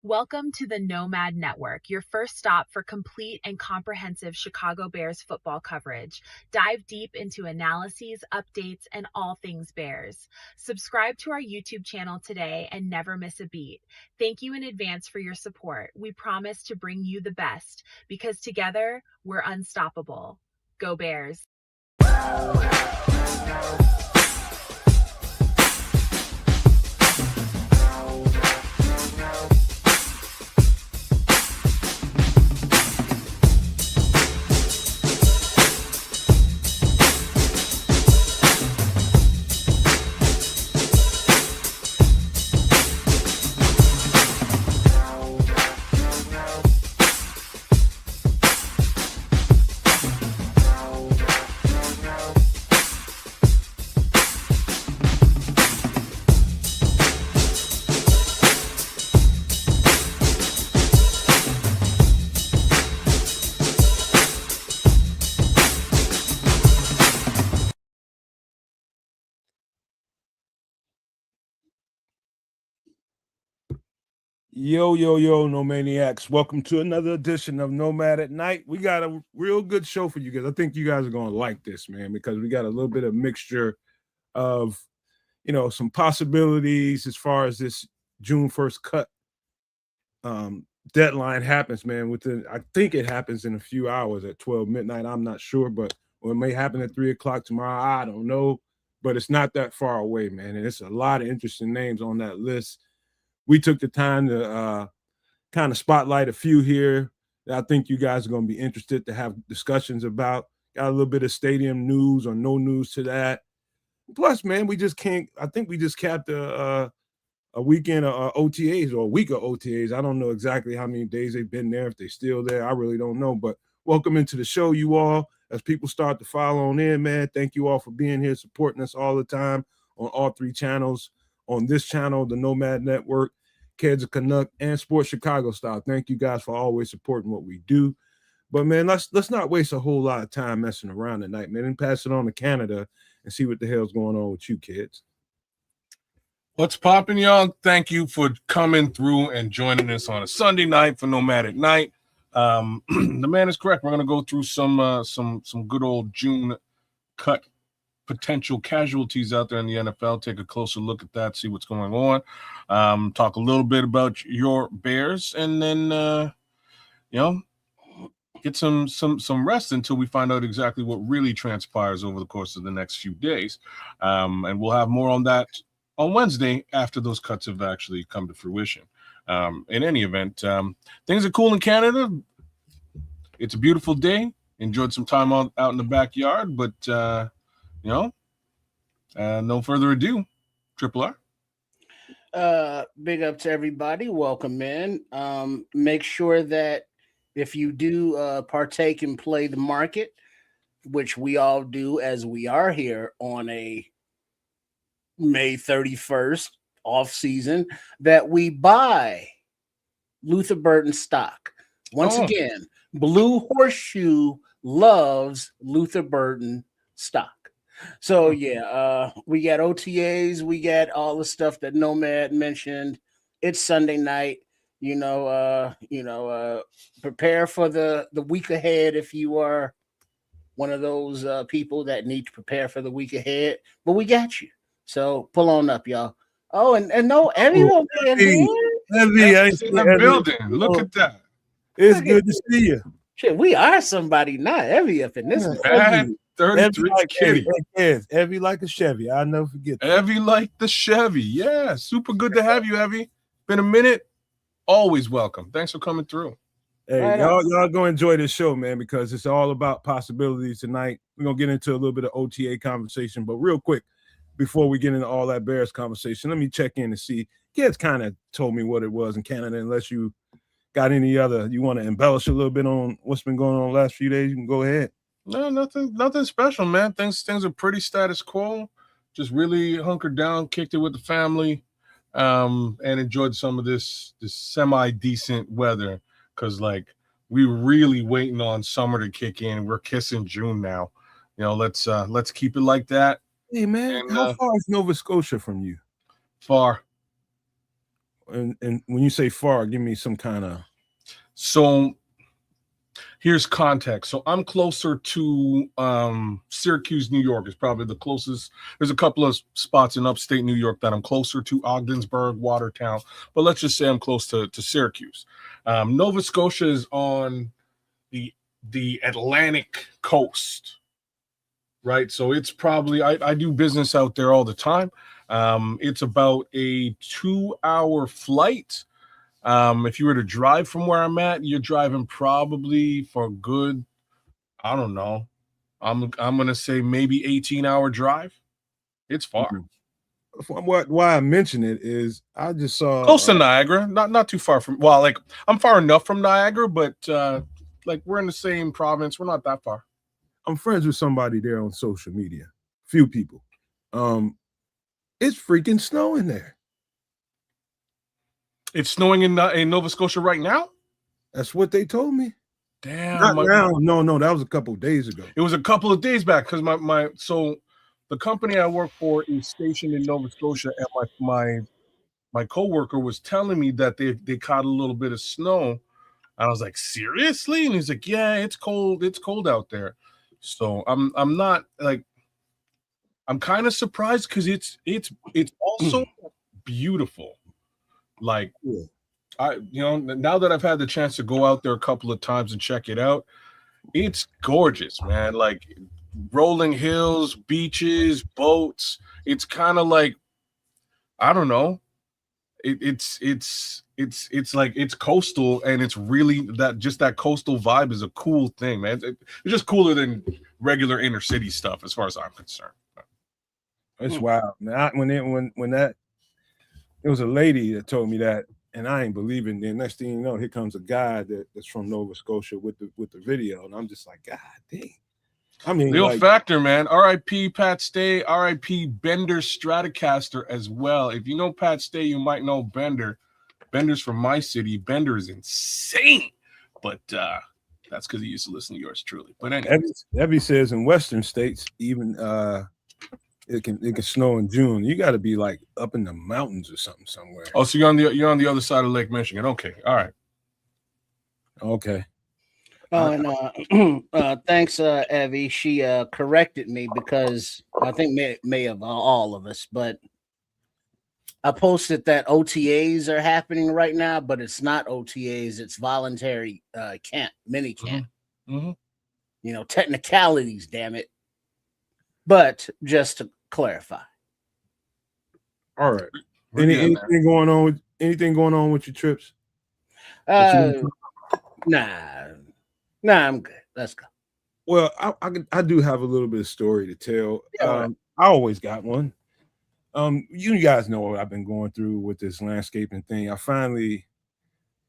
Welcome to the Nomad Network, your first stop for complete and comprehensive Chicago Bears football coverage. Dive deep into analyses, updates, and all things Bears. Subscribe to our YouTube channel today and never miss a beat. Thank you in advance for your support. We promise to bring you the best because together we're unstoppable. Go Bears! Yo, Nomaniacs. Welcome to another edition of Nomad at Night. We got a real good show for you guys. I think you guys are going to like this, man, because we got a little bit of mixture of, some possibilities as far as this June 1st cut deadline happens, man. I think it happens in a few hours at 12 midnight. I'm not sure, or it may happen at 3 o'clock tomorrow. I don't know, but it's not that far away, man. And it's a lot of interesting names on that list. We took the time to kind of spotlight a few here that I think you guys are going to be interested to have discussions about. Got a little bit of stadium news or no news to that. Plus, man, I think we just capped a weekend of OTAs or a week of OTAs. I don't know exactly how many days they've been there, if they're still there. I really don't know. But welcome into the show, you all. As people start to file on in, man, thank you all for being here, supporting us all the time on all three channels. On this channel, the Nomad Network, Kids of Canuck, and Sports Chicago Style. Thank you guys for always supporting what we do. But, man, let's not waste a whole lot of time messing around tonight, man, and pass it on to Canada and see what the hell's going on with you kids. What's popping, y'all? Thank you for coming through and joining us on a Sunday night for Nomad at Night. The man is correct. We're going to go through some good old June cut potential casualties out there in the NFL. Take a closer look at that, see what's going on. Talk a little bit about your Bears, and then get some rest until we find out exactly what really transpires over the course of the next few days. And we'll have more on that on Wednesday after those cuts have actually come to fruition. In any event, things are cool in Canada. It's a beautiful day. Enjoyed some time out in the backyard, but no further ado, Triple R. Big up to everybody. Welcome in. Make sure that if you do partake and play the market, which we all do as we are here on a May 31st off season, that we buy Luther Burton stock. Once again, Blue Horseshoe loves Luther Burton stock. So we got OTAs, we got all the stuff that Nomad mentioned. It's Sunday night, prepare for the week ahead if you are one of those people that need to prepare for the week ahead. But we got you. So pull on up, y'all. Oh, and no, everyone in the building. Look at that. It's good to see you. Shit, we are somebody, not Evie up in this. Bad 33 kitty. Evie like a Chevy. I'll never forget that. Evie like the Chevy. Yeah, super good to have you, Evie. Been a minute. Always welcome. Thanks for coming through. Hey, y'all go enjoy this show, man, because it's all about possibilities tonight. We're going to get into a little bit of OTA conversation, but real quick, before we get into all that Bears conversation, let me check in and see. Kids kind of told me what it was in Canada. Unless you got any other, you want to embellish a little bit on what's been going on the last few days, you can go ahead. No, nothing special, man. Things are pretty status quo. Just really hunkered down, kicked it with the family, and enjoyed some of this semi-decent weather. Because, we really waiting on summer to kick in. We're kissing June now. Let's keep it like that. Hey, man, how far is Nova Scotia from you? Far. And when you say far, give me some kind of. So here's context. So I'm closer to Syracuse, New York is probably the closest. There's a couple of spots in upstate New York that I'm closer to, Ogdensburg, Watertown, but let's just say I'm close to Syracuse. Nova Scotia is on the Atlantic coast, right? So it's probably, I do business out there all the time. It's about a 2-hour flight. If you were to drive from where I'm at, you're driving probably for a good, I don't know, I'm gonna say maybe 18-hour drive. It's far. Why I mention it is I just saw Close to Niagara, not too far from. Well, like I'm far enough from Niagara, but like we're in the same province. We're not that far. I'm friends with somebody there on social media. Few people. It's freaking snowing there. It's snowing in Nova Scotia right now. That's what they told me. Damn. Not now. No, that was a couple of days ago. It was a couple of days back because so the company I work for is stationed in Nova Scotia, and my coworker was telling me that they caught a little bit of snow. I was like, seriously? And he's like, yeah, it's cold. It's cold out there. So I'm not like, I'm kind of surprised because it's also beautiful. Like, now that I've had the chance to go out there a couple of times and check it out, it's gorgeous, man. Like rolling hills, beaches, boats. It's kind of like, I don't know. It's like it's coastal, and it's really that coastal vibe is a cool thing, man. It's just cooler than regular inner city stuff, as far as I'm concerned. It's wild. Now, when that, it was a lady that told me that, and I ain't believing. Then next thing you know, here comes a guy that's from Nova Scotia with the video, and I'm just like, God dang. I mean, Real factor, man. R.I.P. Pat Stay. R.I.P. Bender Stratocaster as well. If you know Pat Stay, you might know Bender. Bender's from my city. Bender is insane, but that's because he used to listen to yours truly. But anyway, Evie says in Western states, even it can snow in June. You got to be like up in the mountains or something somewhere. Oh, so you're on the other side of Lake Michigan. Okay, all right. Okay. Oh, and thanks, Evie. She corrected me because I think may have all of us, but I posted that OTAs are happening right now, but it's not OTAs. It's voluntary mini camp. Mm-hmm. Technicalities, damn it. But just to clarify. All right. Anything going on with your trips? Nah, I'm good. Let's go. Well, I do have a little bit of story to tell. Yeah, I always got one. You guys know what I've been going through with this landscaping thing. I finally.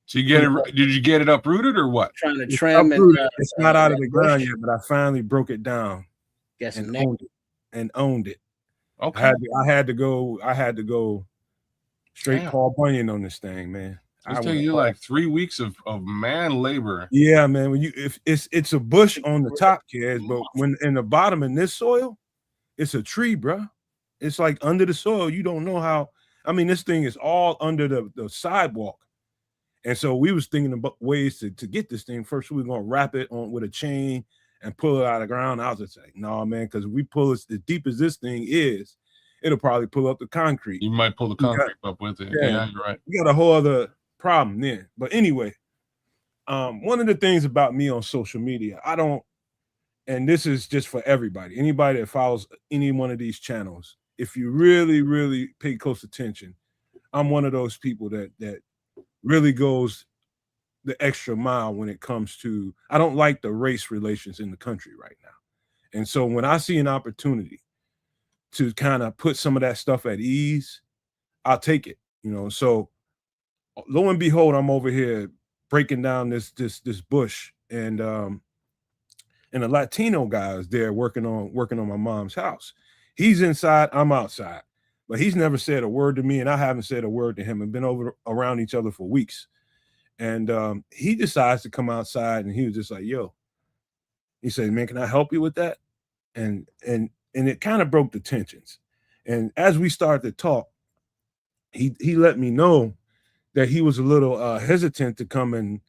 So you get it? Did you get it uprooted or what? Trying to trim it. It's not out of the ground yet, but I finally broke it down and owned it. Okay. I had to go straight Paul Bunyan on this thing, man. It's taking you like 3 weeks of man labor. Yeah, man. When it's a bush on the top, kids, but when in the bottom in this soil, it's a tree, bro. It's like under the soil. You don't know how. I mean, this thing is all under the sidewalk, and so we was thinking about ways to get this thing. First, we were gonna wrap it on with a chain and pull it out of the ground. I was just like, no, man, because if we pull it as deep as this thing is, it'll probably pull up the concrete. You might pull the concrete up with it. Yeah, you're right. You got a whole other problem then. But anyway, one of the things about me on social media, I don't, and this is just for everybody, anybody that follows any one of these channels, if you really, really pay close attention, I'm one of those people that really goes the extra mile when it comes to, I don't like the race relations in the country right now. And so when I see an opportunity to kind of put some of that stuff at ease, I'll take it, so lo and behold, I'm over here breaking down this bush, and a Latino guy is there working on my mom's house. He's inside, I'm outside, but he's never said a word to me, and I haven't said a word to him, and been around each other for weeks. And he decides to come outside, and he was just like, yo, he said, man, can I help you with that? And it kind of broke the tensions. And as we started to talk, he let me know that he was a little hesitant to come and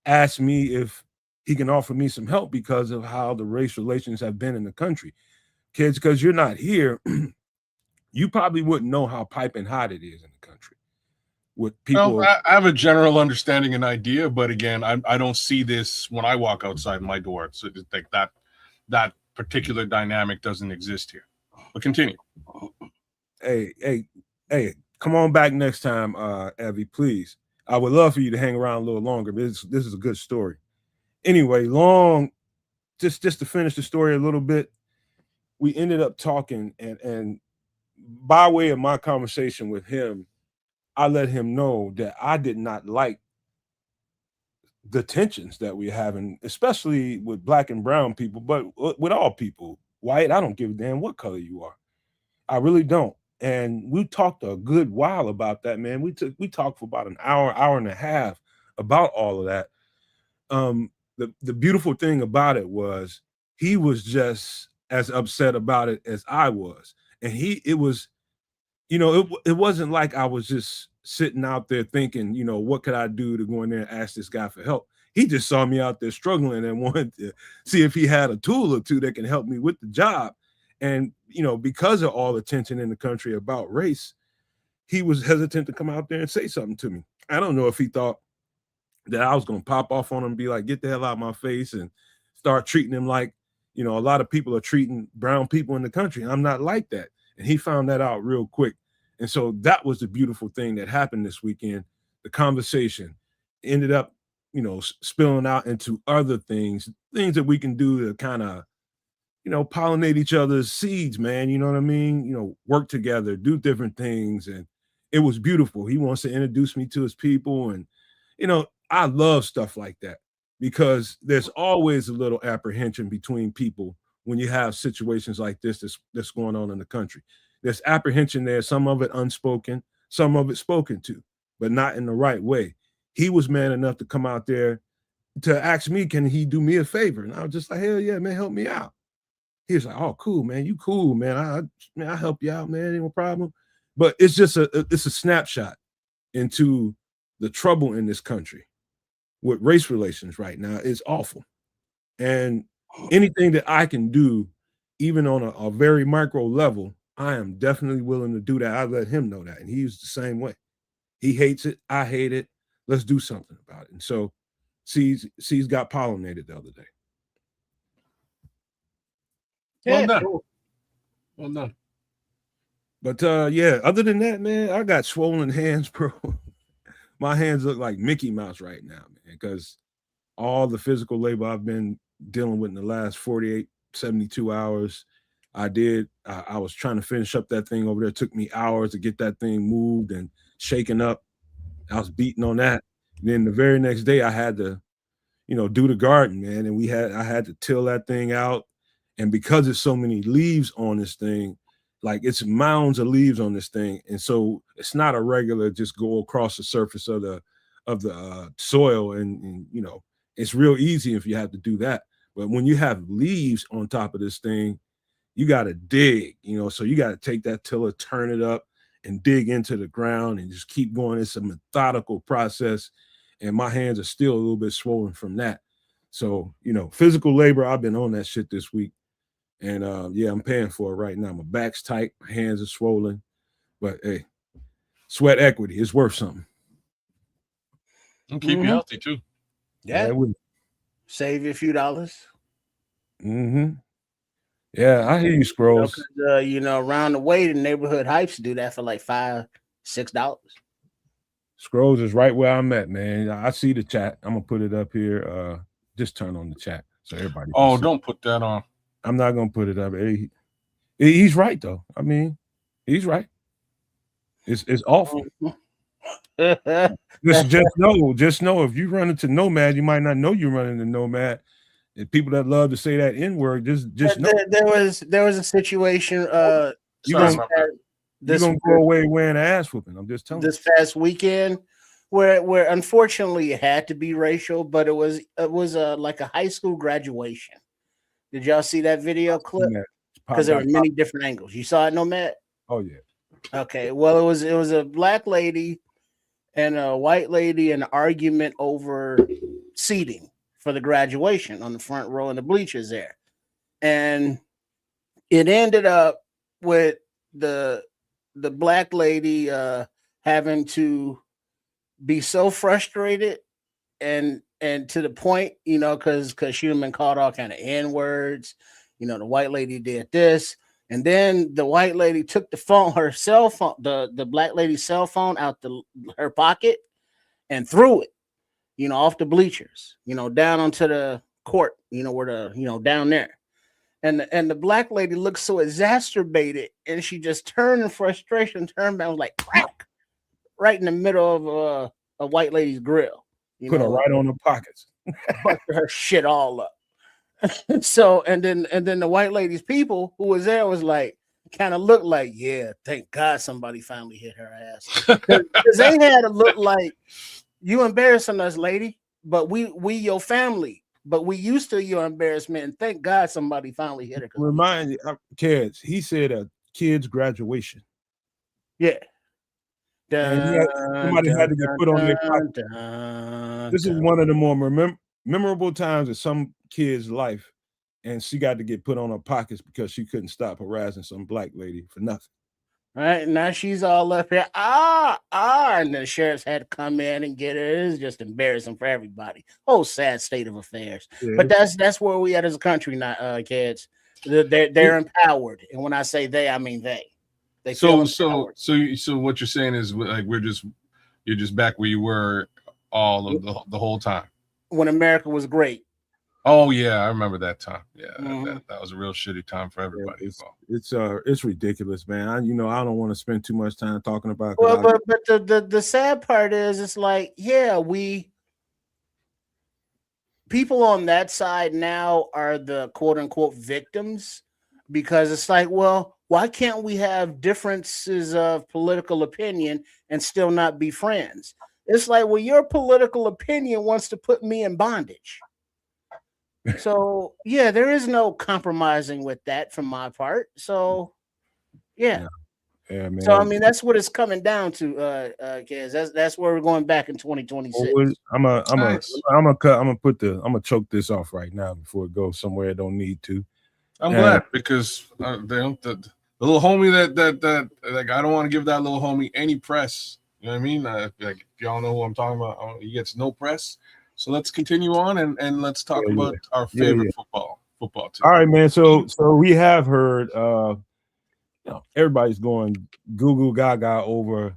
ask me if he can offer me some help because of how the race relations have been in the country. Kids, because you're not here, you probably wouldn't know how piping hot it is in the country. With people, Well, I have a general understanding and idea, but again, I don't see this when I walk outside my door. So it's like that particular dynamic doesn't exist here. But continue. hey, come on back next time, Evie, please. I would love for you to hang around a little longer. This is a good story. Anyway, just to finish the story a little bit, we ended up talking, and by way of my conversation with him, I let him know that I did not like the tensions that we're having, especially with black and brown people, but with all people. White, I don't give a damn what color you are. I really don't. And we talked a good while about that, man. We talked for about an hour and a half about all of that. The beautiful thing about it was he was just as upset about it as I was. And it was, it wasn't like I was just sitting out there thinking, what could I do to go in there and ask this guy for help? He just saw me out there struggling and wanted to see if he had a tool or two that can help me with the job. And, because of all the tension in the country about race, he was hesitant to come out there and say something to me. I don't know if he thought that I was going to pop off on him and be like, get the hell out of my face, and start treating him like, a lot of people are treating brown people in the country. I'm not like that. And he found that out real quick. And so that was the beautiful thing that happened this weekend. The conversation ended up, spilling out into other things that we can do to kind of, pollinate each other's seeds, man. You know what I mean? Work together, do different things. And it was beautiful. He wants to introduce me to his people. And, I love stuff like that, because there's always a little apprehension between people when you have situations like this that's going on in the country. There's apprehension there, some of it unspoken, some of it spoken to, but not in the right way. He was man enough to come out there to ask me, can he do me a favor? And I was just like, hell yeah, man, help me out. He was like, oh, cool, man. You cool, man. I'll help you out, man. Ain't no problem. But it's just it's a snapshot into the trouble in this country with race relations right now. Is awful. And anything that I can do, even on a very micro level, I am definitely willing to do that. I let him know that. And he's the same way. He hates it. I hate it. Let's do something about it. And so C's got pollinated the other day. Well done. Well done. But yeah, other than that, man, I got swollen hands, bro. My hands look like Mickey Mouse right now, man, because all the physical labor I've been dealing with in the last 48, 72 hours, I was trying to finish up that thing over there. It took me hours to get that thing moved and shaken up. I was beating on that. And then the very next day I had to, do the garden, man. And I had to till that thing out. And because there's so many leaves on this thing, like it's mounds of leaves on this thing. And so it's not a regular just go across the surface of the soil. And it's real easy if you have to do that. But when you have leaves on top of this thing, you got to dig, so you got to take that tiller, turn it up and dig into the ground and just keep going. It's a methodical process. And my hands are still a little bit swollen from that. So, physical labor, I've been on that shit this week. And yeah, I'm paying for it right now. My back's tight, my hands are swollen, but hey, sweat equity is worth something. And keep you healthy too. Yeah, save you a few dollars. Yeah, I hear you, Scrolls. Around the way, the neighborhood hypes do that for like $5, $6. Scrolls is right where I'm at, man. I see the chat. I'm gonna put it up here. Just turn on the chat so everybody. Oh, don't put that on. I'm not gonna put it up. He's right though. I mean, he's right. It's awful. Just know if you run into Nomad, you might not know you run into Nomad. And people that love to say that N-word, just know. There was a situation. You're gonna go away wearing an ass whooping. I'm just telling you. This past weekend, where unfortunately it had to be racial, but it was like a high school graduation. Did y'all see that video clip? Because there were many different angles. You saw it, Nomad? Oh yeah. Okay. Well, it was a black lady and a white lady an argument over seating for the graduation on the front row in the bleachers there. And it ended up with the black lady having to be so frustrated and to the point, because she had been called all kind of N-words. The white lady did this. And then the white lady took her cell phone, the black lady's cell phone out her pocket and threw it, off the bleachers, down onto the court, where down there. And the black lady looked so exacerbated, and she just turned in frustration, turned back, was like crack, right in the middle of a white lady's grill. Put her right on the pockets. Busted her shit all up. So and then the white lady's people who was there was like, kind of looked like, yeah, thank God somebody finally hit her ass. Because they had to look like, you embarrassing us, lady, but we your family, but we used to your embarrassment, and thank God somebody finally hit her. Remind you, kids, he said a kid's graduation. Yeah. Somebody had to get put on their pocket. This is one of the more memorable times in some kid's life, and she got to get put on her pockets because she couldn't stop harassing some black lady for nothing. All right, now she's all up here, and the sheriffs had to come in and get her. It's just embarrassing for everybody. Whole sad state of affairs. Yeah. But that's where we at as a country now, kids. They're empowered, and when I say they, I mean they. So what you're saying is like you're just back where you were all of the whole time when America was great. Oh yeah, I remember that time. Yeah, that was a real shitty time for everybody. It's ridiculous, man. I don't want to spend too much time talking about. Well, but the sad part is, it's like, yeah, people on that side now are the quote unquote victims, because it's like, well, why can't we have differences of political opinion and still not be friends? It's like, well, your political opinion wants to put me in bondage. So yeah, there is no compromising with that from my part. So yeah, man. So I mean, that's what it's coming down to, kids. That's where we're going back in 2026. I'm gonna choke this off right now before it goes somewhere it don't need to. I'm glad, because the little homie that like, I don't want to give that little homie any press. You know what I mean? Like, if y'all know who I'm talking about, he gets no press. So let's continue on and let's talk about our favorite football team. All right, man. So we have heard everybody's going goo gaga over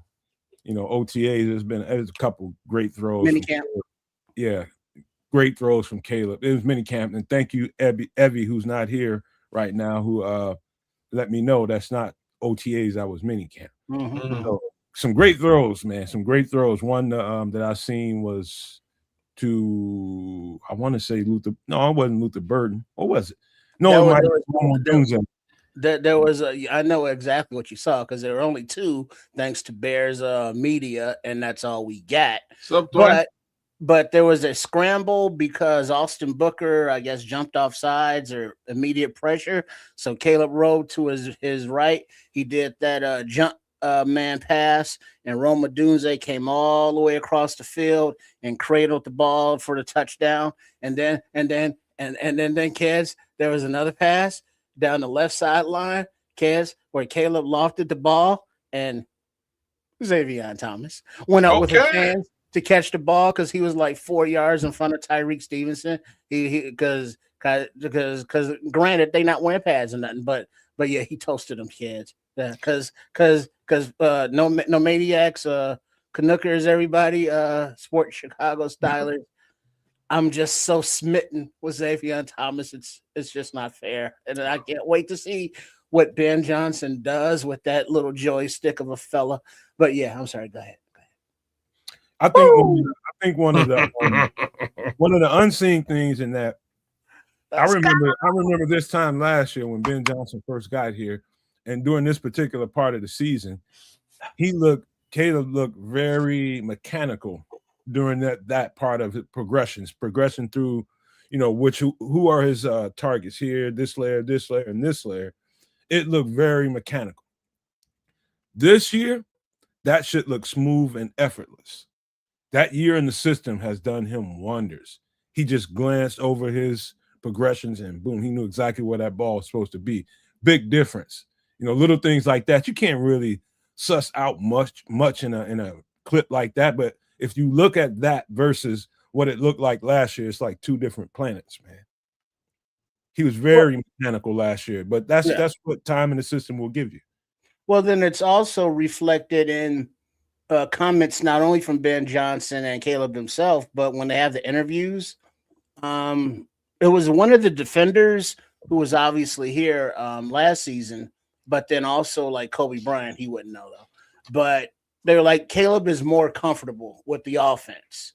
OTAs. There's a couple great throws. Minicamp. Yeah, great throws from Caleb. It was minicamp, and thank you, Evie, who's not here right now, who let me know that's not OTAs. That was minicamp. Mm-hmm. So some great throws, man. Some great throws. One that I seen was to, I want to say Luther. No, it wasn't Luther Burden. What was it? No, there was I know exactly what you saw, because there were only two, thanks to Bears media, and that's all we got. But there was a scramble because Austin Booker, I guess, jumped off sides or immediate pressure. So Caleb rode to his right. He did that jump man pass, and Rome Odunze came all the way across the field and cradled the ball for the touchdown. And then kids, there was another pass down the left sideline, kids, where Caleb lofted the ball, and Xavier Thomas went out with his hands to catch the ball, because he was like 4 yards in front of Tyreek Stevenson. Because granted, they not wearing pads or nothing, but yeah, he toasted them, kids. Yeah, because no maniacs, Canuckers, everybody, Sport Chicago Stylers. I'm just so smitten with Xavier Thomas. It's just not fair, and I can't wait to see what Ben Johnson does with that little joystick of a fella. But yeah, I'm sorry. Go ahead. I think one of the unseen things in that, I remember this time last year when Ben Johnson first got here, and during this particular part of the season, Caleb looked very mechanical during that part of his progression through, who are his targets here, this layer, and this layer. It looked very mechanical. This year, that shit looks smooth and effortless. That year in the system has done him wonders. He just glanced over his progressions and boom, he knew exactly where that ball was supposed to be. Big difference. Little things like that. You can't really suss out much in a clip like that. But if you look at that versus what it looked like last year, it's like two different planets, man. He was very mechanical last year, but that's what time in the system will give you. Well, then it's also reflected in comments not only from Ben Johnson and Caleb himself, but when they have the interviews, it was one of the defenders who was obviously here last season, but then also like Kobe Bryant, he wouldn't know though. But they were like, Caleb is more comfortable with the offense.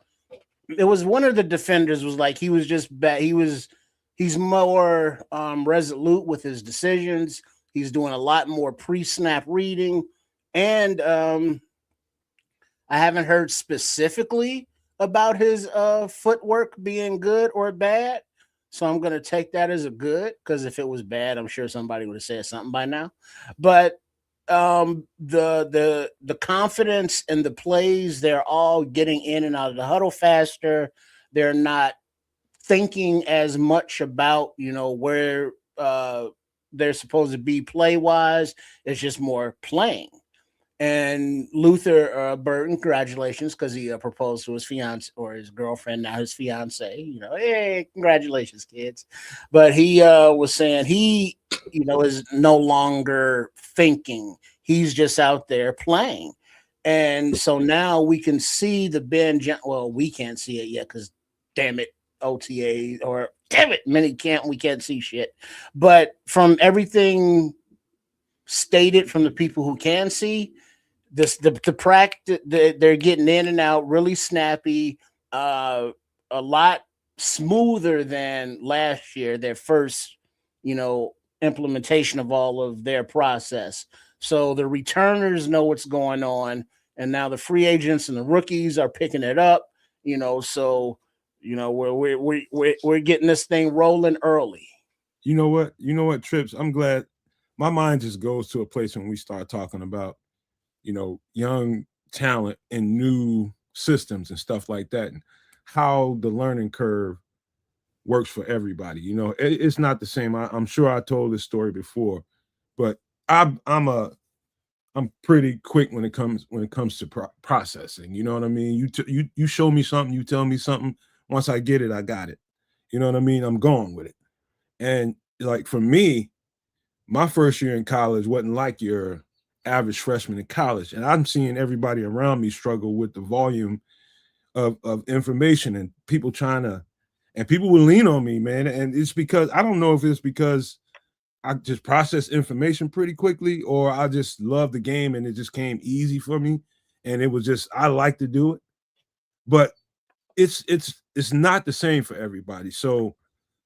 It was one of the defenders was like, he was just bad. He's more resolute with his decisions. He's doing a lot more pre-snap reading. And I haven't heard specifically about his footwork being good or bad. So I'm going to take that as a good, because if it was bad, I'm sure somebody would have said something by now. But the confidence and the plays, they're all getting in and out of the huddle faster. They're not thinking as much about, where they're supposed to be play wise. It's just more playing. And Luther Burton, congratulations, because he proposed to his fiance or his girlfriend, now his fiance. Hey, congratulations, kids. But he was saying he, is no longer thinking. He's just out there playing. And so now we can see the well, we can't see it yet because, damn it, OTA or damn it, we can't see shit. But from everything stated from the people who can see, the practice, they're getting in and out really snappy, a lot smoother than last year, their first implementation of all of their process. So the returners know what's going on, and now the free agents and the rookies are picking it up. So we're getting this thing rolling early. You know what, Trips? I'm glad my mind just goes to a place when we start talking about young talent and new systems and stuff like that, and how the learning curve works for everybody. It's not the same. I'm sure I told this story before, but I'm pretty quick when it comes to processing. You know what I mean? You show me something, you tell me something. Once I get it, I got it. You know what I mean? I'm going with it. And like for me, my first year in college wasn't like your average freshman in college, and I'm seeing everybody around me struggle with the volume of information and people people will lean on me, man. And it's because I don't know if it's because I just process information pretty quickly, or I just love the game and it just came easy for me, and it was just I like to do it. But it's not the same for everybody. So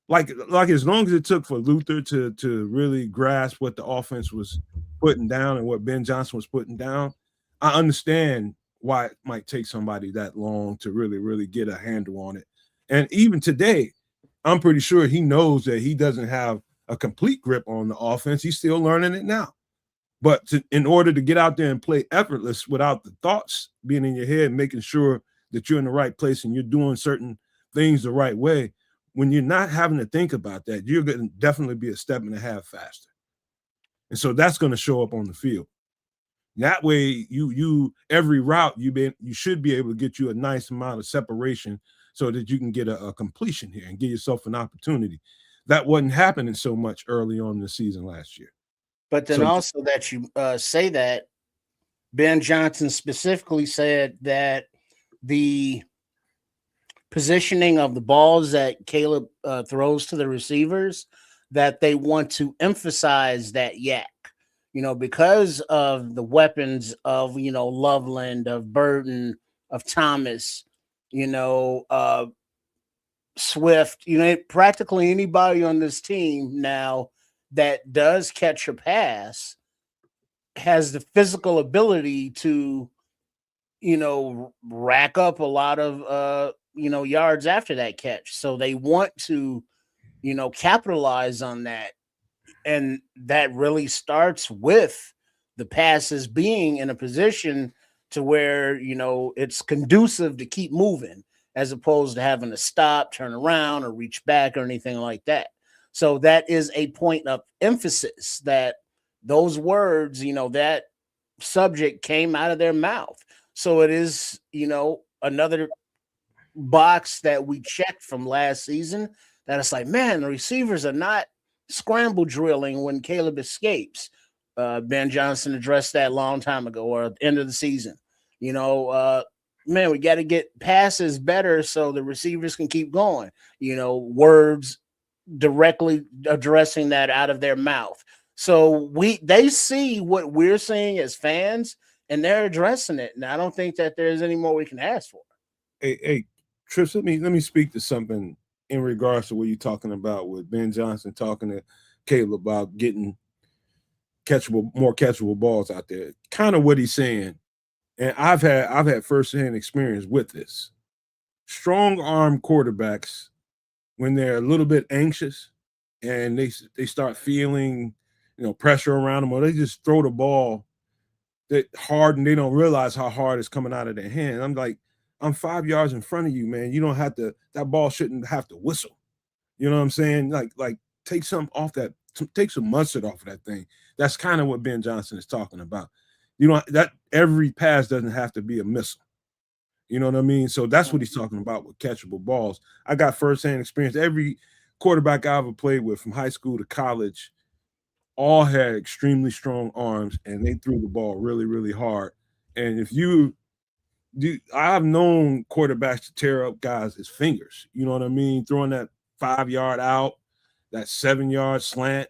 like as long as it took for Luther to really grasp what the offense was putting down and what Ben Johnson was putting down, I understand why it might take somebody that long to really, really get a handle on it. And even today, I'm pretty sure he knows that he doesn't have a complete grip on the offense. He's still learning it now. But in order to get out there and play effortless without the thoughts being in your head, making sure that you're in the right place and you're doing certain things the right way, when you're not having to think about that, you're going to definitely be a step and a half faster. And so that's going to show up on the field. That way, you every route you should be able to get you a nice amount of separation so that you can get a completion here and give yourself an opportunity. That wasn't happening so much early on in the season last year. But then also that you say that, Ben Johnson specifically said that the positioning of the balls that Caleb throws to the receivers, that they want to emphasize that yak, because of the weapons of, Loveland, of Burton, of Thomas, Swift, practically anybody on this team now that does catch a pass has the physical ability to, rack up a lot of, yards after that catch. So they want to, capitalize on that. And that really starts with the passes being in a position to where, it's conducive to keep moving as opposed to having to stop, turn around, or reach back or anything like that. So that is a point of emphasis that those words, that subject came out of their mouth. So it is, another box that we checked from last season that it's like, man, the receivers are not scramble drilling when Caleb escapes. Ben Johnson addressed that a long time ago or at the end of the season. Man, we got to get passes better so the receivers can keep going. Words directly addressing that out of their mouth. So they see what we're seeing as fans and they're addressing it. And I don't think that there's any more we can ask for. Hey, Trips, let me speak to something in regards to what you're talking about with Ben Johnson talking to Caleb about getting more catchable balls out there. Kind of what he's saying. And I've had firsthand experience with this. Strong arm quarterbacks, when they're a little bit anxious and they start feeling, pressure around them, or they just throw the ball that hard and they don't realize how hard it's coming out of their hand. I'm like, I'm 5 yards in front of you, man. You don't have to, that ball shouldn't have to whistle. You know what I'm saying? Like take some off that, take some mustard off of that thing. That's kind of what Ben Johnson is talking about. That every pass doesn't have to be a missile. You know what I mean? So that's what he's talking about with catchable balls. I got firsthand experience. Every quarterback I ever played with from high school to college all had extremely strong arms, and they threw the ball really, really hard. And I've known quarterbacks to tear up guys' fingers. You know what I mean? Throwing that 5 yard out, that 7 yard slant,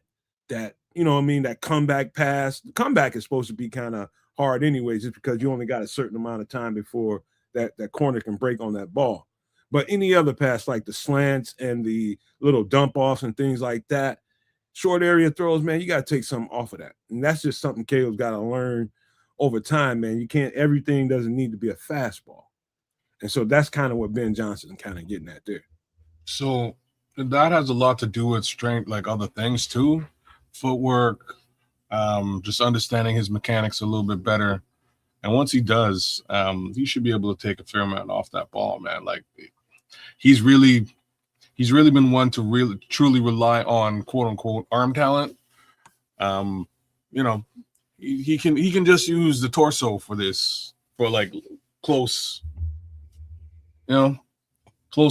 that, that comeback pass. The comeback is supposed to be kind of hard anyways, just because you only got a certain amount of time before that corner can break on that ball. But any other pass, like the slants and the little dump offs and things like that, short area throws, man, you got to take something off of that. And that's just something Caleb's got to learn over time, man. Everything doesn't need to be a fastball. And so that's kind of what Ben Johnson kind of getting at there. So that has a lot to do with strength, like other things too. Footwork, just understanding his mechanics a little bit better. And once he does, he should be able to take a fair amount off that ball, man. Like he's really been one to really truly rely on quote unquote arm talent. He can just use the torso for this, for like close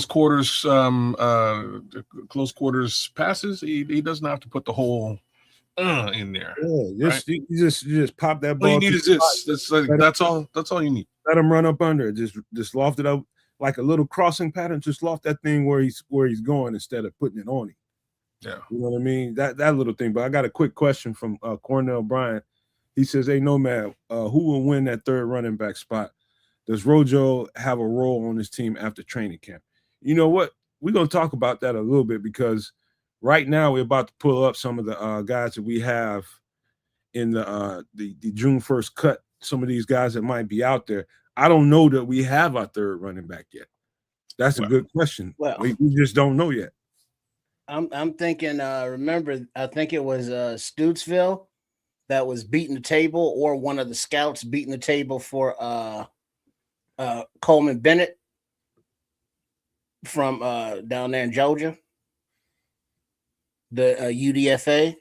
quarters passes. He doesn't have to put the whole in there. Yeah, you just pop that ball. All you need is this. That's all you need. Let him run up under it. Just loft it up like a little crossing pattern. Just loft that thing where he's going instead of putting it on him. Yeah, you know what I mean. That little thing. But I got a quick question from Cornell Bryant. He says, "Hey, Nomad, who will win that third running back spot? Does Rojo have a role on this team after training camp?" You know what? We're gonna talk about that a little bit because right now we're about to pull up some of the guys that we have in the June 1st cut. Some of these guys that might be out there. I don't know that we have our third running back yet. That's a good question. Well, we just don't know yet. I'm thinking. Remember, I think it was Stutesville that was beating the table, or one of the scouts beating the table for Coleman Bennett from down there in Georgia, the UDFA.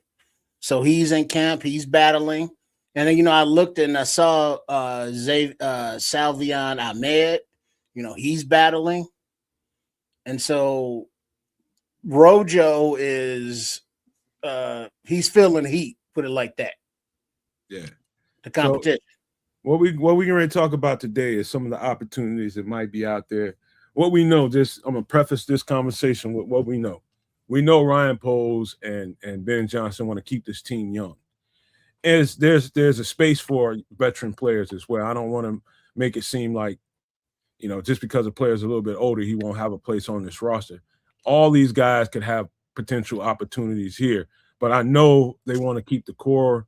So he's in camp, he's battling. And then, I looked and I saw Salvion Ahmed, he's battling. And so Rojo is he's feeling heat, put it like that. Yeah. The competition. So what we're going to talk about today is some of the opportunities that might be out there. What we know, I'm going to preface this conversation with what we know. We know Ryan Poles and Ben Johnson want to keep this team young. And there's a space for veteran players as well. I don't want to make it seem like, just because a player's a little bit older, he won't have a place on this roster. All these guys could have potential opportunities here, but I know they want to keep the core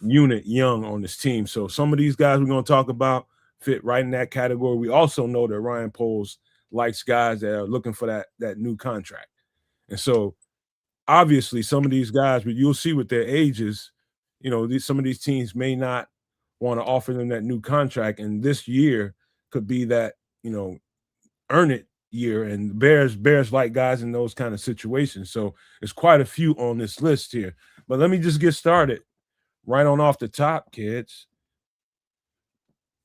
unit young on this team. So some of these guys we're going to talk about fit right in that category. We also know that Ryan Poles likes guys that are looking for that new contract. And so obviously some of these guys, but you'll see with their ages, some of these teams may not want to offer them that new contract, and this year could be that, earn it year. And Bears like guys in those kind of situations. So there's quite a few on this list here. But let me just get started right on off the top, kids.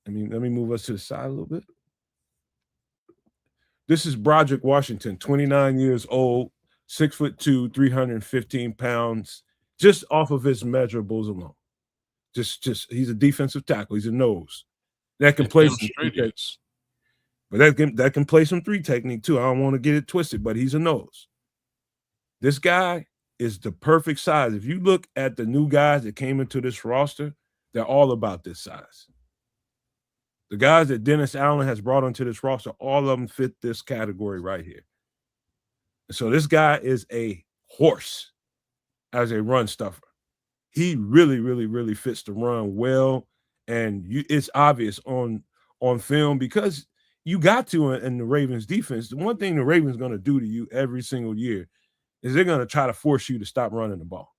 Let me move us to the side a little bit. This is Broderick Washington, 29 years old, 6'2", 315 pounds, just off of his measurables alone. Just he's a defensive tackle. He's a nose. That can play some but that can play some three technique too. I don't want to get it twisted, but he's a nose. This guy is the perfect size. If you look at the new guys that came into this roster, they're all about this size. The guys that Dennis Allen has brought onto this roster, all of them fit this category right here. So this guy is a horse as a run stuffer. He really, really, really fits the run well, and it's obvious on film because you got to in the Ravens defense. The one thing the Ravens going to do to you every single year is they're going to try to force you to stop running the ball.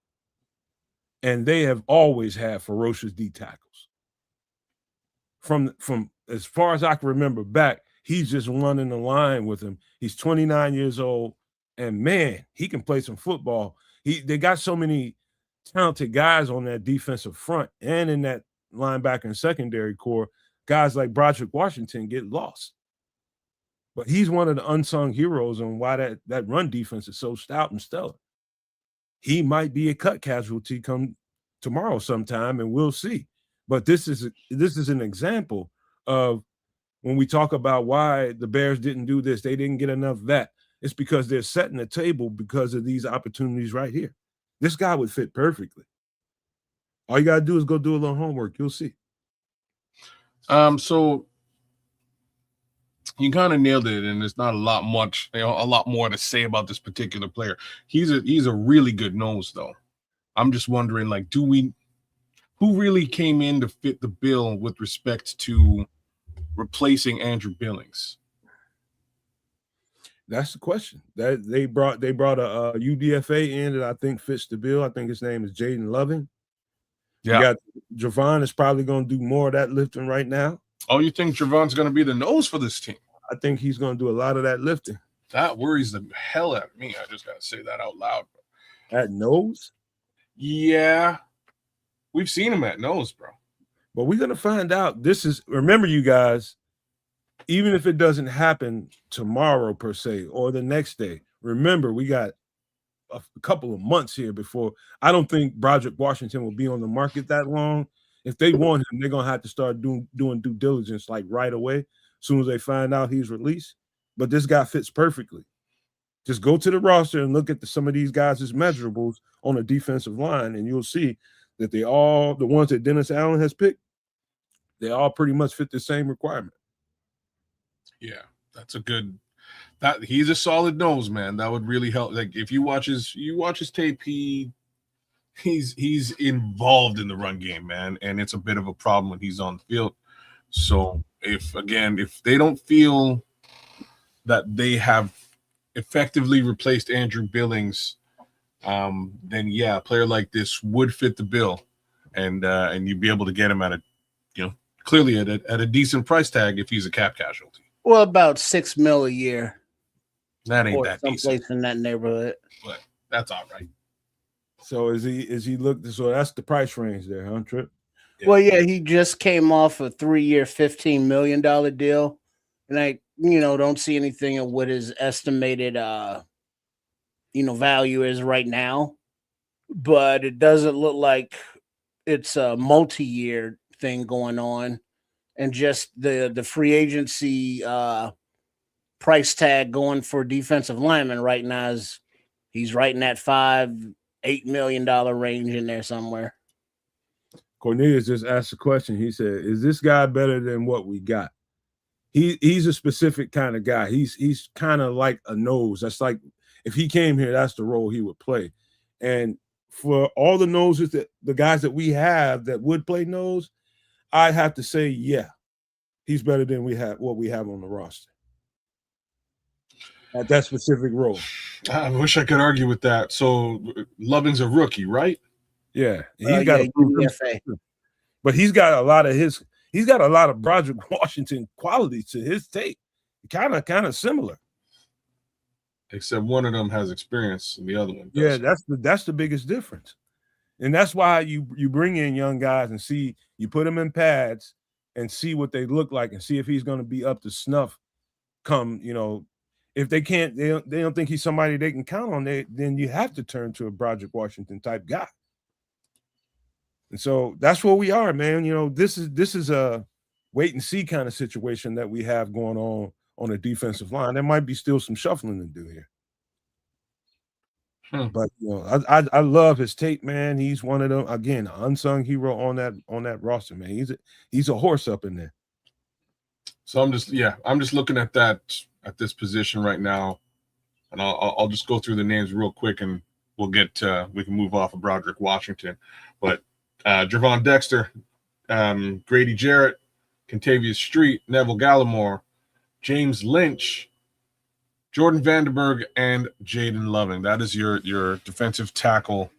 And they have always had ferocious D tackles. From as far as I can remember back, he's just running the line with him. He's 29 years old, and man, he can play some football. They got so many talented guys on that defensive front and in that linebacker and secondary core. Guys like Broderick Washington get lost. But he's one of the unsung heroes on why that run defense is so stout and stellar. He might be a cut casualty come tomorrow sometime, and we'll see. But this is an example of when we talk about why the Bears didn't do this, they didn't get enough vet. It's because they're setting the table because of these opportunities right here. This guy would fit perfectly. All you got to do is go do a little homework. You'll see. So you kind of nailed it, and there's not a lot more to say about this particular player. He's a really good nose, though. I'm just wondering, like, who really came in to fit the bill with respect to replacing Andrew Billings? That's the question. That they brought a UDFA in that I think fits the bill. I think his name is Jaden Loving. Yeah. You got Javon is probably going to do more of that lifting right now. Oh, you think Javon's going to be the nose for this team? I think he's going to do a lot of that lifting. That worries the hell out of me. I just got to say that out loud. At nose? Yeah. We've seen him at nose, bro. But we're going to find out. Remember, you guys, even if it doesn't happen tomorrow per se or the next day, remember, we got a couple of months here before. I don't think Broderick Washington will be on the market that long. If they want him, they're going to have to start doing due diligence like right away as soon as they find out he's released. But this guy fits perfectly. Just go to the roster and look at some of these guys' measurables on the defensive line, and you'll see that the ones that Dennis Allen has picked, they all pretty much fit the same requirement. Yeah, he's a solid nose, man. That would really help. Like if you watch his tape, he's involved in the run game, man, and it's a bit of a problem when he's on the field. So if they don't feel that they have effectively replaced Andrew Billings, then yeah, a player like this would fit the bill, and you'd be able to get him at clearly at a decent price tag if he's a cap casualty. Well, about $6 million a year. That ain't that decent. Someplace in that neighborhood. But that's all right. So so that's the price range there, huh, Trip? Yeah. Well, yeah, he just came off a 3-year, $15 million deal. And I, don't see anything of what his estimated value is right now. But it doesn't look like it's a multi-year thing going on. And just the free agency price tag going for defensive lineman right now he's right in that $5-8 million range in there somewhere. Cornelius just asked a question. He said, "Is this guy better than what we got?" He's a specific kind of guy. He's kind of like a nose. That's like if he came here, that's the role he would play. And for all the noses the guys that we have that would play nose, I have to say, yeah, he's better than what we have on the roster at that specific role. I wish I could argue with that. So Loving's a rookie, right? Yeah, he's got But he's got a lot of Broderick Washington qualities to his tape. Kind of similar. Except one of them has experience and the other one Yeah, doesn't. that's the biggest difference. And that's why you bring in young guys and see, you put them in pads and see what they look like and see if he's going to be up to snuff come, if they can't, they don't think he's somebody they can count on, then you have to turn to a Broderick Washington type guy. And so that's where we are, man. This is a wait and see kind of situation that we have going on the defensive line. There might be still some shuffling to do here. But I love his tape, man. He's one of them, again, an unsung hero on that roster, man. He's a horse up in there. So I'm just looking at this position right now, and I'll just go through the names real quick, and we can move off of Broderick Washington. But Javon Dexter, Grady Jarrett, Contavious Street, Neville Gallimore, James Lynch, Jordan Vandenberg, and Jaden Loving. That is your defensive tackle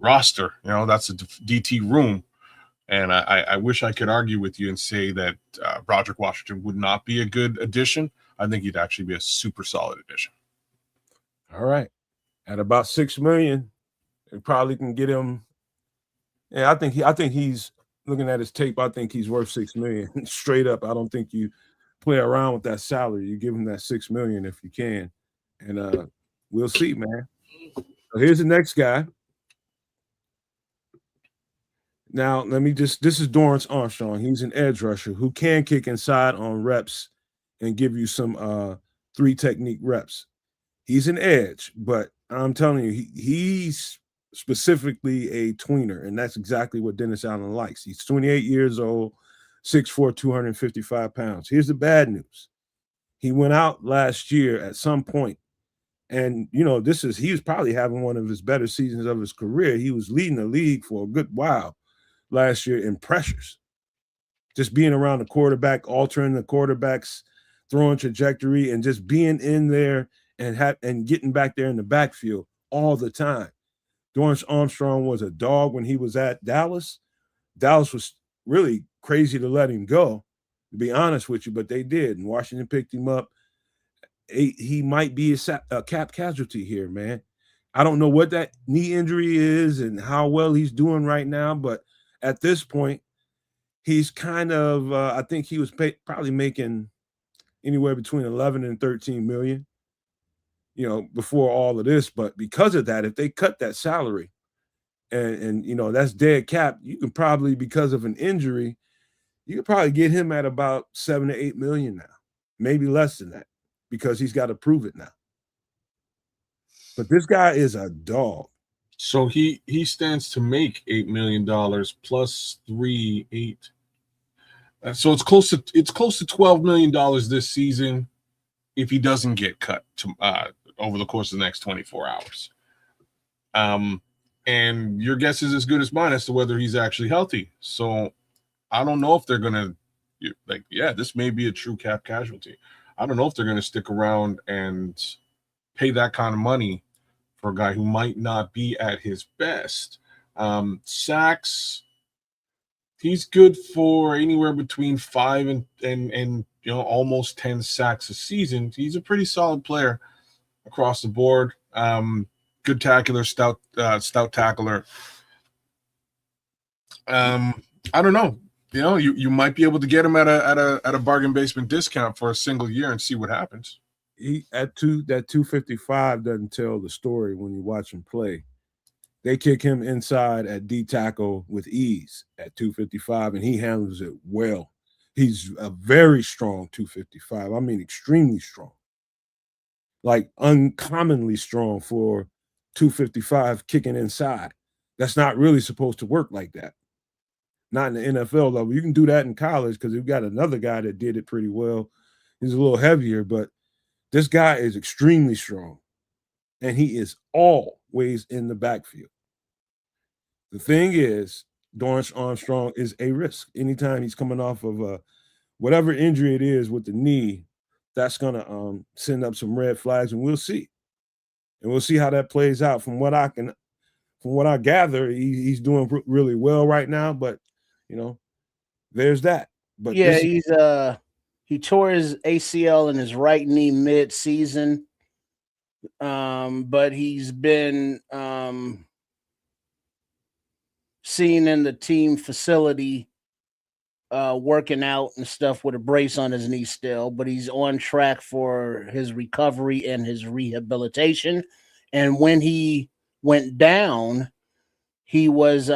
roster. That's a DT room. And I wish I could argue with you and say that Broderick Washington would not be a good addition. I think he'd actually be a super solid addition. All right. At about $6 million, it probably can get him. Yeah, I think he's looking at his tape. I think he's worth $6 million straight up. I don't think you play around with that salary. You give him that $6 million if you can, and we'll see, man. So here's the next guy. Now, this is Dorrance Armstrong. He's an edge rusher who can kick inside on reps and give you some 3 technique reps. He's an edge, but I'm telling you, he's specifically a tweener, and that's exactly what Dennis Allen likes. He's 28 years old, 6'4", 255 pounds. Here's the bad news. He went out last year at some point, and he was probably having one of his better seasons of his career. He was leading the league for a good while last year in pressures, just being around the quarterback, altering the quarterback's throwing trajectory, and just being in there and getting back there in the backfield all the time. Dorrance Armstrong was a dog when he was at Dallas. Dallas was really crazy to let him go, to be honest with you, but they did, and Washington picked him up. He might be a cap casualty here, man. I don't know what that knee injury is and how well he's doing right now, but at this point, he's kind of, I think he was probably making anywhere between 11 and 13 million, before all of this. But because of that, if they cut that salary and that's dead cap, you can probably, because of an injury, you could probably get him at about 7 to 8 million now, maybe less than that, because he's got to prove it now. But this guy is a dog. So he stands to make $8 million plus 3, 8. So it's close to $12 million this season if he doesn't get cut over the course of the next 24 hours. And your guess is as good as mine as to whether he's actually healthy. So I don't know if they're gonna this may be a true cap casualty. I don't know if they're gonna stick around and pay that kind of money for a guy who might not be at his best. Sacks, he's good for anywhere between 5 and almost 10 sacks a season. He's a pretty solid player across the board. Good tackler, stout tackler. I don't know. You might be able to get him at a bargain basement discount for a single year and see what happens. That 255 doesn't tell the story when you watch him play. They kick him inside at D tackle with ease at 255, and he handles it well. He's a very strong 255. I mean, extremely strong. Like uncommonly strong for 255 kicking inside. That's not really supposed to work like that. Not in the NFL level. You can do that in college because we've got another guy that did it pretty well. He's a little heavier, but this guy is extremely strong, and he is always in the backfield. The thing is, Dorrance Armstrong is a risk. Anytime he's coming off of whatever injury it is with the knee, that's going to send up some red flags, and we'll see. And we'll see how that plays out. From what I can from what I gather, he's doing really well right now. But there's that. But yeah, he tore his ACL in his right knee mid-season. But he's been seen in the team facility working out and stuff with a brace on his knee still, but he's on track for his recovery and his rehabilitation. And when he went down, he was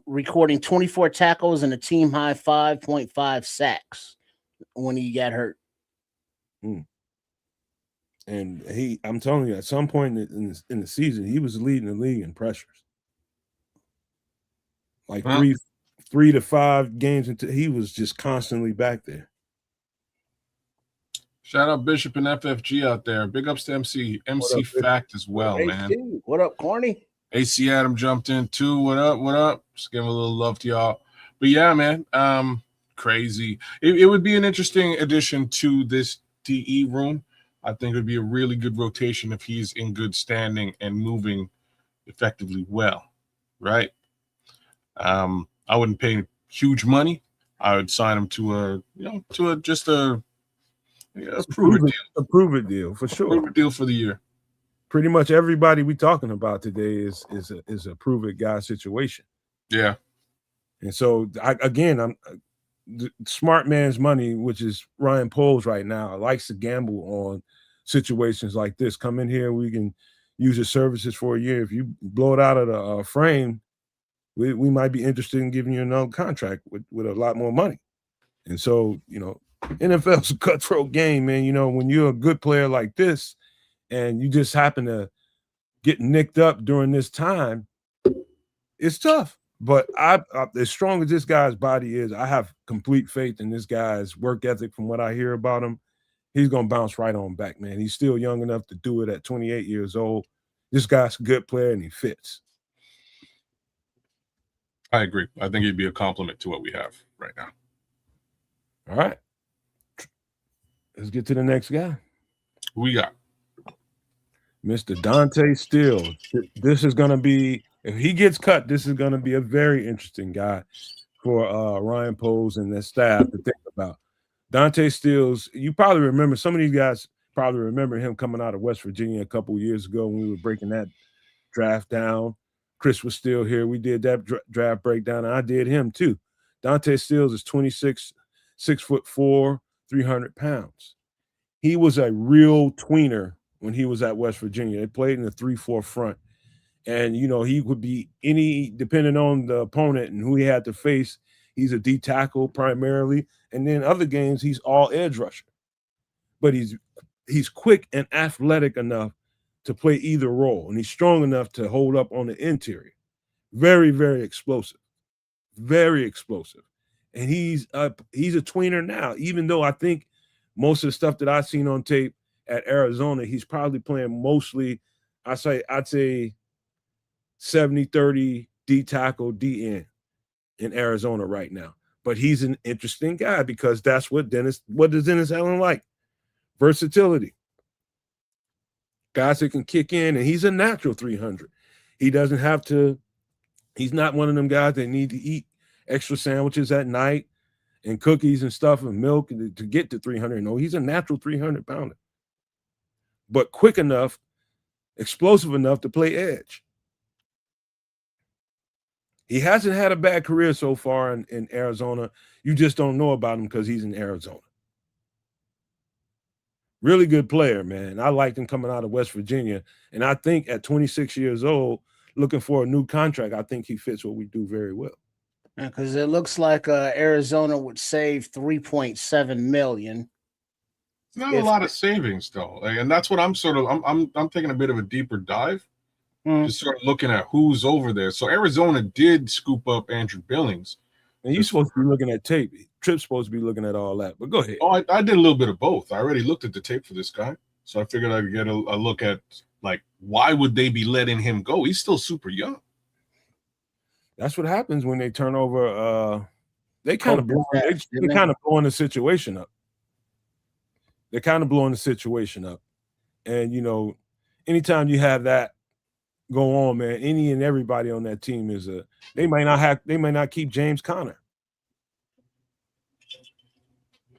recording 24 tackles and a team high 5.5 sacks when he got hurt. And I'm telling you, at some point in the season, he was leading the league in pressures. Like 3 to 5 games into, he was just constantly back there. Shout out Bishop and FFG out there. Big ups to MC Fact as well, man. What up, Corny? AC Adam jumped in too. What up? What up? Just giving a little love to y'all. But yeah, man, crazy. It would be an interesting addition to this DE room. I think it would be a really good rotation if he's in good standing and moving effectively well, right? I wouldn't pay huge money. I would sign him to a prove it deal for sure. Prove it deal for the year. Pretty much everybody we talking about today is a prove it guy situation. Yeah. And so I'm the smart man's money, which is Ryan Poles right now, likes to gamble on situations like this. Come in here, we can use your services for a year. If you blow it out of the frame, we might be interested in giving you another contract with a lot more money. And so, NFL's a cutthroat game, man. When you're a good player like this and you just happen to get nicked up during this time, it's tough. But I as strong as this guy's body is, I have complete faith in this guy's work ethic. From what I hear about him, he's going to bounce right on back, man. He's still young enough to do it at 28 years old. This guy's a good player, and he fits. I agree. I think he'd be a compliment to what we have right now. All right. Let's get to the next guy. Who we got? Mr. Dante Steele. This is going to be, if he gets cut, this is going to be a very interesting guy for Ryan Poles and their staff to think about. Dante Steele's, you probably remember, some of these guys probably remember him coming out of West Virginia a couple years ago when we were breaking that draft down. Chris was still here. We did that draft breakdown, and I did him too. Dante Steele is 26, 6'4", 300 pounds. He was a real tweener when he was at West Virginia. They played in the 3-4 front. And, he would be depending on the opponent and who he had to face, he's a D tackle primarily. And then other games, he's all edge rusher. But he's quick and athletic enough to play either role. And he's strong enough to hold up on the interior. Very, very explosive. Very explosive. And he's a tweener now, even though I think most of the stuff that I've seen on tape at Arizona, he's probably playing mostly, I'd say 70-30 D tackle, D end in Arizona right now. But he's an interesting guy because that's what does Dennis Allen like? Versatility. Guys that can kick in, and he's a natural 300. He doesn't have to, he's not one of them guys that need to eat extra sandwiches at night and cookies and stuff and milk to get to 300. No, he's a natural 300 pounder. But quick enough, explosive enough to play edge. He hasn't had a bad career so far in Arizona. You just don't know about him because he's in Arizona. Really good player, man. I liked him coming out of West Virginia. And I think at 26 years old, looking for a new contract, I think he fits what we do very well. Because it looks like Arizona would save $3.7 million. It's not a lot of savings though, and that's what I'm taking a bit of a deeper dive, just sort of looking at who's over there. So Arizona did scoop up Andrew Billings, and you're supposed to be looking at tape. Tripp's supposed to be looking at all that, but go ahead. Oh, I did a little bit of both. I already looked at the tape for this guy, so I figured I'd get a look at like why would they be letting him go? He's still super young. That's what happens when they turn over. They kind of blowing the situation up. They're kind of blowing the situation up. And, anytime you have that go on, man. Any and everybody on that team is a. They might not keep James Conner.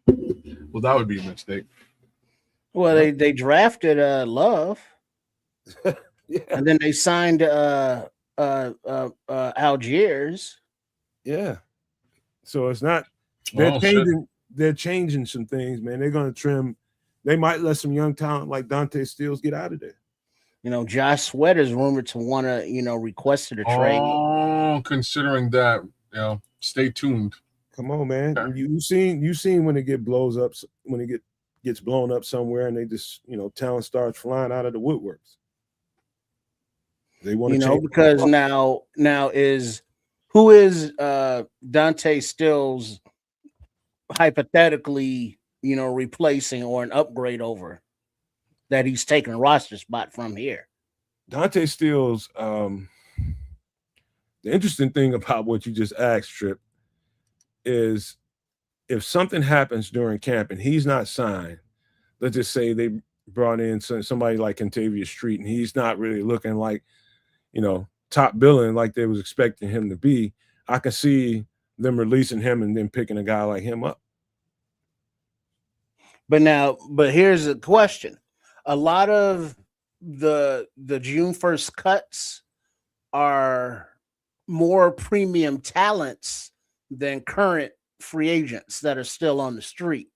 Well, that would be a mistake. Well, they drafted Love, Yeah, and then they signed Algiers. yeah. So it's not. Oh, shit. They're changing some things, man. They're gonna trim. They might let some young talent like Dante Steels get out of there. Josh Sweat is rumored to want to, requested a trade. Oh, considering that, stay tuned. Come on, man. Okay. You seen when it gets blown up somewhere, and they just talent starts flying out of the woodworks. They want to change because now who is Dante Stills hypothetically, replacing or an upgrade over that he's taking a roster spot from here? Dante Steels. The interesting thing about what you just asked, Trip, is if something happens during camp and he's not signed, let's just say they brought in somebody like Kentavious Street and he's not really looking like, top billing like they was expecting him to be, I can see them releasing him and then picking a guy like him up. But here's the question. A lot of the June 1st cuts are more premium talents than current free agents that are still on the street.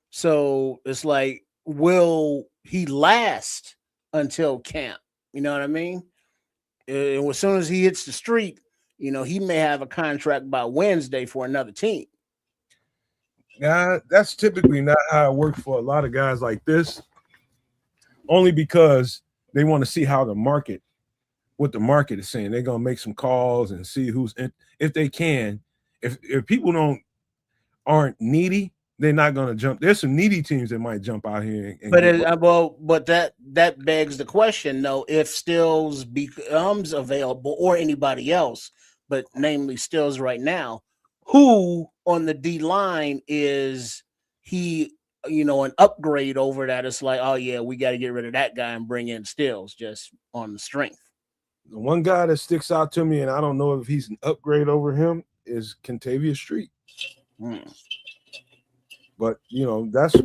So it's like, will he last until camp? You know what I mean? And as soon as he hits the street, he may have a contract by Wednesday for another team. Yeah, that's typically not how it works for a lot of guys like this. Only because they want to see what the market is saying. They're gonna make some calls and see who's in, if they can. If people aren't needy, they're not gonna jump. There's some needy teams that might jump out here. But that begs the question, though, if Stills becomes available or anybody else, but namely Stills right now, who on the D line is he? An upgrade over that. It's like, oh yeah, we got to get rid of that guy and bring in Stills just on the strength. The one guy that sticks out to me, and I don't know if he's an upgrade over him, is Kentavious Street. But that's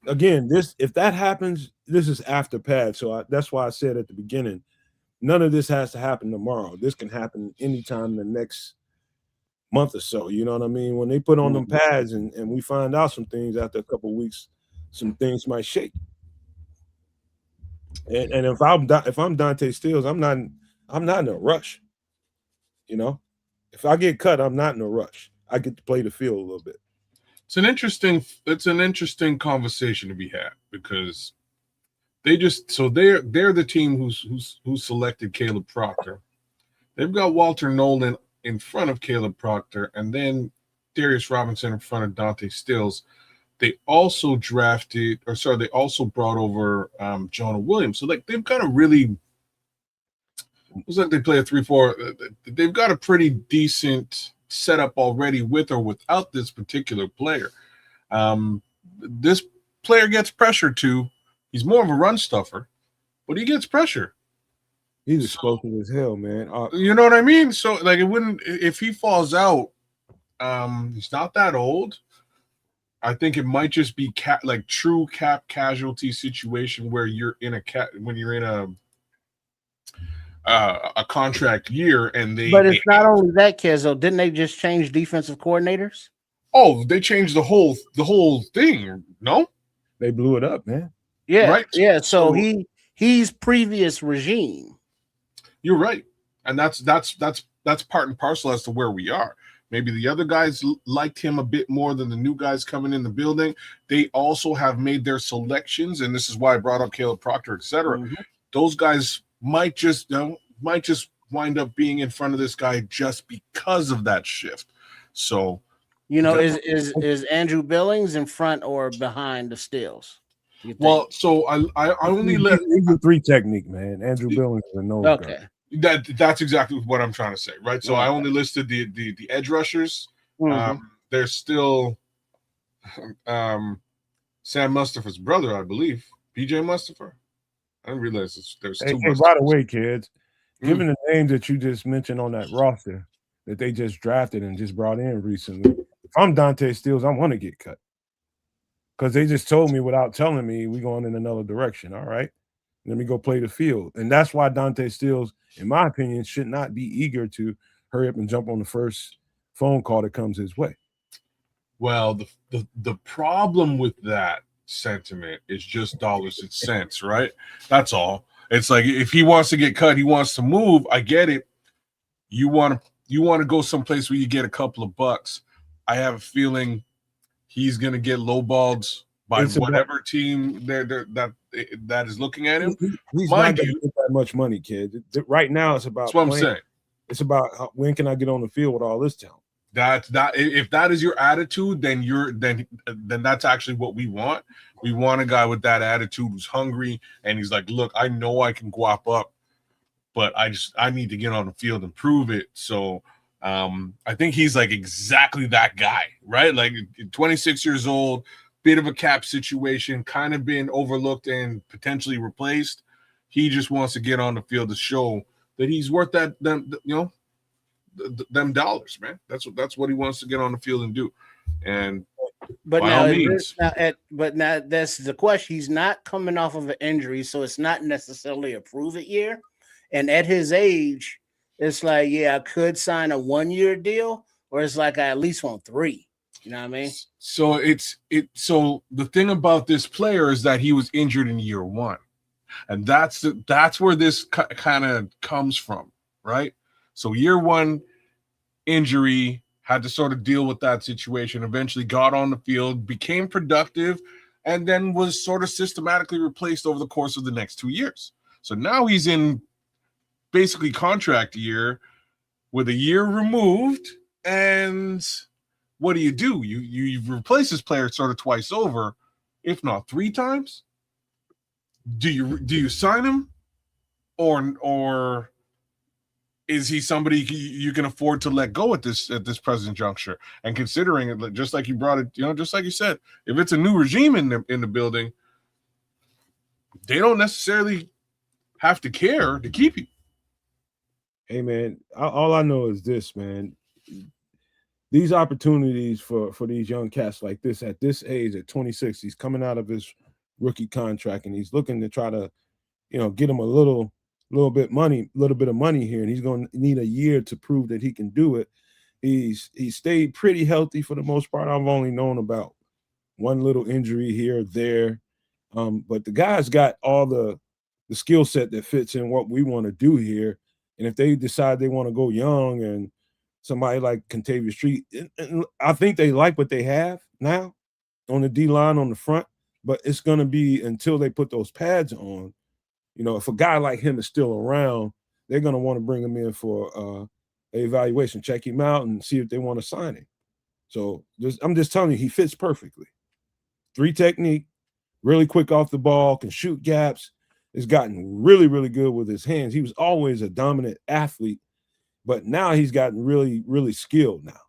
again, if that happens, this is after pad. So that's why I said at the beginning, none of this has to happen tomorrow. This can happen anytime in the next month or so. You know what I mean? When they put on them pads and we find out some things after a couple of weeks, some things might shake. And if I'm Dante Steels, I'm not in a rush. If I get cut, I'm not in a rush. I get to play the field a little bit. It's an interesting conversation to be had because they're the team who selected Caleb Proctor. They've got Walter Nolan in front of Caleb Proctor, and then Darius Robinson in front of Dante Stills. They also brought over Jonah Williams. So they've got a really, looks like they play a 3-4. They've got a pretty decent setup already with or without this particular player. This player gets pressure too. He's more of a run stuffer, but he gets pressure. He's explosive as hell, man. You know what I mean? So it wouldn't, if he falls out, he's not that old. I think it might just be true cap casualty situation where you're in a contract year and But it's not only that, Kezo. Didn't they just change defensive coordinators? Oh, they changed the whole thing. No, they blew it up, man. Yeah, right. Yeah. So he's previous regime. You're right, and that's part and parcel as to where we are. Maybe the other guys liked him a bit more than the new guys coming in the building. They also have made their selections, and this is why I brought up Caleb Proctor, etc. Mm-hmm. Those guys might just wind up being in front of this guy just because of that shift. So, is Andrew Billings in front or behind the Stills? Well, so I only let a 3 technique, man. Andrew Billings is a nose okay. guy. That's exactly what I'm trying to say, right? So I only listed the edge rushers. Mm-hmm. There's still Sam Mustafa's brother, I believe, BJ Mustafa. I didn't realize there's two. Hey, by the way, kids, Given the names that you just mentioned on that roster that they just drafted and just brought in recently, if I'm Dante Stills, I want to get cut because they just told me without telling me we're going in another direction. All right, let me go play the field, and that's why Dante Stills, in my opinion, should not be eager to hurry up and jump on the first phone call that comes his way. Well, the problem with that sentiment is just dollars and cents, right? That's all. It's like if he wants to get cut, he wants to move. I get it. You want to go someplace where you get a couple of bucks. I have a feeling he's going to get lowballed by whatever team that is looking at him. He's not going to get that much money, kid. Right now, it's about. That's what I'm saying. It's about when can I get on the field with all this talent. If that is your attitude, then that's actually what we want. We want a guy with that attitude who's hungry and he's like, look, I know I can guap up, but I need to get on the field and prove it. So I think he's like exactly that guy, right? Like 26 years old, bit of a cap situation, kind of been overlooked and potentially replaced. He just wants to get on the field to show that he's worth them dollars, man. That's what he wants to get on the field and do. And but now that's the question. He's not coming off of an injury, so it's not necessarily a prove it year. And at his age, it's like, yeah, I could sign a 1-year deal, or it's like I at least want 3. You know what I mean? So so the thing about this player is that he was injured in year 1. And that's where this kind of comes from, right? So year 1 injury, had to sort of deal with that situation, eventually got on the field, became productive, and then was sort of systematically replaced over the course of the next 2 years. So now he's in basically contract year with a year removed, and what do? You replace this player sort of twice over, if not 3 times. Do you sign him, or is he somebody you can afford to let go at this present juncture? And considering it, just like you brought it, just like you said, if it's a new regime in the building, they don't necessarily have to care to keep you. Hey man, all I know is this, man. These opportunities for these young cats like this at this age, at 26, he's coming out of his rookie contract and he's looking to try to, get him a little bit of money here, and he's going to need a year to prove that he can do it. He's stayed pretty healthy for the most part. I've only known about one little injury here or there, but the guy's got all the skill set that fits in what we want to do here. And if they decide they want to go young and somebody like Contavious Street, and I think they like what they have now on the D line on the front, but it's going to be until they put those pads on. If a guy like him is still around, they're going to want to bring him in for an evaluation, check him out, and see if they want to sign him. So I'm just telling you, he fits perfectly. 3 technique, really quick off the ball, can shoot gaps, has gotten really, really good with his hands. He was always a dominant athlete, but now he's gotten really, really skilled now.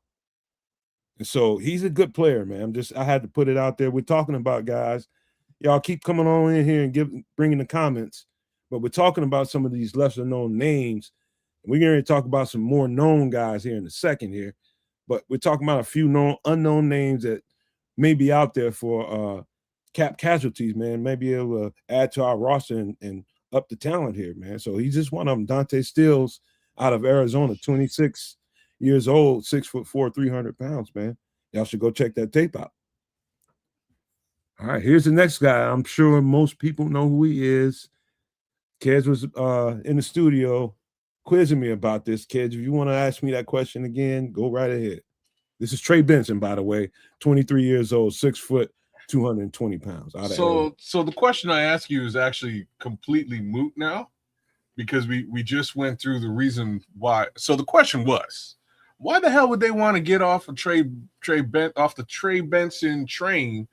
And so he's a good player, man. I had to put it out there. We're talking about guys. Y'all keep coming on in here and bringing the comments, but we're talking about some of these lesser known names. We're going to talk about some more known guys here in a second here, but we're talking about a few unknown names that may be out there for cap casualties, man. Maybe it'll add to our roster and up the talent here, man. So he's just one of them. Dante Stills out of Arizona, 26 years old, 6'4", 300 pounds, man. Y'all should go check that tape out. All right, here's the next guy. I'm sure most people know who he is. Kez was in the studio quizzing me about this. Kez, if you want to ask me that question again, go right ahead. This is Trey Benson, by the way, 23 years old, 6 foot, 220 pounds. So the question I ask you is actually completely moot now, because we just went through the reason why. So the question was, why the hell would they want to get off of off the Trey Benson train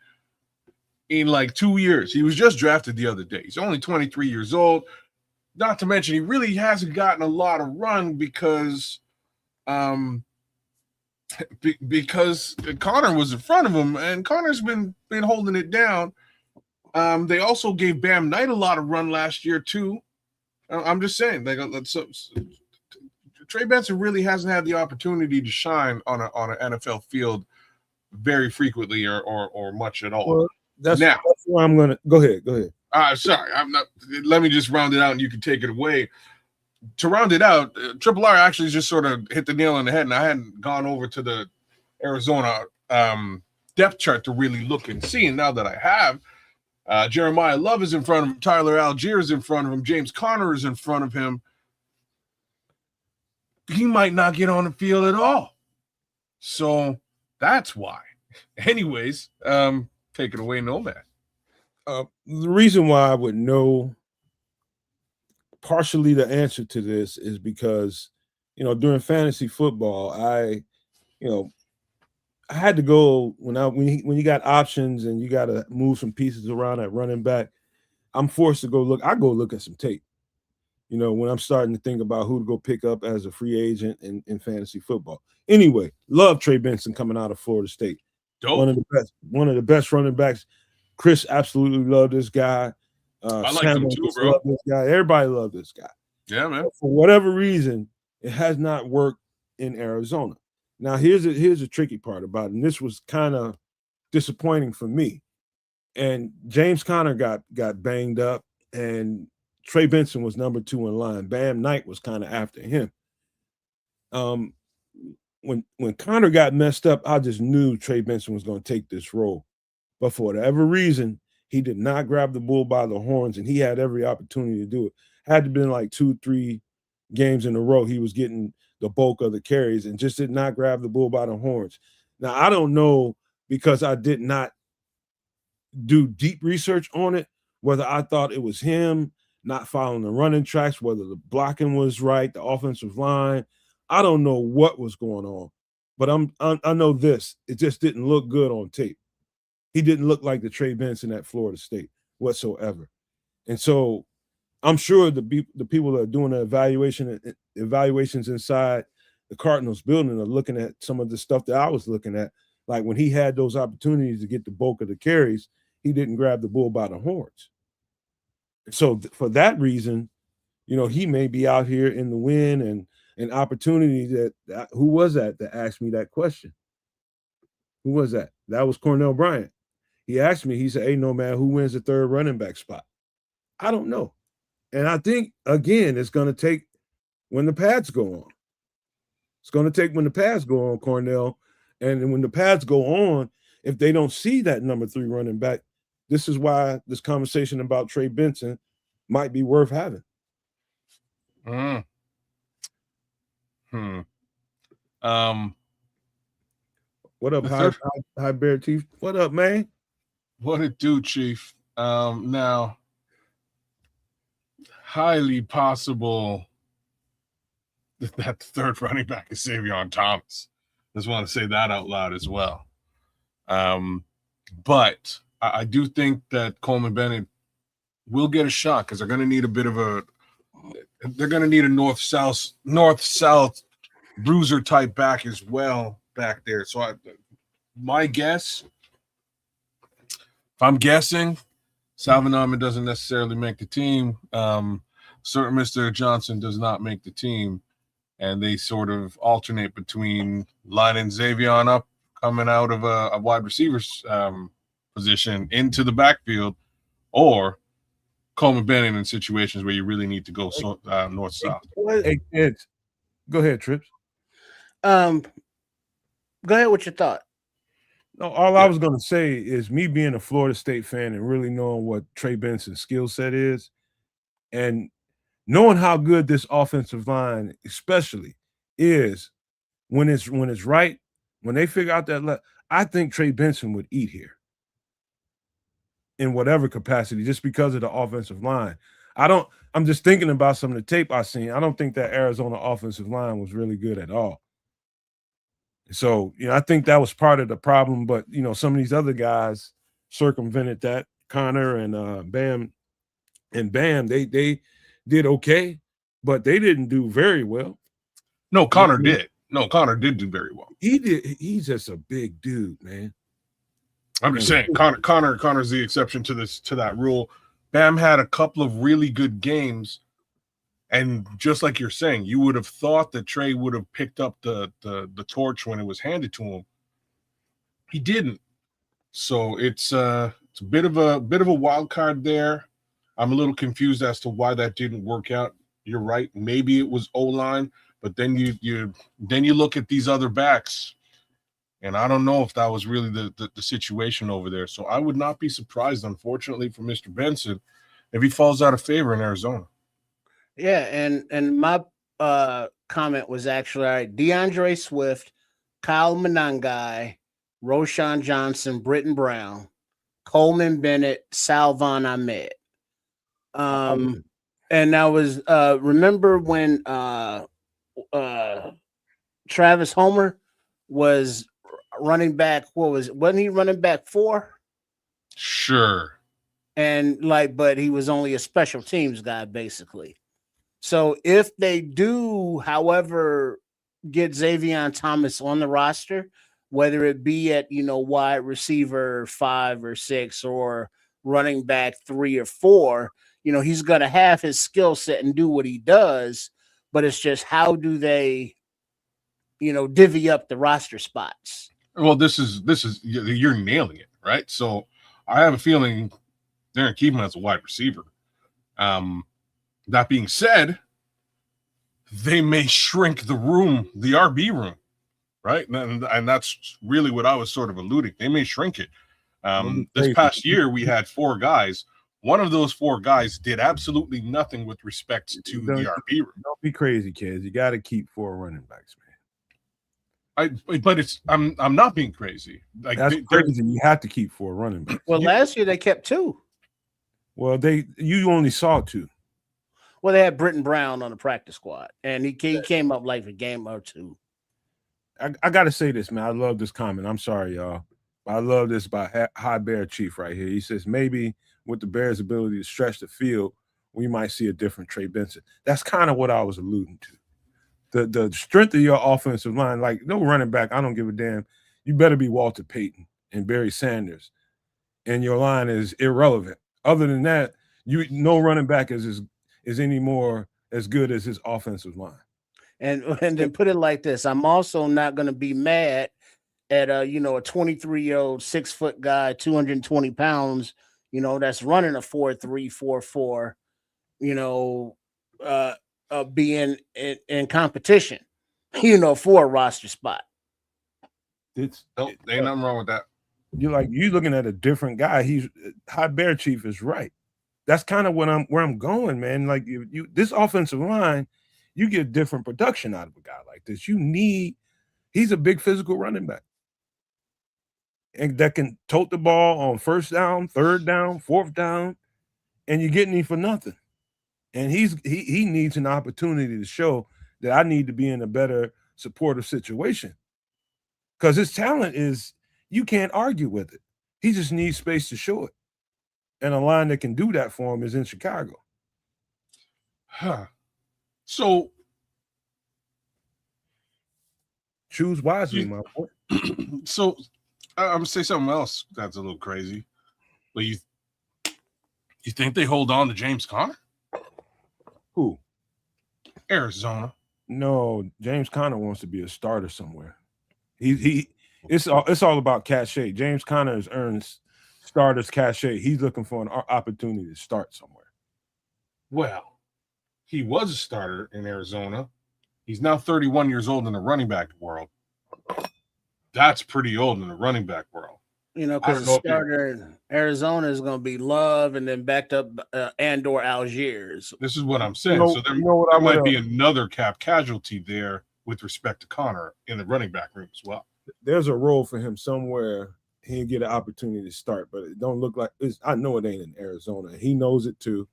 in like 2 years? He was just drafted the other day. He's only 23 years old. Not to mention, he really hasn't gotten a lot of run because Connor was in front of him, and Connor's been holding it down. They also gave Bam Knight a lot of run last year too. I'm just saying, like, Trey Benson really hasn't had the opportunity to shine on an NFL field very frequently or much at all. Well, that's now. That's why I'm gonna go ahead. Go ahead. Sorry, I'm not. Let me just round it out, and you can take it away. To round it out, Triple R actually just sort of hit the nail on the head, and I hadn't gone over to the Arizona depth chart to really look and see. And now that I have, Jeremiah Love is in front of him, Tyler Algier is in front of him, James Conner is in front of him. He might not get on the field at all. So that's why. Anyways, take it away, Nomad. The reason why I would know partially the answer to this is because, during fantasy football, I had to go when you got options and you got to move some pieces around at running back. I'm forced to go look. I go look at some tape. When I'm starting to think about who to go pick up as a free agent in fantasy football. Anyway, love Trey Benson coming out of Florida State. Dope. One of the best running backs. Chris absolutely loved this guy. I like him too, bro. Loved this guy. Everybody loved this guy. Yeah, man. But for whatever reason, it has not worked in Arizona. Now, here's a tricky part about it, and this was kind of disappointing for me. And James Conner got banged up, and Trey Benson was number 2 in line. Bam Knight was kind of after him. When Conner got messed up, I just knew Trey Benson was going to take this role. But for whatever reason, he did not grab the bull by the horns, and he had every opportunity to do it. Had to been like 2-3 games in a row he was getting the bulk of the carries and just did not grab the bull by the horns. Now, I don't know, because I did not do deep research on it, whether I thought it was him not following the running tracks, whether the blocking was right, the offensive line. I don't know what was going on, but I know this. It just didn't look good on tape. He didn't look like the Trey Benson at Florida State whatsoever. And so I'm sure the people that are doing the evaluations inside the Cardinals building are looking at some of the stuff that I was looking at. Like when he had those opportunities to get the bulk of the carries, he didn't grab the bull by the horns. So for that reason, he may be out here in the wind and an opportunity that who was that asked me that question? Who was that? That was Cornell Bryant. He asked me, he said, "Hey, Nomad, who wins the third running back spot?" I don't know. And I think, again, it's going to take when the pads go on. It's going to take when the pads go on, Cornell. And when the pads go on, if they don't see that number 3 running back, this is why this conversation about Trey Benson might be worth having. What up, High Bear Chief? What up, man? What it do, Chief? Now, highly possible that the third running back is Savion Thomas. Just want to say that out loud as well. But I do think that Coleman Bennett will get a shot because they're going to need a bit of they're going to need a north-south bruiser type back as well back there. So my guess, if I'm guessing, Salvon Ahmed doesn't necessarily make the team. Sir Mr. Johnson does not make the team. And they sort of alternate between lining Xavier up, coming out of a wide receiver's position into the backfield, or Coleman Bennett in situations where you really need to go north-south. Hey, kids. Go ahead, Trips. Go ahead with your thought. No, all I was going to say is me being a Florida State fan and really knowing what Trey Benson's skill set is, and knowing how good this offensive line especially is when it's right, when they figure out that I think Trey Benson would eat here in whatever capacity just because of the offensive line. I'm just thinking about some of the tape I've seen. I don't think that Arizona offensive line was really good at all. So, I think that was part of the problem, but, some of these other guys circumvented that. Connor and Bam, they did okay, but they didn't do very well. No, Connor did. No, Connor did do very well. He did. He's just a big dude, man. I'm just saying, Connor's the exception to that rule. Bam had a couple of really good games, And just like you're saying, you would have thought that Trey would have picked up the torch when it was handed to him. He didn't. So it's a bit of a wild card there. I'm a little confused as to why that didn't work out. You're right. Maybe it was O-line, but then you look at these other backs, and I don't know if that was really the situation over there. So I would not be surprised, unfortunately, for Mr. Benson if he falls out of favor in Arizona. Yeah, and my comment was actually, all right, DeAndre Swift, Kyle Monangai, Roshan Johnson, Britton Brown, Coleman Bennett, Salvon Ahmed. And that was remember when Travis Homer was running back, wasn't he running back 4? Sure. And but he was only a special teams guy, basically. So if they do, however, get Xavier Thomas on the roster, whether it be at wide receiver 5 or 6 or running back 3 or 4, he's going to have his skill set and do what he does. But it's just, how do they, divvy up the roster spots? Well, this is you're nailing it, right? So I have a feeling they're going to keep him as a wide receiver. That being said, they may shrink the RB room, right? And that's really what I was sort of alluding. They may shrink it. This past year, we had 4 guys. One of those 4 guys did absolutely nothing with respect to the RB room. Don't be crazy, kids. You got to keep 4 running backs, man. I'm not being crazy. Like, that's crazy. You have to keep 4 running backs. Well, last year they kept 2. Well, you only saw 2. Well, they had Britton Brown on the practice squad, and he came up like a game or 2. I got to say this, man. I love this comment. I'm sorry, y'all. I love this by High Bear Chief right here. He says, maybe with the Bears' ability to stretch the field, we might see a different Trey Benson. That's kind of what I was alluding to. The strength of your offensive line, like no running back, I don't give a damn. You better be Walter Payton and Barry Sanders, and your line is irrelevant. Other than that, no running back is any more as good as his offensive line. And then put it like this: I'm also not going to be mad at a 23-year-old 6-foot guy, 220 pounds, that's running a 4.3, 4.4, being in competition, for a roster spot. Ain't nothing wrong with that. You're looking at a different guy. High Bear Chief is right. That's kind of where I'm going, man. Like this offensive line, you get different production out of a guy like this. He's a big physical running back, and that can tote the ball on 1st down, 3rd down, 4th down, and you're getting him for nothing. And he needs an opportunity to show that I need to be in a better supportive situation, because his talent is, you can't argue with it. He just needs space to show it. And a line that can do that for him is in Chicago. So choose wisely, my boy. So I'm gonna say something else that's a little crazy. But you think they hold on to James Conner? Who? Arizona. No, James Conner wants to be a starter somewhere. It's all about cachet. James Conner has earned starters cachet. He's looking for an opportunity to start somewhere. Well, he was a starter in Arizona. He's now 31 years old in the running back world. That's pretty old in the running back world. Because the starter in Arizona is going to be Love and then backed up Andor Algiers. This is what I'm saying. So there might be another cap casualty there with respect to Conner in the running back room as well. There's a role for him somewhere. He'll get an opportunity to start, but it don't look like I know it ain't in Arizona. He knows it too.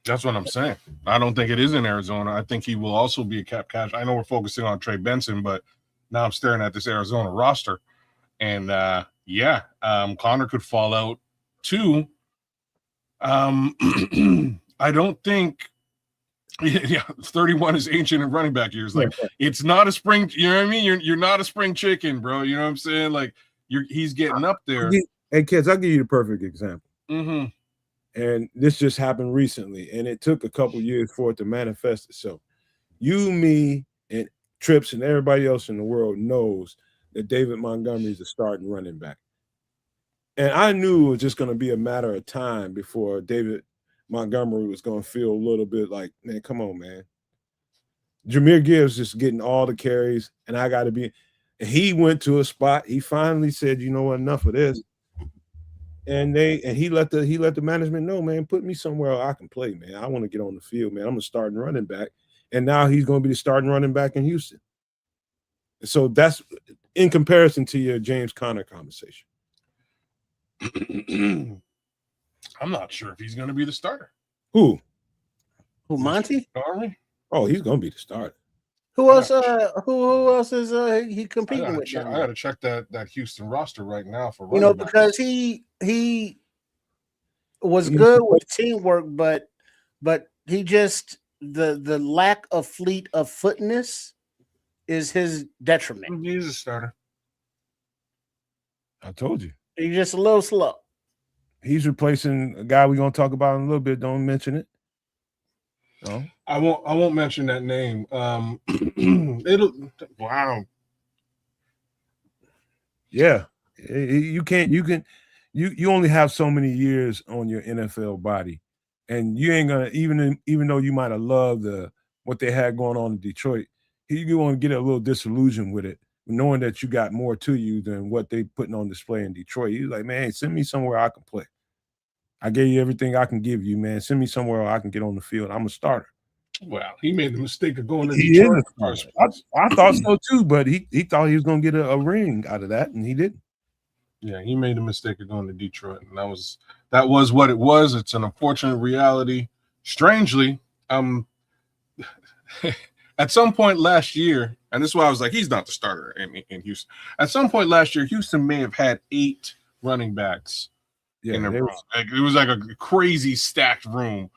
That's what I'm saying. I don't think it is in Arizona. I think he will also be a cap casualty. I know we're focusing on Trey Benson, but now I'm staring at this Arizona roster. And Conner could fall out too. I don't think 31 is ancient in running back years. Like, it's not a spring, you know what I mean? You're not a spring chicken, bro. You know what I'm saying? Like, he's getting up there. Hey, kids, I'll give you the perfect example. Mm-hmm. And this just happened recently, and it took a couple years for it to manifest itself. You, me, and Trips and everybody else in the world knows that David Montgomery is a starting running back. And I knew it was just going to be a matter of time before David Montgomery was going to feel a little bit like, man, come on, man. Jahmyr Gibbs just getting all the carries, and I got to be. And he went to a spot. He finally said, you know what, enough of this. And he let the management know, man, put me somewhere I can play, man. I want to get on the field, man. I'm a starting running back. And now he's going to be the starting running back in Houston. So that's in comparison to your James Conner conversation. I'm not sure if he's going to be the starter. Who? Monty? Darling? Oh, he's going to be the starter. Who else? Who else is he competing with? I got to check that Houston roster right now for because he was good with teamwork, but he just the lack of fleet of footness is his detriment. He's a starter. I told you. He's just a little slow. He's replacing a guy we're going to talk about in a little bit. Don't mention it. No. I won't mention that name. Wow. Yeah. You only have so many years on your NFL body. And you ain't gonna, even though you might have loved what they had going on in Detroit, you want to get a little disillusioned with it, knowing that you got more to you than what they putting on display in Detroit. He's like, man, send me somewhere I can play. I gave you everything I can give you, man. Send me somewhere where I can get on the field. I'm a starter. Well, he made the mistake of going to Detroit. I thought so too, but he thought he was going to get a ring out of that, and he didn't. Yeah, he made the mistake of going to Detroit, and that was what it was. It's an unfortunate reality. Strangely, at some point last year, and this is why I was like, he's not the starter in Houston. At some point last year, Houston may have had 8 running backs in their room. It was like a crazy stacked room.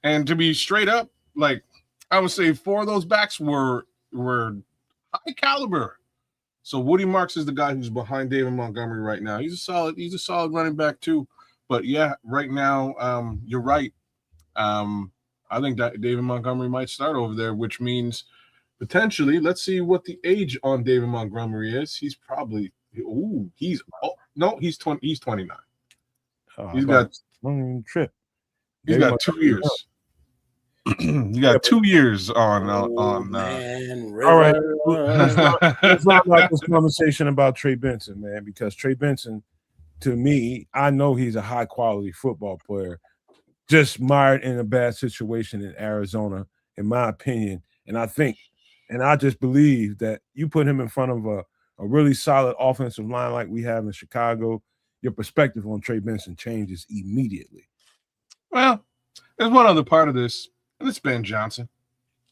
And to be straight up, like I would say 4 of those backs were high caliber. So Woody Marks is the guy who's behind David Montgomery right now. He's a solid running back too. But yeah, right now, you're right. I think that David Montgomery might start over there, which means potentially, let's see what the age on David Montgomery is. He's probably he's 20. He's 29. He's got trip. He's got 2 years. You got 2 years on. Man, all right, let's not like this conversation about Trey Benson, man, because Trey Benson, to me, I know he's a high quality football player, just mired in a bad situation in Arizona, in my opinion. And I just believe that you put him in front of a really solid offensive line like we have in Chicago, your perspective on Trey Benson changes immediately. Well, there's one other part of this, and it's Ben Johnson.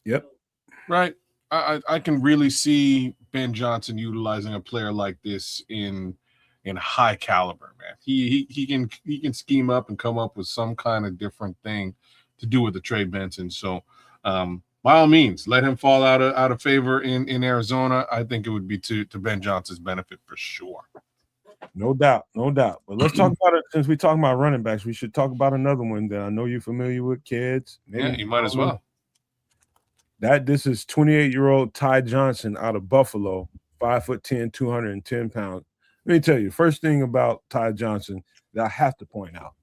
Yep. Right. I can really see Ben Johnson utilizing a player like this in high caliber, man. He can scheme up and come up with some kind of different thing to do with the Trey Benson. So by all means, let him fall out of favor in Arizona. I think it would be to Ben Johnson's benefit for sure. No doubt. But let's talk about it. Since we're talking about running backs, we should talk about another one that I know you're familiar with, kids. Yeah, you might as well. This is 28-year-old Ty Johnson out of Buffalo, 5'10", 210 pounds. Let me tell you, first thing about Ty Johnson that I have to point out,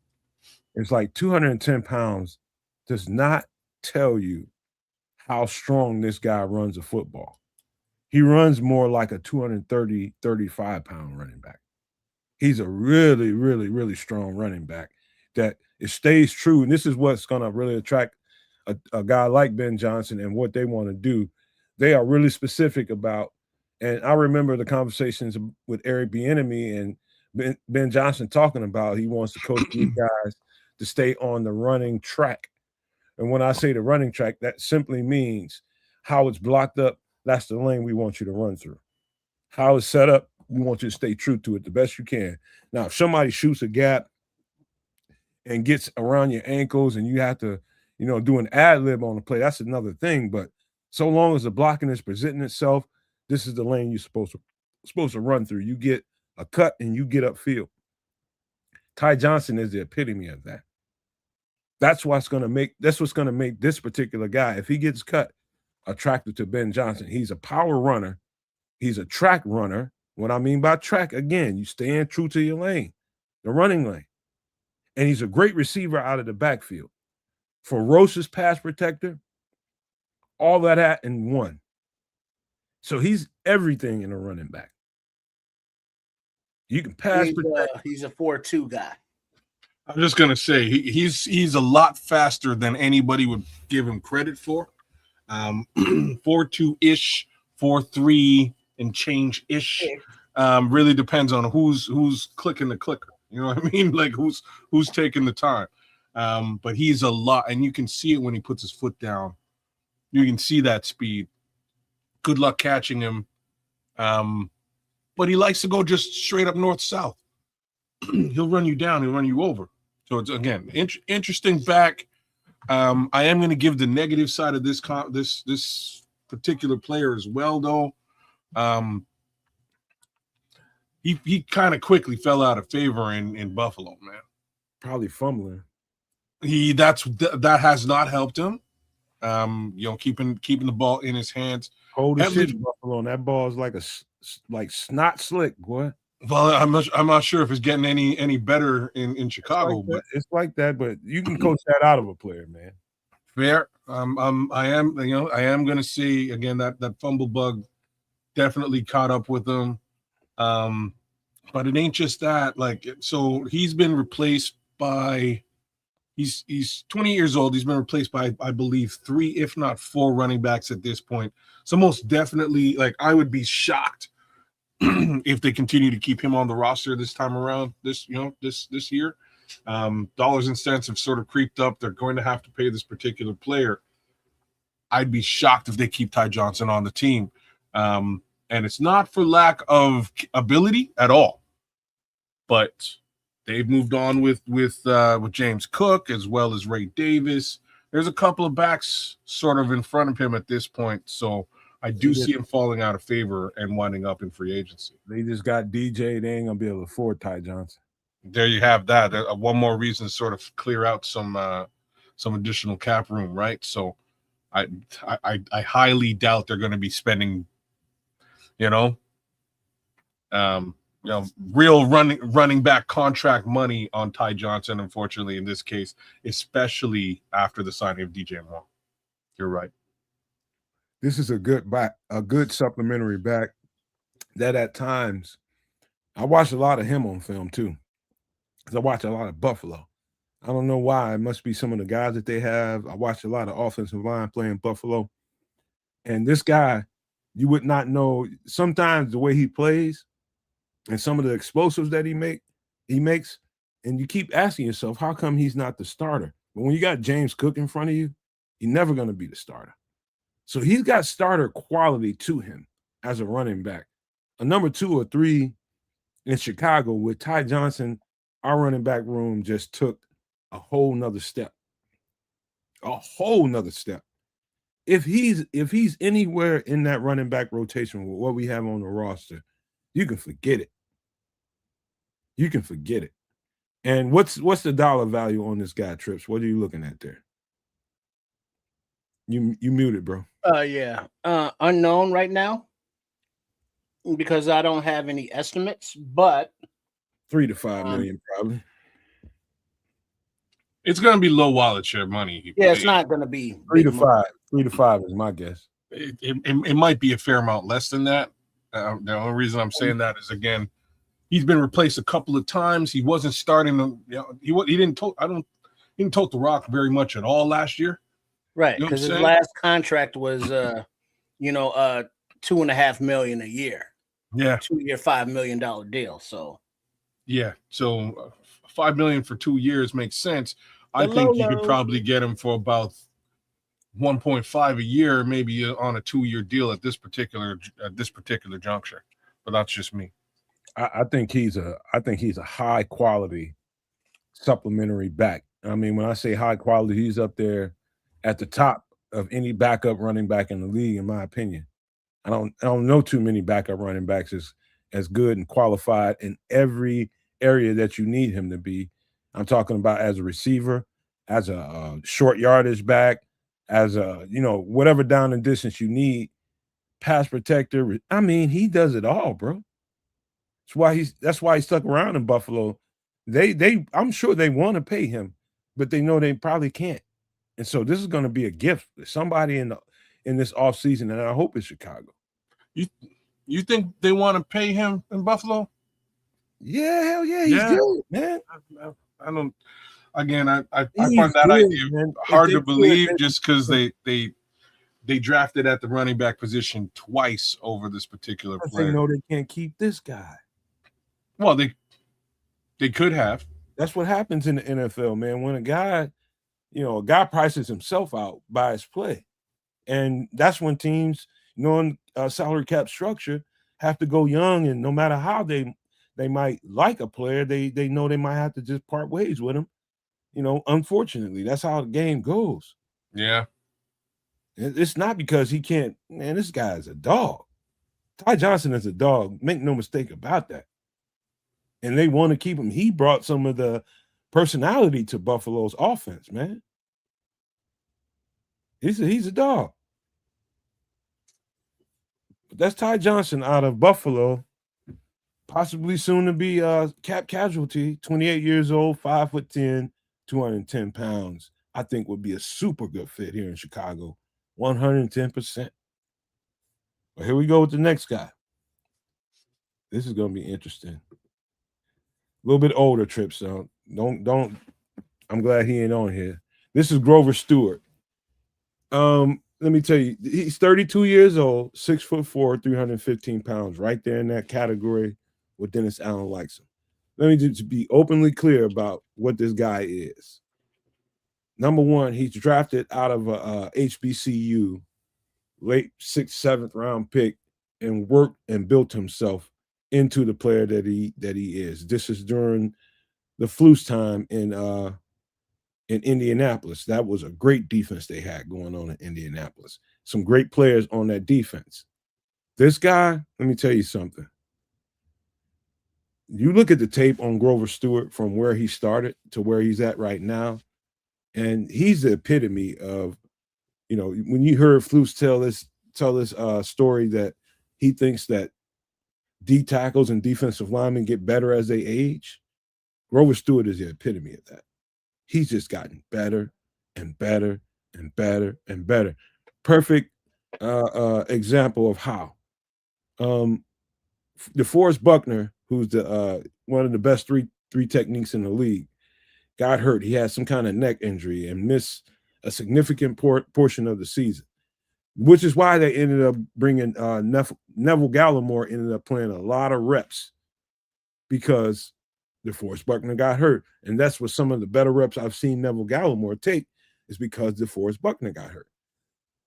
it's like 210 pounds does not tell you how strong this guy runs a football. He runs more like a 230, 35-pound running back. He's a really, really, really strong running back that it stays true. And this is what's going to really attract a guy like Ben Johnson and what they want to do. They are really specific about, and I remember the conversations with Eric Bieniemy and Ben Johnson talking about he wants to coach these guys to stay on the running track. And when I say the running track, that simply means how it's blocked up. That's the lane we want you to run through. How it's set up, we want you to stay true to it the best you can. Now, if somebody shoots a gap and gets around your ankles and you have to, do an ad lib on the play, that's another thing. But so long as the blocking is presenting itself, this is the lane you're supposed to run through. You get a cut and you get upfield. Ty Johnson is the epitome of that. That's what's going to make this particular guy, if he gets cut, attractive to Ben Johnson. He's a power runner. He's a track runner. What I mean by track, again, you staying true to your lane, the running lane. And he's a great receiver out of the backfield. Ferocious pass protector, all that in one. So he's everything in a running back. You can pass protect. He's a 4.2 guy. I'm just gonna say he's a lot faster than anybody would give him credit for. 4.2-ish, 4.3 and change-ish. Really depends on who's clicking the clicker. You know what I mean? Like who's taking the time. But he's a lot, and you can see it when he puts his foot down. You can see that speed. Good luck catching him. But he likes to go just straight up north-south. He'll run you down. He'll run you over. So it's, again, interesting back. I am going to give the negative side of this particular player as well, though. He kind of quickly fell out of favor in Buffalo, man. Probably fumbling. That has not helped him. Keeping the ball in his hands. Hold the shit, Buffalo. And that ball is like snot slick, boy. Well, I'm not sure if it's getting any better in Chicago, but it's like that. But you can coach that out of a player, man. Fair. I am going to see again that fumble bug definitely caught up with him. But it ain't just that. Like, so he's been replaced by. He's 20 years old. He's been replaced by, I believe, 3, if not 4 running backs at this point. So most definitely, like, I would be shocked if they continue to keep him on the roster this time around. This year, dollars and cents have sort of creeped up. They're going to have to pay this particular player. I'd be shocked if they keep Ty Johnson on the team, and it's not for lack of ability at all, but they've moved on with James Cook as well as Ray Davis. There's a couple of backs sort of in front of him at this point, so I do see him falling out of favor and winding up in free agency. They just got DJ. They ain't gonna be able to afford Ty Johnson. There you have that. One more reason to sort of clear out some additional cap room, right? So I highly doubt they're going to be spending, real running back contract money on Ty Johnson, unfortunately, in this case, especially after the signing of DJ Moore. You're right. This is a good supplementary back that at times I watch a lot of him on film too. Because I watch a lot of Buffalo. I don't know why. It must be some of the guys that they have. I watch a lot of offensive line playing Buffalo. And this guy, you would not know sometimes the way he plays and some of the explosives that he makes, and you keep asking yourself, how come he's not the starter? But when you got James Cook in front of you, he's never going to be the starter. So he's got starter quality to him as a running back. A number 2 or 3 in Chicago with Ty Johnson, our running back room just took a whole nother step. A whole nother step. If he's anywhere in that running back rotation with what we have on the roster, you can forget it. You can forget it. And what's the dollar value on this guy, Trips? What are you looking at there? You muted, bro. Unknown right now because I don't have any estimates, but 3 to 5 million probably. It's going to be low wallet share money. Yeah, it's not going to be 3 to 5. 3 to 5 is my guess. It might be a fair amount less than that. The only reason I'm saying that is, again, he's been replaced a couple of times. He wasn't starting. He didn't tote the rock very much at all last year. Right, because his last contract was $2.5 million a year. Yeah, 2-year, $5 million deal. So yeah, so $5 million for 2 years makes sense. I think you could probably get him for about 1.5 a year, maybe on a 2-year deal at this particular juncture. But that's just me. I think he's a high quality supplementary back. I mean, when I say high quality, he's up there at the top of any backup running back in the league, in my opinion. I don't know too many backup running backs as good and qualified in every area that you need him to be. I'm talking about as a receiver, as a short yardage back, as a whatever down and distance you need, pass protector. I mean, he does it all, bro. That's why he stuck around in Buffalo. I'm sure they want to pay him, but they know they probably can't. And so this is going to be a gift for somebody in this offseason, and I hope it's Chicago. You think they want to pay him in Buffalo? Yeah, hell yeah, he's good, man. I don't. Again, I He's find that good, idea man. hard to believe, just because they drafted at the running back position twice over this particular player. They know they can't keep this guy. Well, they could have. That's what happens in the NFL, man. When a guy prices himself out by his play. And that's when teams, knowing salary cap structure, have to go young. And no matter how they might like a player, they know they might have to just part ways with him. Unfortunately, that's how the game goes. Yeah. It's not because he can't. Man, this guy is a dog. Ty Johnson is a dog. Make no mistake about that. And they want to keep him. He brought some of the personality to Buffalo's offense, man. He's a dog. But that's Ty Johnson out of Buffalo, possibly soon to be a cap casualty. 28 years old, 5'10", 210 pounds. I think would be a super good fit here in Chicago. 110%. But here we go with the next guy. This is going to be interesting. A little bit older trip, so don't. I'm glad he ain't on here. This is Grover Stewart. Let me tell you, he's 32 years old, 6'4", 315 pounds, right there in that category where Dennis Allen likes him. Let me just be openly clear about what this guy is. Number one, he's drafted out of a HBCU, late 6th, 7th round pick, and worked and built himself into the player that he is. This is during the Flus time in Indianapolis. That was a great defense they had going on in Indianapolis. Some great players on that defense. This guy, let me tell you something. You look at the tape on Grover Stewart from where he started to where he's at right now, and he's the epitome of, when you heard Flus tell this story that he thinks that D tackles and defensive linemen get better as they age, Grover Stewart is the epitome of that. He's just gotten better and better and better and better. Perfect example of how. DeForest Buckner, who's the one of the best three techniques in the league, got hurt. He had some kind of neck injury and missed a significant portion of the season, which is why they ended up bringing Neville Gallimore ended up playing a lot of reps because DeForest Buckner got hurt. And that's what some of the better reps I've seen Neville Gallimore take is because DeForest Buckner got hurt.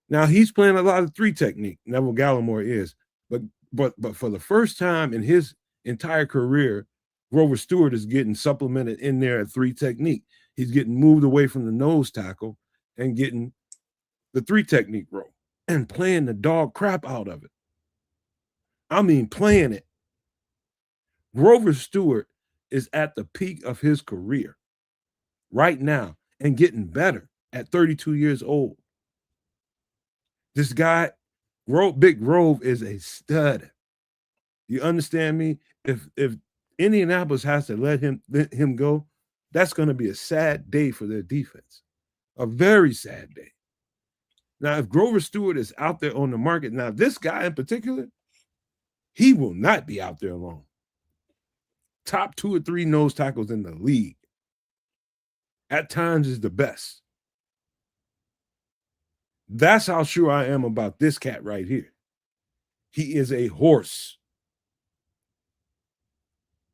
Now he's playing a lot of three technique. Neville Gallimore is, but for the first time in his entire career, Grover Stewart is getting supplemented in there at three technique. He's getting moved away from the nose tackle and getting the three technique role and playing the dog crap out of it. I mean, playing it. Grover Stewart is at the peak of his career right now and getting better at 32 years old. This guy, Big Grove, is a stud. You understand me? If Indianapolis has to let him go, that's going to be a sad day for their defense. A very sad day. Now, if Grover Stewart is out there on the market, now this guy in particular, he will not be out there alone. Top 2 or 3 nose tackles in the league. At times is the best. That's how sure I am about this cat right here. He is a horse,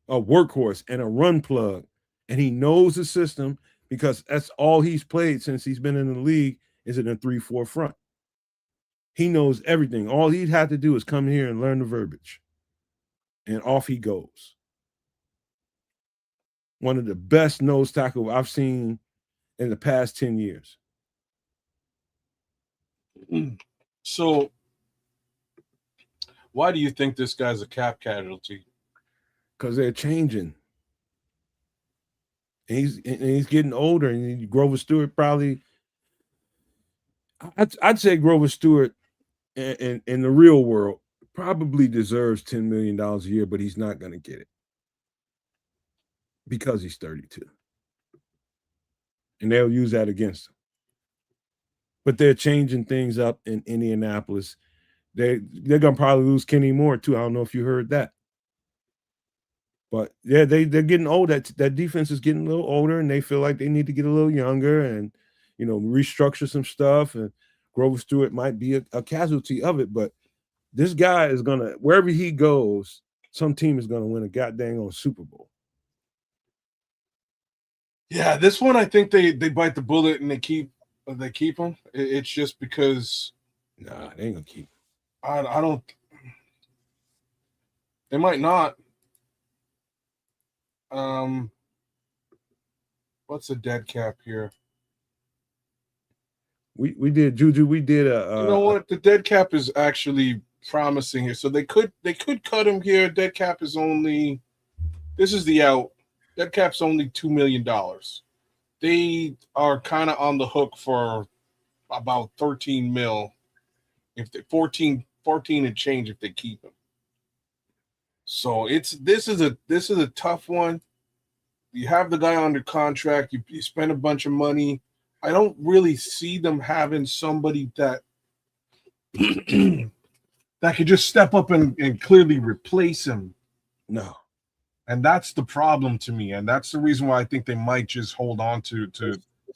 a workhorse, and a run plug. And he knows the system because that's all he's played since he's been in the league is in a 3-4 front. He knows everything. All he'd have to do is come here and learn the verbiage. And off he goes. One of the best nose tackle I've seen in the past 10 years. So why do you think this guy's a cap casualty? Because they're changing. And he's getting older, and Grover Stewart probably. I'd say Grover Stewart in the real world probably deserves $10 million a year, but he's not going to get it because he's 32. And they'll use that against him. But they're changing things up in Indianapolis. They're going to probably lose Kenny Moore, too. I don't know if you heard that. But, yeah, they're getting old. That defense is getting a little older, and they feel like they need to get a little younger and, restructure some stuff. And Grover Stewart might be a casualty of it, but this guy is going to, wherever he goes, some team is going to win a goddamn Super Bowl. Yeah, this one I think they bite the bullet and they keep him. It's just because nah, they ain't gonna keep him. I don't. They might not. What's the dead cap here? We did Juju. We did a. You know what? The dead cap is actually promising here. So they could cut him here. Dead cap is only. This is the out. Dead cap's only $2 million. They are kind of on the hook for about 13 mil. If they 14 and change if they keep him. So this is a tough one. You have the guy under contract. You spend a bunch of money. I don't really see them having somebody that that could just step up and clearly replace him. No. And that's the problem to me. And that's the reason why I think they might just hold on to it's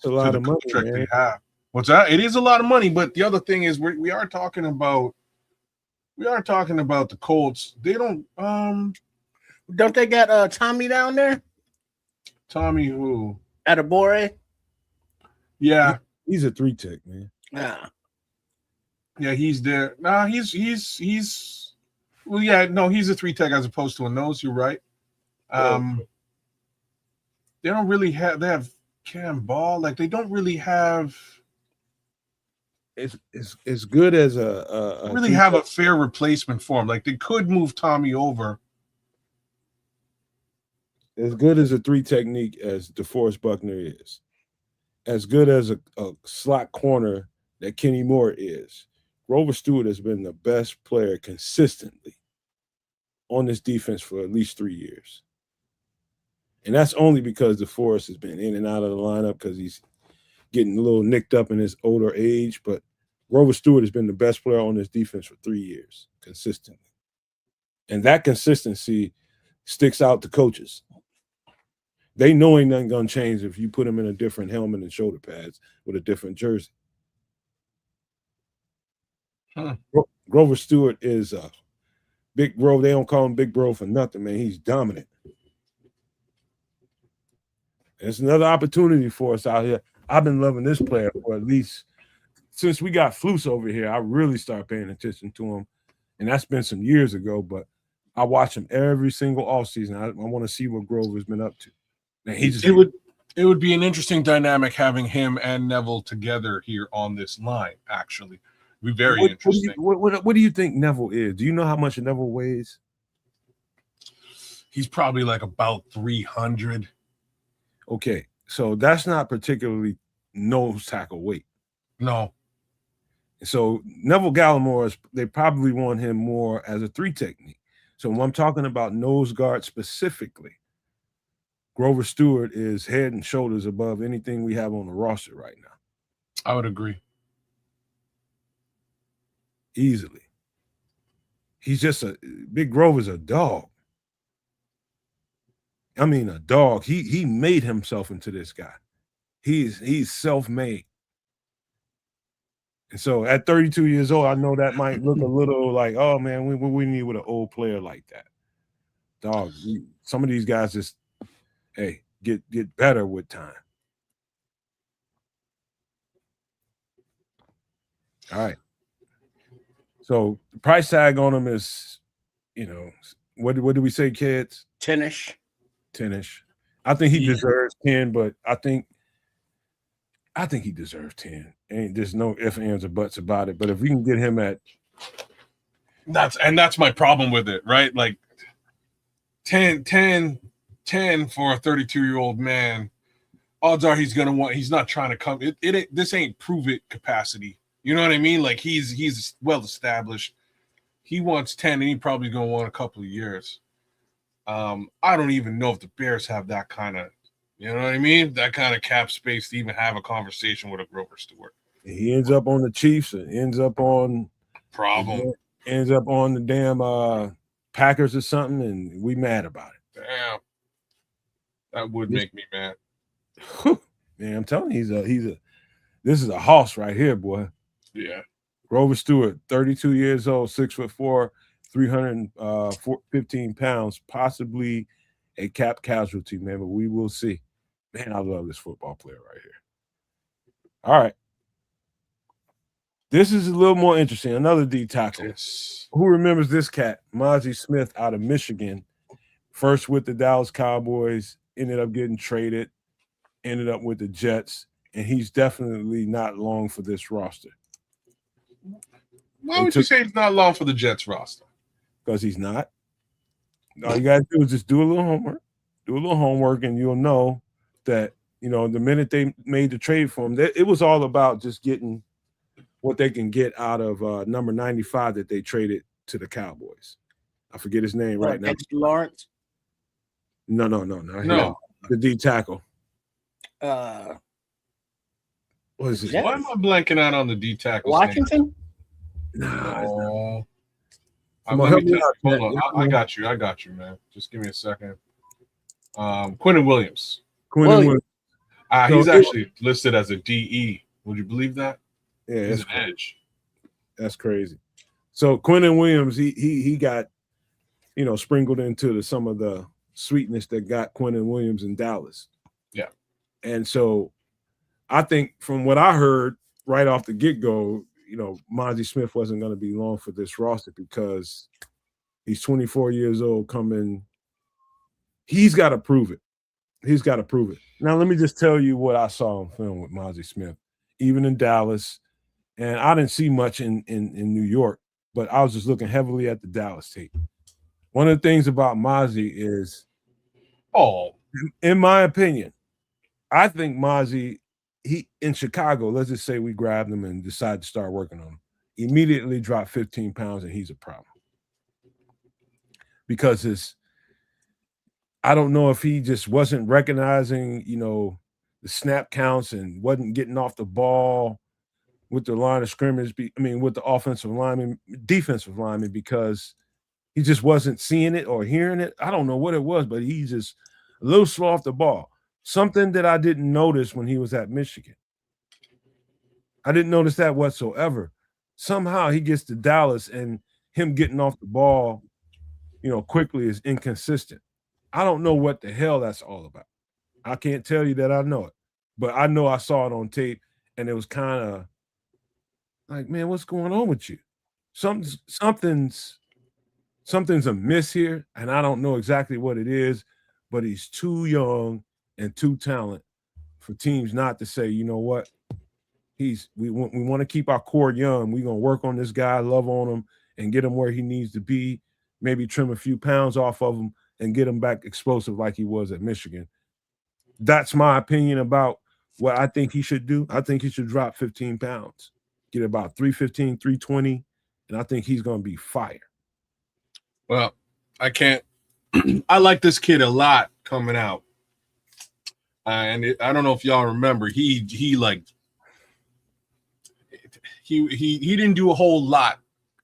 a lot of money, contract man. they have. What's that? It is a lot of money, but the other thing is we are talking about the Colts. They don't they got Tommy down there? Tommy who? Adebore? Yeah. He's a 3-tech, man. Yeah, he's there. Nah, he's well, yeah, no, he's a 3-tech as opposed to a nose, you're right. They don't really have. They have Cam Ball. Like they don't really have. It's good as a really have a fair replacement for him. Like they could move Tommy over. As good as a 3 technique as DeForest Buckner is, as good as a slot corner that Kenny Moore is, Grover Stewart has been the best player consistently on this defense for at least 3 years. And that's only because DeForest has been in and out of the lineup because he's getting a little nicked up in his older age. But Grover Stewart has been the best player on this defense for 3 years consistently. And that consistency sticks out to coaches. They know ain't nothing going to change if you put him in a different helmet and shoulder pads with a different jersey. Grover Stewart is Big Bro. They don't call him Big Bro for nothing, man. He's dominant. It's another opportunity for us out here. I've been loving this player for at least since we got Flus over here. I really started paying attention to him, and that's been some years ago. But I watch him every single offseason. I want to see what Grover's been up to. Man, it would be an interesting dynamic having him and Neville together here on this line. Actually, it'd be very interesting. What do you think Neville is? Do you know how much Neville weighs? He's probably like about 300. Okay, so that's not particularly nose tackle weight. No. So Neville Gallimore, they probably want him more as a 3 technique. So when I'm talking about nose guard specifically, Grover Stewart is head and shoulders above anything we have on the roster right now. I would agree. Easily. He's just Big Grover's a dog. I mean, a dog. He made himself into this guy. He's self-made. And so at 32 years old, I know that might look a little like, oh man, we need with an old player like that. Dog, some of these guys just, hey, get better with time. All right. So the price tag on him is, what do we say, kids? 10-ish. 10-ish. I think he deserves 10, but I think he deserves 10. There's no ifs, ands, or buts about it. But if we can get him at that's my problem with it, right? Like 10 for a 32-year-old man odds are he's gonna want. He's not trying to come. This ain't prove it capacity. You know what I mean? Like he's well established. He wants 10, and he probably gonna want a couple of years. I don't even know if the Bears have that kind of, you know what I mean? That kind of cap space to even have a conversation with a Grover Stewart. He ends up on the Chiefs and ends up on the damn Packers or something, and we mad about it. Damn, that would make me mad. Man, I'm telling you, this is a hoss right here, boy. Yeah. Grover Stewart, 32 years old, 6'4", 315 pounds, possibly a cap casualty, man, but we will see. Man, I love this football player right here. All right. This is a little more interesting. Another D tackle. Yes. Who remembers this cat? Mozzie Smith out of Michigan. First with the Dallas Cowboys, ended up getting traded, ended up with the Jets, and he's definitely not long for this roster. Why would you say he's not long for the Jets roster? Because he's not. All you gotta do is just do a little homework, and you'll know that, you know, the minute they made the trade for him, it was all about just getting what they can get out of number 95 that they traded to the Cowboys. I forget his name right now. Lawrence? No. The D tackle. What is it? Why am I blanking out on the D tackle? Washington? No. Hold on. I got you, man. Just give me a second. Quinnen Williams. He's actually listed as a DE. Would you believe that? Yeah, he's an edge. That's crazy. So Quinnen Williams, he got, you know, sprinkled into some of the sweetness that got Quinnen Williams in Dallas. Yeah. And so I think from what I heard right off the get-go, you know, Mozzie Smith wasn't going to be long for this roster because he's 24 years old coming. He's got to prove it. Now, let me just tell you what I saw on film with Mozzie Smith, even in Dallas. And I didn't see much in New York, but I was just looking heavily at the Dallas tape. One of the things about Mozzie is, in my opinion, I think Mozzie, he in Chicago, let's just say we grabbed him and decided to start working on him, immediately dropped 15 pounds, and he's a problem. Because I don't know if he just wasn't recognizing, you know, the snap counts and wasn't getting off the ball with the line of scrimmage, with the defensive lineman, because he just wasn't seeing it or hearing it. I don't know what it was, but he's just a little slow off the ball. Something that I didn't notice when he was at Michigan. I didn't notice that whatsoever. Somehow he gets to Dallas and him getting off the ball, you know, quickly is inconsistent. I don't know what the hell that's all about. I can't tell you that I know it, but I know I saw it on tape, and it was kind of like, man, what's going on with you? Something's amiss here, and I don't know exactly what it is, but he's too young and too talented for teams not to say, you know what, we want to keep our core young. We're gonna work on this guy, love on him, and get him where he needs to be. Maybe trim a few pounds off of him and get him back explosive like he was at Michigan. That's my opinion about what I think he should do. I think he should drop 15 pounds, get about 315, 320, and I think he's going to be fire. Well, I like this kid a lot coming out. I don't know if y'all remember, he didn't do a whole lot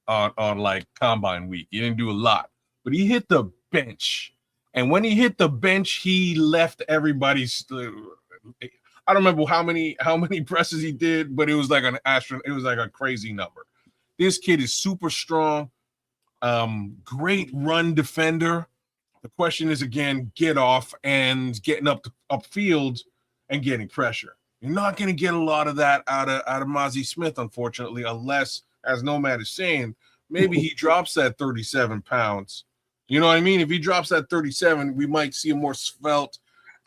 on like combine week. He didn't do a lot, but he hit the bench. And when he hit the bench, he left everybody's. I don't remember how many presses he did, but it was like it was like a crazy number. This kid is super strong, great run defender. The question is, again, get off and getting upfield and getting pressure. You're not going to get a lot of that out of Mozzie Smith, unfortunately, unless, as Nomad is saying, maybe he drops that 37 pounds. You know what I mean? If he drops that 37, we might see a more svelte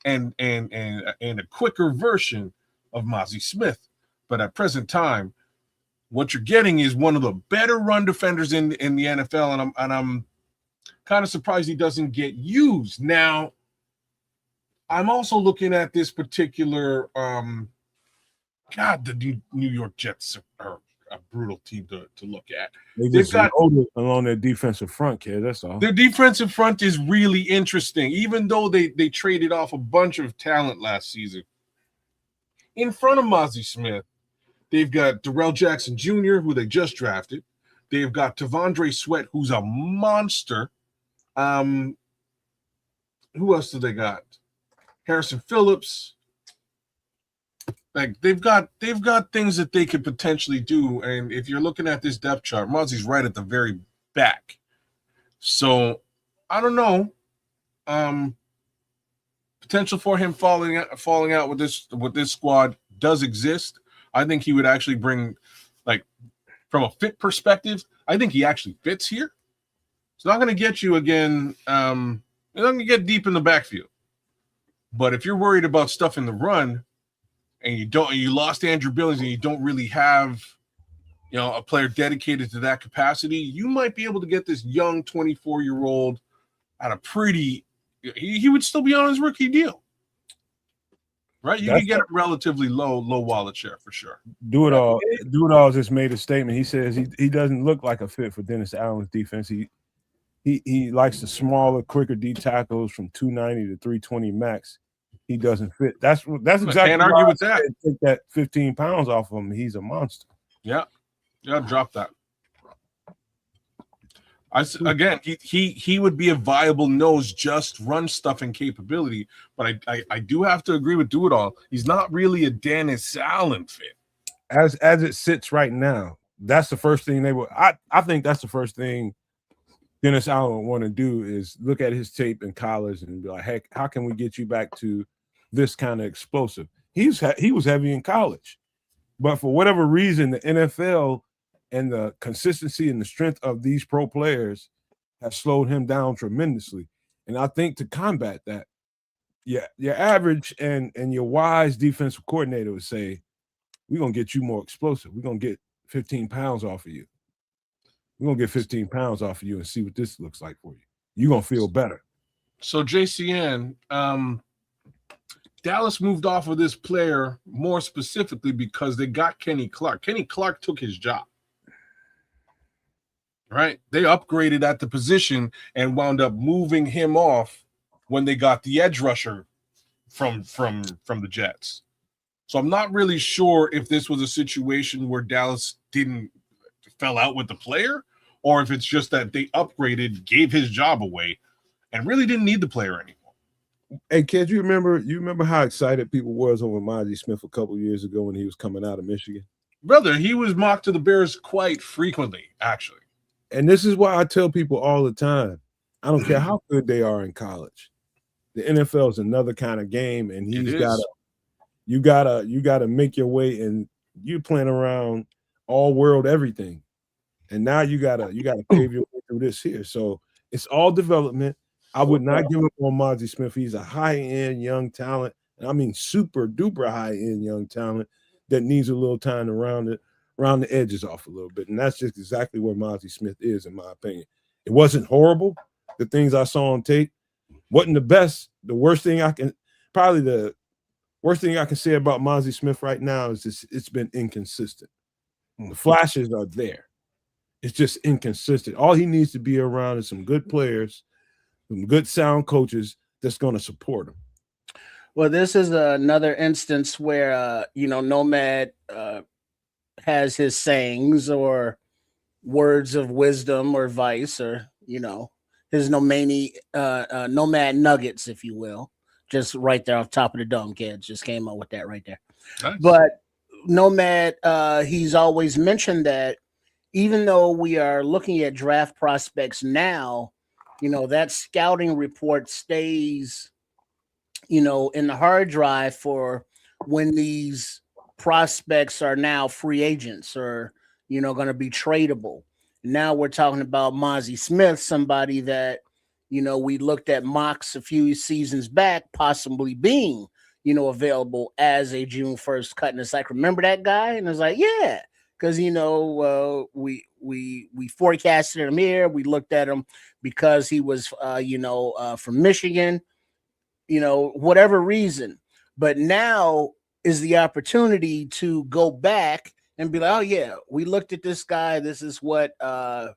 and a quicker version of Mozzie Smith. But at present time, what you're getting is one of the better run defenders in the NFL, and I'm kind of surprised he doesn't get used. Now, I'm also looking at this particular God, the New York Jets are a brutal team to look at. They've got along their defensive front, kid. That's all. Their defensive front is really interesting, even though they traded off a bunch of talent last season. In front of Mozzie Smith, they've got Darrell Jackson Jr., who they just drafted. They've got Tavondre Sweat, who's a monster. Who else do they got? Harrison Phillips. Like they've got things that they could potentially do. And if you're looking at this depth chart, Mozzie's right at the very back. So I don't know. Potential for him falling out with this squad does exist. I think he would actually bring, like, from a fit perspective, I think he actually fits here. It's not going to get you again. It's not going to get deep in the backfield. But if you're worried about stuff in the run, and you lost Andrew Billings, and you don't really have, a player dedicated to that capacity, you might be able to get this young 24-year-old at a pretty. He would still be on his rookie deal, right? You can get a relatively low wallet share for sure. Do it all just made a statement. He says he doesn't look like a fit for Dennis Allen's defense. He likes the smaller, quicker D tackles from 290 to 320 max. He doesn't fit. That's exactly. Can't argue with that. Take that 15 pounds off of him. He's a monster. Yeah, drop that. Again, he would be a viable nose just run stuffing capability, but I do have to agree with Do It All. He's not really a Dennis Allen fit. As it sits right now, that's the first thing they would. I think that's the first thing Dennis Allen would want to do is look at his tape in college and be like, "Heck, how can we get you back to this kind of explosive?" He was heavy in college, but for whatever reason, the NFL and the consistency and the strength of these pro players have slowed him down tremendously. And I think to combat that, your average and your wise defensive coordinator would say, we're going to get you more explosive. We're going to get 15 pounds off of you. We're going to get 15 pounds off of you and see what this looks like for you. You're going to feel better. So, JCN, Dallas moved off of this player more specifically because they got Kenny Clark. Kenny Clark took his job. Right? They upgraded at the position and wound up moving him off when they got the edge rusher from the Jets. So I'm not really sure if this was a situation where Dallas fell out with the player, or if it's just that they upgraded, gave his job away, and really didn't need the player anymore. Hey, kid, you remember how excited people was over Mozzie Smith a couple of years ago when he was coming out of Michigan? Brother, he was mocked to the Bears quite frequently, actually. And this is why I tell people all the time, I don't care how good they are in college. The NFL is another kind of game, and you gotta make your way, and you're playing around all world everything. And now you gotta pave your way through this here. So it's all development. I would not give up on Mozzie Smith. He's a high-end young talent, and I mean super duper high-end young talent that needs a little time to round the edges off a little bit. And that's just exactly where Mozzie Smith is, in my opinion. It wasn't horrible. The things I saw on tape wasn't the best. The worst thing I can say about Mozzie Smith right now is it's been inconsistent. The flashes are there. It's just inconsistent. All he needs to be around is some good players, some good sound coaches that's going to support him. Well, this is another instance where, Nomad has his sayings or words of wisdom or advice, or, his Nomad nuggets, if you will. Just right there off top of the dome, kids. Just came up with that right there. Nice. But Nomad, he's always mentioned that even though we are looking at draft prospects now, that scouting report stays, in the hard drive for when these prospects are now free agents or, going to be tradable. Now we're talking about Mozzie Smith, somebody that, we looked at mocks a few seasons back, possibly being, available as a June 1st cut. And it's like, remember that guy? And it's like, yeah, because, we forecasted him here. We looked at him because he was, from Michigan. whatever reason. But now is the opportunity to go back and be like, oh yeah, we looked at this guy. This is what the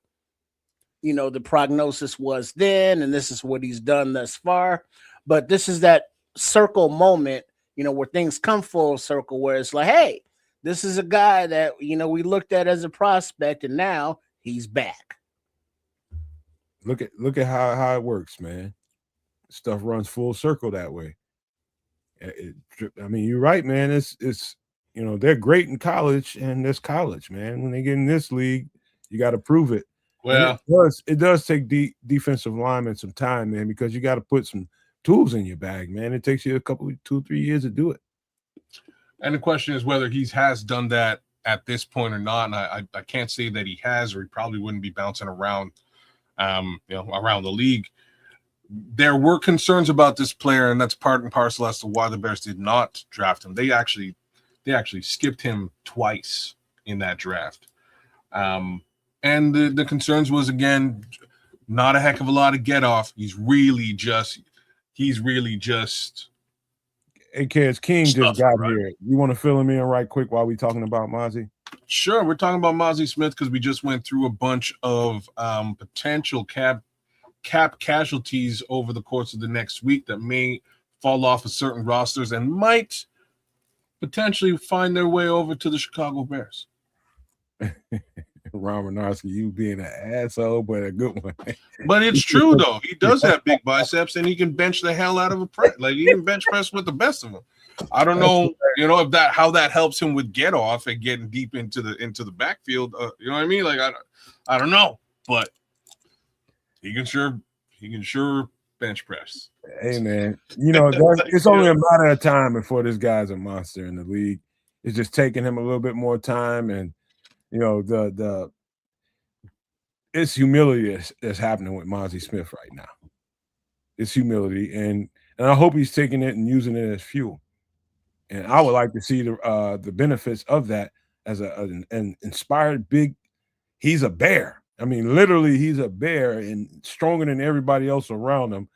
prognosis was then, and this is what he's done thus far. But this is that circle moment, where things come full circle, where it's like, hey, this is a guy that we looked at as a prospect, and now he's back. Look at how it works, man. Stuff runs full circle that way. I mean, you're right, man. It's they're great in college, and this college, man. When they get in this league, you got to prove it. Well, it does take defensive linemen some time, man, because you got to put some tools in your bag, man. It takes you 2-3 years to do it. And the question is whether he has done that at this point or not. And I can't say that he has, or he probably wouldn't be bouncing around, around the league. There were concerns about this player, and that's part and parcel as to why the Bears did not draft him. They actually skipped him twice in that draft. And the concerns was, again, not a heck of a lot of get off. He's really just Hey, kids, King just got here. You want to fill him in right quick while we talking about Mozzie? Sure. We're talking about Mozzie Smith because we just went through a bunch of potential cap casualties over the course of the next week that may fall off of certain rosters and might potentially find their way over to the Chicago Bears. Ron Renarski, you being an asshole, but a good one. But it's true, though. He does have big biceps, and he can bench the hell out of a press. Like, he can bench press with the best of them. I don't know, how that helps him with get off and getting deep into the backfield. You know what I mean? Like, I don't know, but he can sure bench press. Hey, man, it's only a matter of time before this guy's a monster in the league. It's just taking him a little bit more time, and it's humility that's happening with Mozzie Smith right now. It's humility, and I hope he's taking it and using it as fuel. And I would like to see the benefits of that as an inspired big. He's a bear. I mean, literally, he's a bear and stronger than everybody else around him.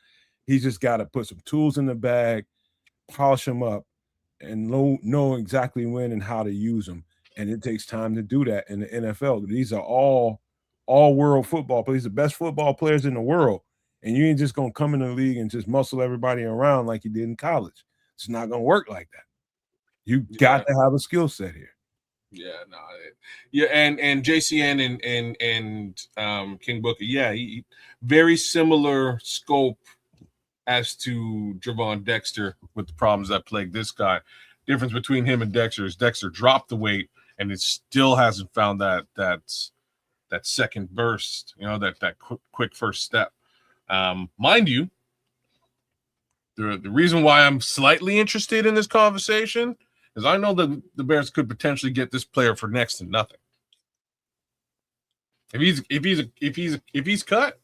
He's just got to put some tools in the bag, polish them up, and know exactly when and how to use them. And it takes time to do that in the NFL. These are all world football players, the best football players in the world. And you ain't just going to come in the league and just muscle everybody around like you did in college. It's not going to work like that. You got to have a skill set here. And JCN and King Booker, he very similar scope as to Javon Dexter with the problems that plague this guy. Difference between him and Dexter is Dexter dropped the weight, and it still hasn't found that second burst, that quick first step. Mind you, the reason why I'm slightly interested in this conversation is I know that the Bears could potentially get this player for next to nothing. If he's cut,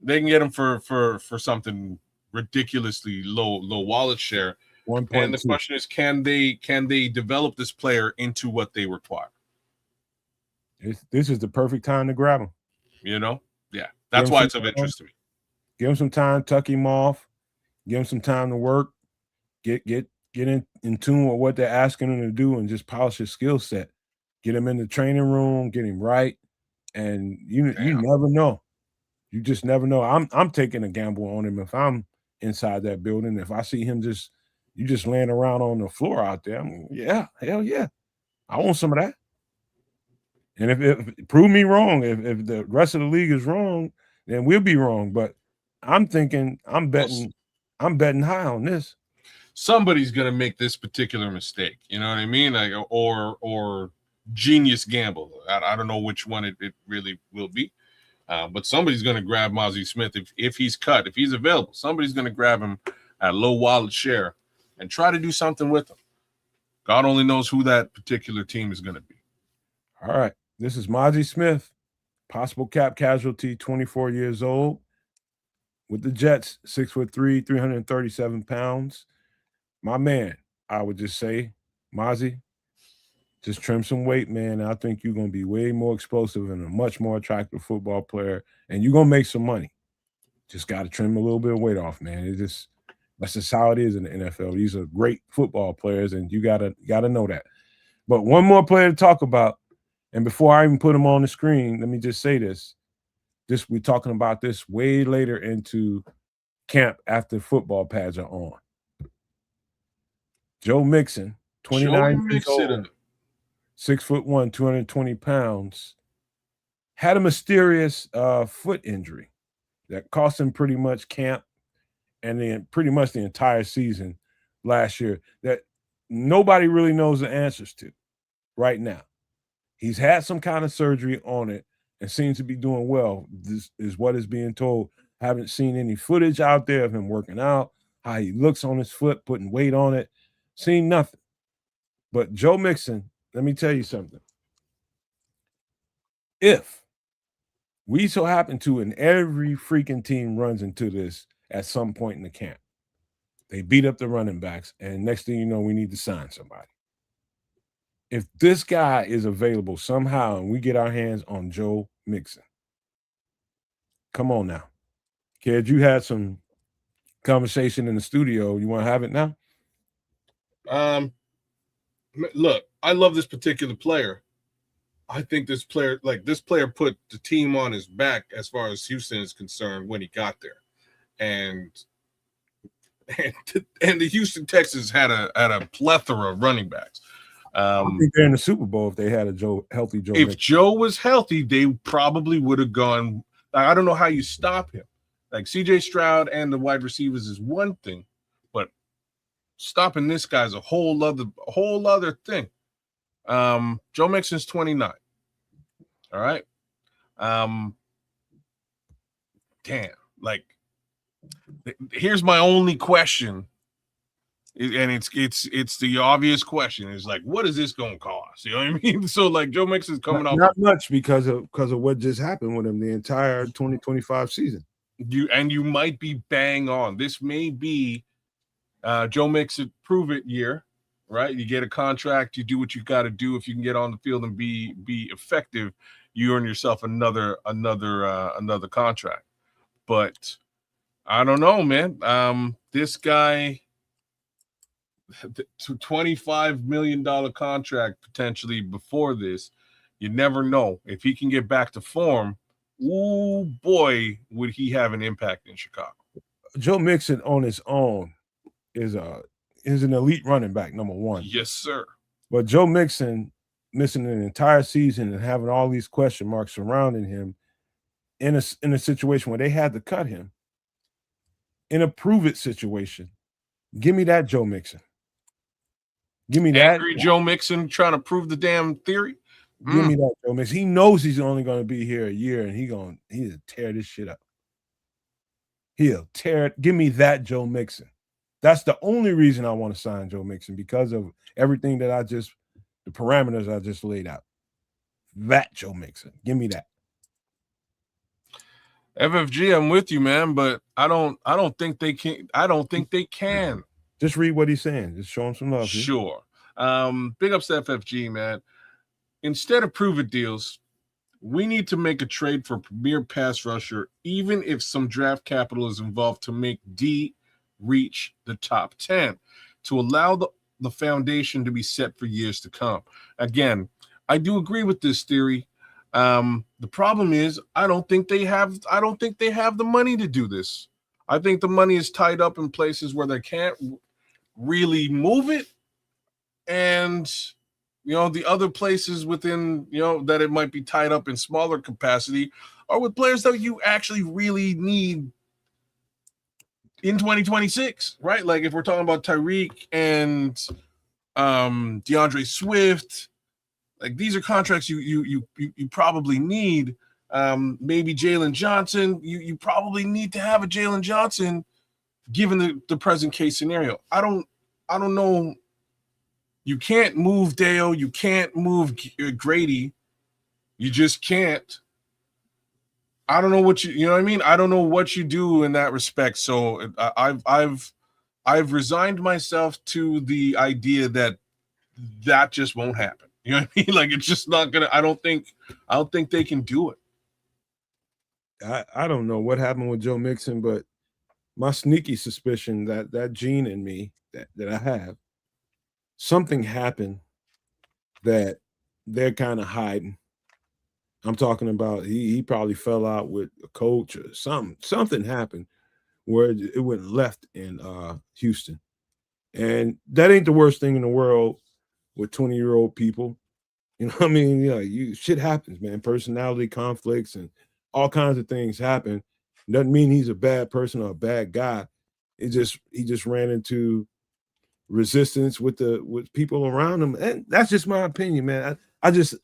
they can get him for something ridiculously low wallet share. And the question is, can they develop this player into what they require? This is the perfect time to grab him. That's why it's of interest to me. Give him some time, tuck him off, give him some time to work, get in tune with what they're asking him to do, and just polish his skill set. Get him in the training room, get him right, and you never know. You just never know. I'm taking a gamble on him if I'm inside that building. If I see him just laying around on the floor out there, hell yeah, I want some of that. And if prove me wrong, if the rest of the league is wrong, then we'll be wrong. But I'm betting high on this. Somebody's gonna make this particular mistake. You know what I mean? Like, or genius gamble. I don't know which one it really will be. But somebody's gonna grab Mozzie Smith if he's cut, if he's available. Somebody's gonna grab him at low wallet share and try to do something with him. God only knows who that particular team is gonna be. All right. This is Mozzie Smith, possible cap casualty, 24 years old, with the Jets, 6'3", 337 pounds. My man, I would just say, Mozzie, just trim some weight, man. I think you're going to be way more explosive and a much more attractive football player, and you're going to make some money. Just got to trim a little bit of weight off, man. That's just how it is in the NFL. These are great football players, and you gotta know that. But one more player to talk about, and before I even put him on the screen, let me just say this. We're talking about this way later into camp after football pads are on. Joe Mixon, 29 years old, 6'1", 220 pounds, had a mysterious foot injury that cost him pretty much camp and then pretty much the entire season last year that nobody really knows the answers to right now. He's had some kind of surgery on it and seems to be doing well. This is what is being told. Haven't seen any footage out there of him working out, how he looks on his foot, putting weight on it. Seen nothing. But Joe Mixon, let me tell you something. If we so happen to, and every freaking team runs into this at some point in the camp, they beat up the running backs, and next thing you know, we need to sign somebody. If this guy is available somehow and we get our hands on Joe Mixon, come on now. Kid, you had some conversation in the studio. You want to have it now? Look, I love this particular player. I think this player put the team on his back as far as Houston is concerned when he got there. And the Houston Texans had a plethora of running backs. I think they're in the Super Bowl if they had a healthy Joe. If Joe was healthy, they probably would have gone. I don't know how you stop him. Like CJ Stroud and the wide receivers is one thing, but stopping this guy is a whole other thing. Joe Mixon's 29. All right. Damn. Like, here's my only question, and it's the obvious question. Is like, what is this going to cost? You know what I mean? So like, Joe Mixon's coming off not much because of what just happened with him the entire 2025 season. You might be bang on. This may be Joe Mixon prove it year, right? You get a contract, you do what you got to do. If you can get on the field and be effective, you earn yourself another contract. But I don't know, man. This guy, $25 million contract potentially before this. You never know if he can get back to form. Ooh, boy, would he have an impact in Chicago. Joe Mixon on his own is an elite running back, number one. Yes, sir. But Joe Mixon missing an entire season and having all these question marks surrounding him in a situation where they had to cut him, in a prove-it situation. Give me that Joe Mixon. Give me that. Angry Joe Mixon trying to prove the damn theory. Give me that Joe Mixon. He knows he's only going to be here a year, and he'll tear this shit up. He'll tear it. Give me that Joe Mixon. That's the only reason I want to sign Joe Mixon, because of everything that the parameters I just laid out. That Joe Mixon. Give me that. FFG, I'm with you, man, but I don't think they can. I don't think they can. Just read what he's saying. Just show him some love. Sure. Big ups to FFG, man. Instead of prove-it deals, we need to make a trade for a premier pass rusher, even if some draft capital is involved, to make D reach the top 10, to allow the foundation to be set for years to come. Again, I do agree with this theory. The problem is I don't think they have the money to do this. I think the money is tied up in places where they can't really move it, and the other places within that it might be tied up in smaller capacity are with players that you actually really need in 2026, right? Like if we're talking about Tyreek and DeAndre Swift, like these are contracts you probably need. Maybe Jalen Johnson, you probably need to have a Jalen Johnson given the present case scenario. I don't know. You can't move Dale. You can't move Grady. You just can't. I don't know what you know what I mean? I don't know what you do in that respect. So I've resigned myself to the idea that just won't happen. You know what I mean? Like it's just not gonna. I don't think they can do it. I don't know what happened with Joe Mixon, but my sneaky suspicion that gene in me that I have, something happened that they're kind of hiding. I'm talking about he probably fell out with a coach or something. Something happened where it went left in Houston. And that ain't the worst thing in the world with 20-year-old people. You know what I mean? Yeah, shit happens, man. Personality conflicts and all kinds of things happen. Doesn't mean he's a bad person or a bad guy. He just ran into resistance with people around him. And that's just my opinion, man. I just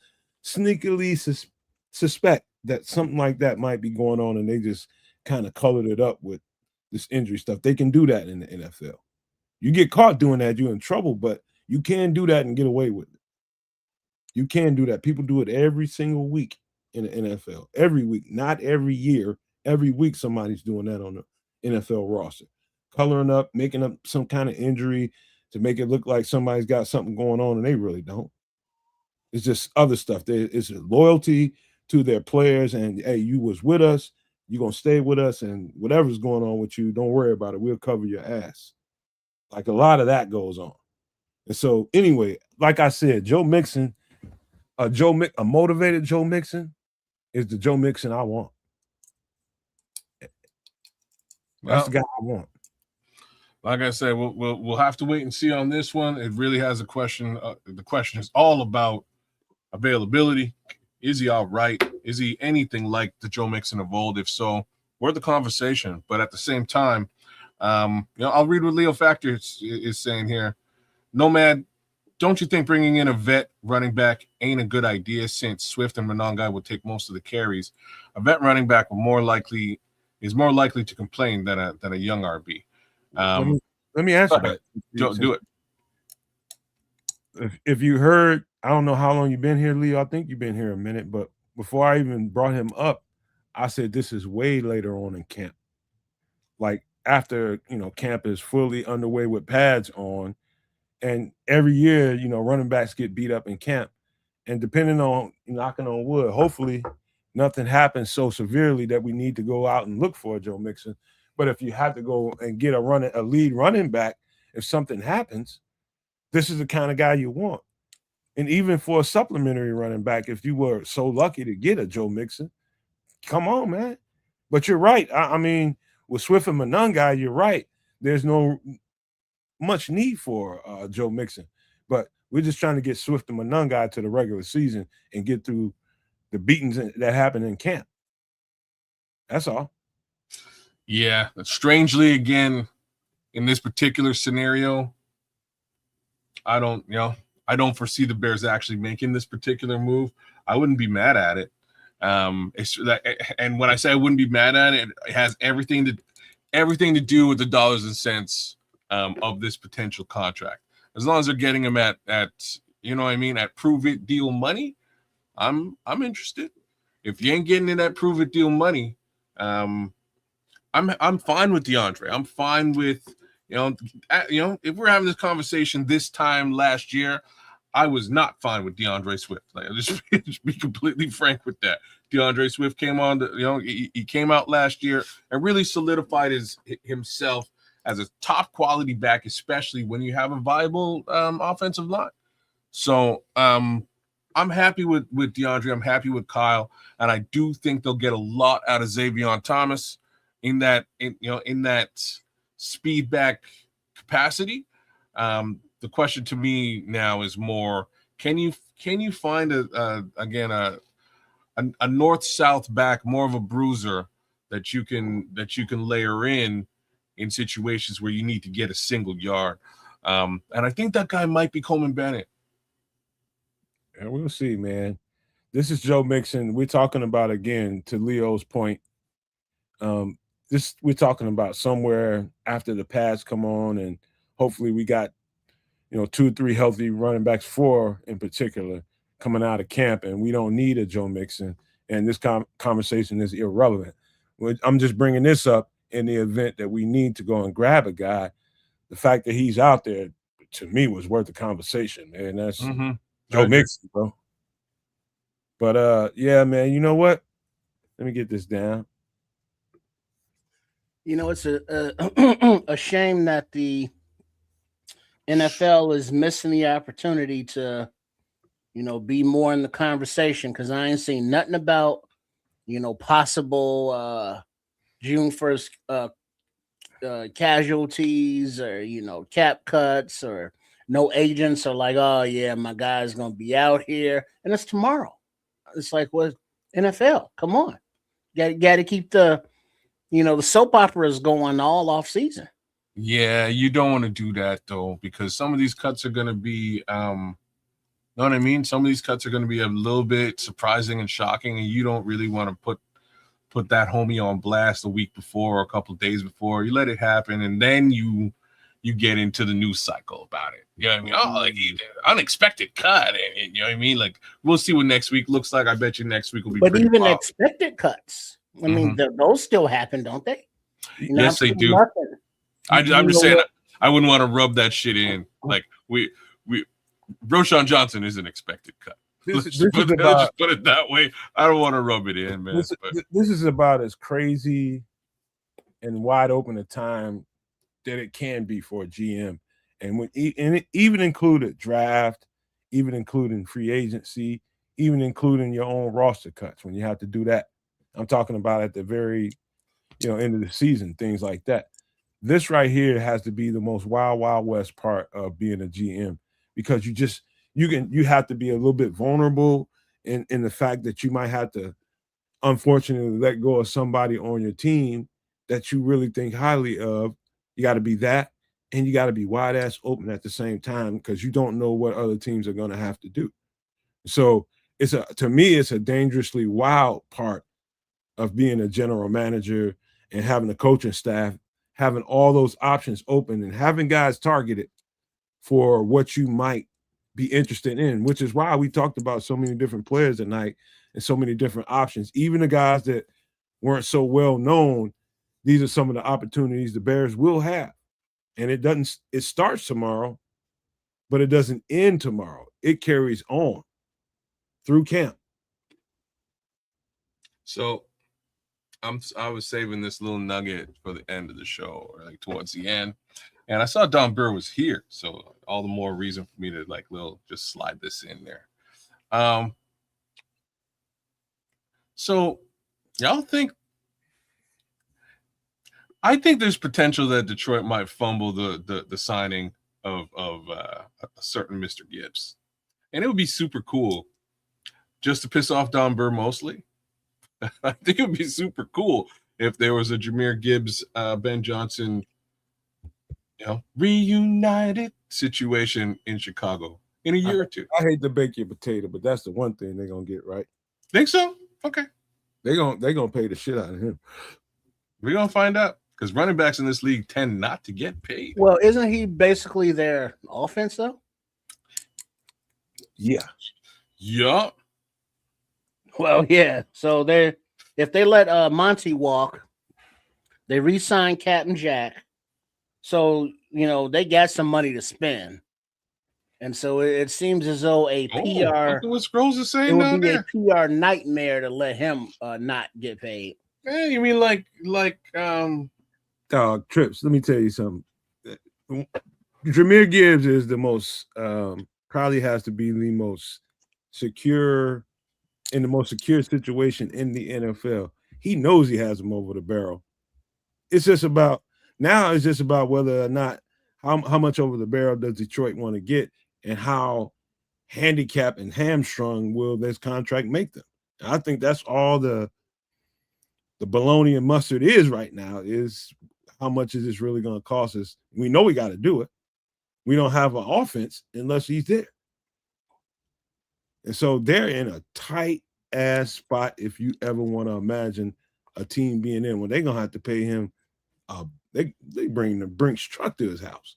sneakily suspect that something like that might be going on, and they just kind of colored it up with this injury stuff. They can do that in the NFL. You get caught doing that, you're in trouble, but you can do that and get away with it. You can do that. People do it every single week in the NFL. Every week, not every year. Every week, somebody's doing that on the NFL roster, coloring up, making up some kind of injury to make it look like somebody's got something going on, and they really don't. It's just other stuff. It's loyalty to their players, and hey, you was with us, you're gonna stay with us, and whatever's going on with you, don't worry about it. We'll cover your ass. Like a lot of that goes on. And so, anyway, like I said, Joe Mixon, a motivated Joe Mixon is the Joe Mixon I want. That's the guy I want. Like I said, we'll have to wait and see on this one. It really has a question. The question is all about availability. Is he all right? Is he anything like the Joe Mixon of old? If so, we're the conversation. But at the same time, I'll read what Leo Factor is saying here. Nomad, don't you think bringing in a vet running back ain't a good idea since Swift and Monongai will take most of the carries? A vet running back is more likely to complain than a young RB. Let me answer that. Do it. If you heard, I don't know how long you've been here, Leo. I think you've been here a minute, but before I even brought him up, I said this is way later on in camp. Like after camp is fully underway with pads on, and every year, running backs get beat up in camp. And depending on knocking on wood, hopefully nothing happens so severely that we need to go out and look for a Joe Mixon. But if you have to go and get a lead running back, if something happens, this is the kind of guy you want. And even for a supplementary running back, if you were so lucky to get a Joe Mixon, come on, man. But you're right. I mean, with Swift and Monongai, you're right. There's no much need for Joe Mixon. But we're just trying to get Swift and Monongai to the regular season and get through the beatings that happen in camp. That's all. Yeah. Strangely, again, in this particular scenario, I don't foresee the Bears actually making this particular move. I wouldn't be mad at it. And when I say I wouldn't be mad at it, it has everything to do with the dollars and cents of this potential contract. As long as they're getting him at prove it deal money, I'm interested. If you ain't getting in that prove it deal money, I'm fine with DeAndre. I'm fine with if we're having this conversation this time last year, I was not fine with DeAndre Swift. Like, just be completely frank with that. DeAndre Swift came on, he came out last year and really solidified himself as a top quality back, especially when you have a viable offensive line. So I'm happy with DeAndre. I'm happy with Kyle, and I do think they'll get a lot out of Xavier Thomas in that speed back capacity. The question to me now is more: can you find a north-south back, more of a bruiser that you can layer in situations where you need to get a single yard? And I think that guy might be Coleman Bennett. And we'll see, man. This is Joe Mixon. We're talking about, again, to Leo's point. We're talking about somewhere after the pads come on, and hopefully we got 2 or 3 healthy running backs, 4 in particular, coming out of camp, and we don't need a Joe Mixon. And this conversation is irrelevant. I'm just bringing this up in the event that we need to go and grab a guy. The fact that he's out there, to me, was worth the conversation, man. That's Joe Mixon, bro. But yeah, man, you know what? Let me get this down. You know, it's a a shame that the NFL is missing the opportunity to, be more in the conversation because I ain't seen nothing about, possible June 1st casualties or, cap cuts or no agents are like, oh, yeah, my guy's going to be out here. And it's tomorrow. It's like, what? NFL, come on. Got to keep the soap operas going all off season. Yeah, you don't want to do that though, because some of these cuts are going to be, know what I mean? Some of these cuts are going to be a little bit surprising and shocking, and you don't really want to put that homie on blast a week before or a couple of days before. You let it happen, and then you get into the news cycle about it. You know what I mean? Oh, like unexpected cut, and you know what I mean? Like we'll see what next week looks like. I bet you next week will be. But pretty even wild. expected cuts, I mean, those still happen, don't they? Yes, they do. I'm just saying, I wouldn't want to rub that shit in. Like we Roshan Johnson is an expected cut. Let's just put it that way. I don't want to rub it in, man. This is about as crazy and wide open a time that it can be for a GM, and it even included draft, even including free agency, even including your own roster cuts when you have to do that. I'm talking about at the very, end of the season, things like that. This right here has to be the most wild west part of being a GM, because you have to be a little bit vulnerable in the fact that you might have to, unfortunately, let go of somebody on your team that you really think highly of. You got to be that, and you got to be wide ass open at the same time, because you don't know what other teams are going to have to do. So to me, it's a dangerously wild part of being a general manager and having a coaching staff, having all those options open and having guys targeted for what you might be interested in, which is why we talked about so many different players tonight and so many different options. Even the guys that weren't so well known, these are some of the opportunities the Bears will have. And it starts tomorrow, but it doesn't end tomorrow. It carries on through camp. So I was saving this little nugget for the end of the show, or like towards the end, and I saw Don Burr was here, so all the more reason for me to just slide this in there. So y'all think? I think there's potential that Detroit might fumble the signing of a certain Mr. Gibbs, and it would be super cool just to piss off Don Burr mostly. I think it would be super cool if there was a Jahmyr Gibbs, Ben Johnson, reunited situation in Chicago in a year or two. I hate to bake your potato, but that's the one thing they're gonna get right. Think so? Okay. They're gonna pay the shit out of him. We're gonna find out, because running backs in this league tend not to get paid. Well, isn't he basically their offense though? Yeah. Yeah. Well, yeah. So if they let Monty walk, they re-sign Captain Jack. So they got some money to spend, and so it seems as though a PR. What Scrolls is saying it would down be there. A PR nightmare to let him not get paid. Hey, you mean like Trips? Let me tell you something. Jahmyr Gibbs is the most probably has to be the most secure. In the most secure situation in the NFL. He knows he has him over the barrel. It's just about whether or not how much over the barrel does Detroit want to get, and how handicapped and hamstrung will this contract make them. And I think that's all the bologna and mustard is right now, is how much is this really going to cost us? We know we got to do it. We don't have an offense unless he's there. And so they're in a tight ass spot if you ever want to imagine a team being in when they're gonna have to pay him. They bring the Brinks truck to his house.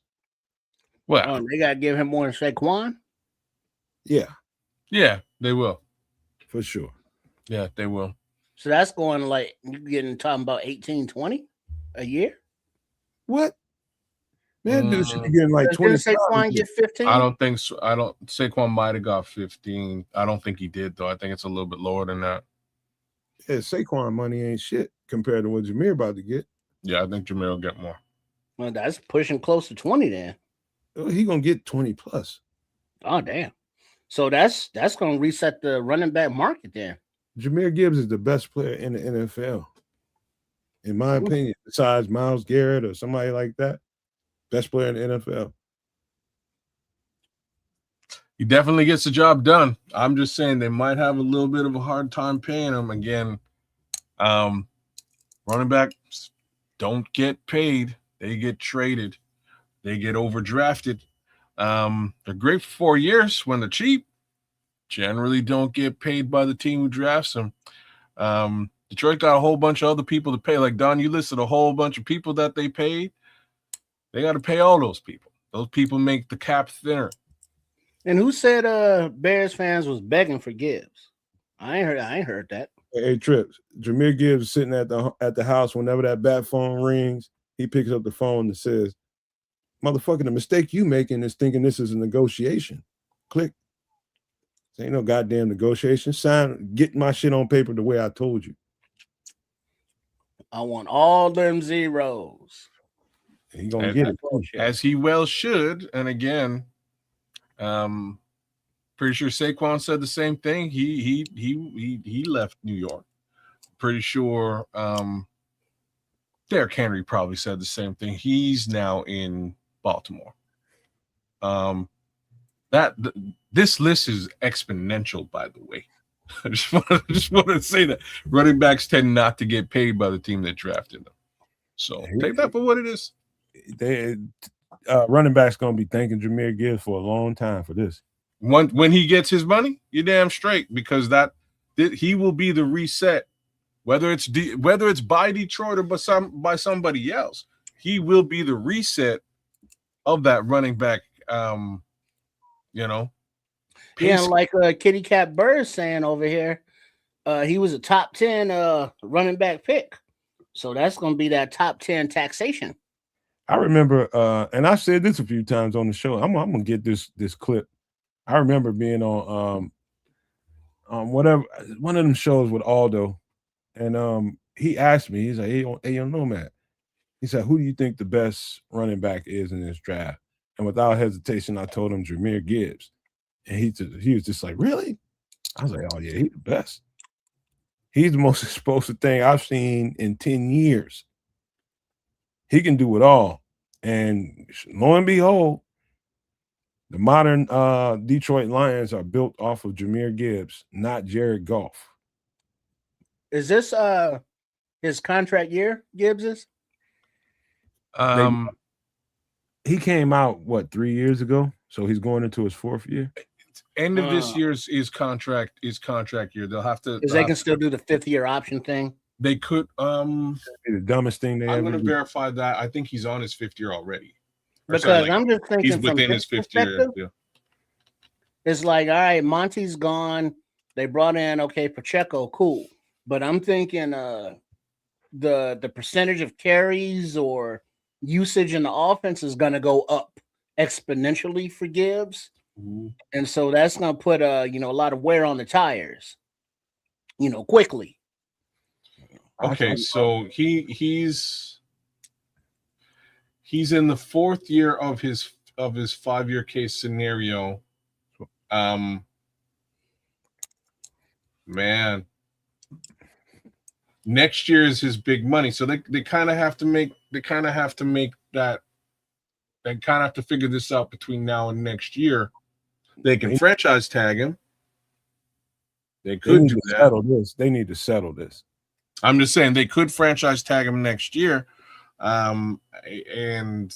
Well, they gotta give him more than Saquon. Yeah, they will for sure. Yeah, they will. So that's going you're talking about 18-20 a year. What? Man, dude should be getting like 20. Saquon get 15? I don't think so. Saquon might have got 15. I don't think he did though. I think it's a little bit lower than that. Yeah, Saquon money ain't shit compared to what Jahmyr about to get. Yeah, I think Jameer will get more. Well, that's pushing close to 20 then. He gonna get 20 plus. Oh, damn. So that's gonna reset the running back market then. Jameer Gibbs is the best player in the NFL, in my opinion, besides Myles Garrett or somebody like that. Best player in the NFL. He definitely gets the job done. I'm just saying they might have a little bit of a hard time paying him again. Running backs don't get paid; they get traded, they get overdrafted. They're great for 4 years when they're cheap. Generally, don't get paid by the team who drafts them. Detroit got a whole bunch of other people to pay. Like Don, you listed a whole bunch of people that they paid. They got to pay all those people. Those people make the cap thinner. And who said Bears fans was begging for Gibbs? I ain't heard that. Hey, Trips, Jameer Gibbs is sitting at the house whenever that bat phone rings. He picks up the phone and says, "Motherfucker, the mistake you making is thinking this is a negotiation." Click. This ain't no goddamn negotiation. Sign, get my shit on paper the way I told you. I want all them zeros. He gonna get it as he well should. And again, pretty sure Saquon said the same thing. He left New York. Pretty sure Derrick Henry probably said the same thing. He's now in Baltimore. This list is exponential, by the way. I just want to say that running backs tend not to get paid by the team that drafted them. So take that for what it is. Running back's gonna be thanking Jameer Gibbs for a long time for this. When he gets his money, you're damn straight, because he will be the reset, whether it's by Detroit or by somebody else. He will be the reset of that running back. Yeah, like Kitty Cat Bird saying over here, he was a top 10 running back pick. So that's going to be that top 10 taxation. I remember, and I said this a few times on the show. I'm gonna get this clip. I remember being on whatever one of them shows with Aldo, and he asked me, he's like, "Hey, Nomad," he said, "Who do you think the best running back is in this draft?" And without hesitation, I told him Jameer Gibbs, and he was just like, "Really?" I was like, "Oh yeah, he's the best. He's the most explosive thing I've seen in 10 years. He can do it all." And lo and behold, the modern Detroit Lions are built off of Jameer Gibbs, not Jared Goff. Is this his contract year, Gibbs's? He came out 3 years ago, so he's going into his 4th year. End of this year's is contract year. They'll have to. Because they can still do the 5th-year option thing. They could. Be the dumbest thing they I'm ever. going to verify that. I think he's on his 5th year already. Because I'm just thinking he's from within his 5th year. Yeah. It's like, all right, Monty's gone. They brought in Pacheco, cool. But I'm thinking the percentage of carries or usage in the offense is going to go up exponentially for Gibbs. Mm-hmm. And so that's going to put a lot of wear on the tires, quickly. Okay, so he's in the 4th year of his 5-year case scenario. Man, next year is his big money, so they kind of have to make that. They kind of have to figure this out between now and next year. They can franchise tag him. They could do that. They need to settle this. I'm just saying they could franchise tag him next year, and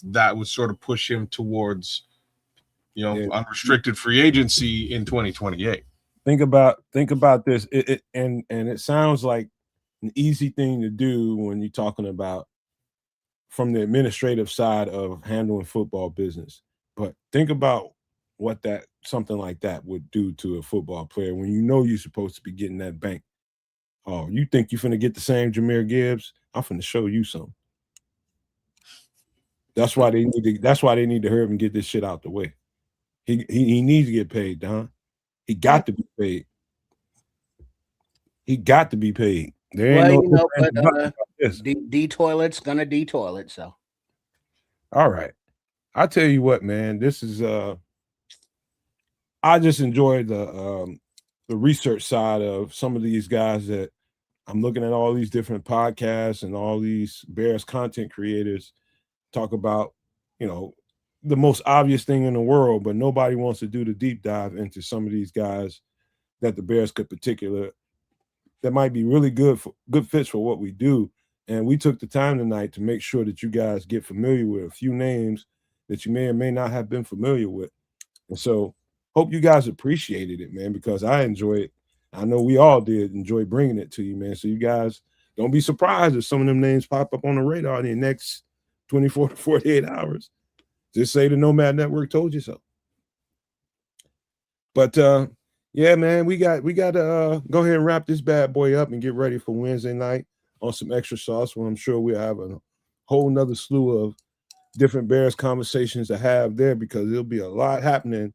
that would sort of push him towards, unrestricted free agency in 2028. Think about this. And it sounds like an easy thing to do when you're talking about from the administrative side of handling football business. But think about what something like that would do to a football player when you're supposed to be getting that bank. Oh, you think you're finna get the same Jameer Gibbs? I'm finna show you something. That's why they need to hurry up and get this shit out the way. He needs to get paid, Don. He got to be paid. He got to be paid. There ain't Yes. D toilet's gonna D toilet. So All right. I tell you what, man, this is I just enjoyed the research side of some of these guys that I'm looking at all these different podcasts and all these Bears content creators talk about, you know, the most obvious thing in the world, but nobody wants to do the deep dive into some of these guys that the Bears could that might be really good fits for what we do. And we took the time tonight to make sure that you guys get familiar with a few names that you may or may not have been familiar with. And so hope you guys appreciated it, man, because I enjoy it. I know we all did enjoy bringing it to you, man. So you guys don't be surprised if some of them names pop up on the radar in the next 24 to 48 hours. Just say the Nomad Network told you so. But yeah, man, we got to go ahead and wrap this bad boy up and get ready for Wednesday night on some extra sauce, where I'm sure we'll have a whole nother slew of different Bears conversations to have there, because there'll be a lot happening.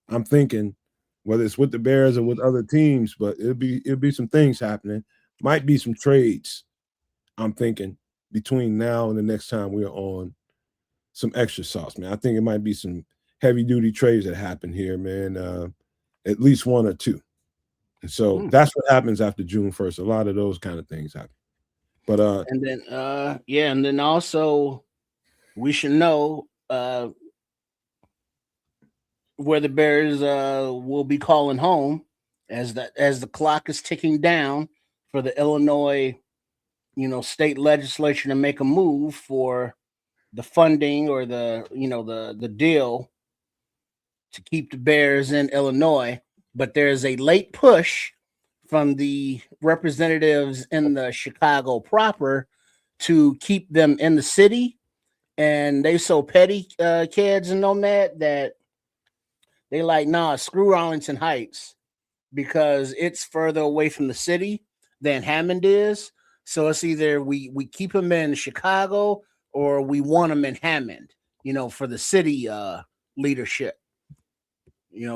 I'm thinking, whether it's with the Bears or with other teams, but it'll be some things happening. Might be some trades, I'm thinking, between now and the next time we're on some extra sauce, man. I think it might be some heavy duty trades that happen here, man. At least one or two. And so that's what happens after June 1st. A lot of those kind of things happen. But and then also we should know where the Bears will be calling home as the clock is ticking down for the Illinois, state legislature to make a move for the funding or the deal to keep the Bears in Illinois. But there's a late push from the representatives in the Chicago proper to keep them in the city. And they so petty, kids and Nomad, that they like, nah, screw Arlington Heights, because it's further away from the city than Hammond is. So it's either we keep them in Chicago or we want them in Hammond, for the city leadership,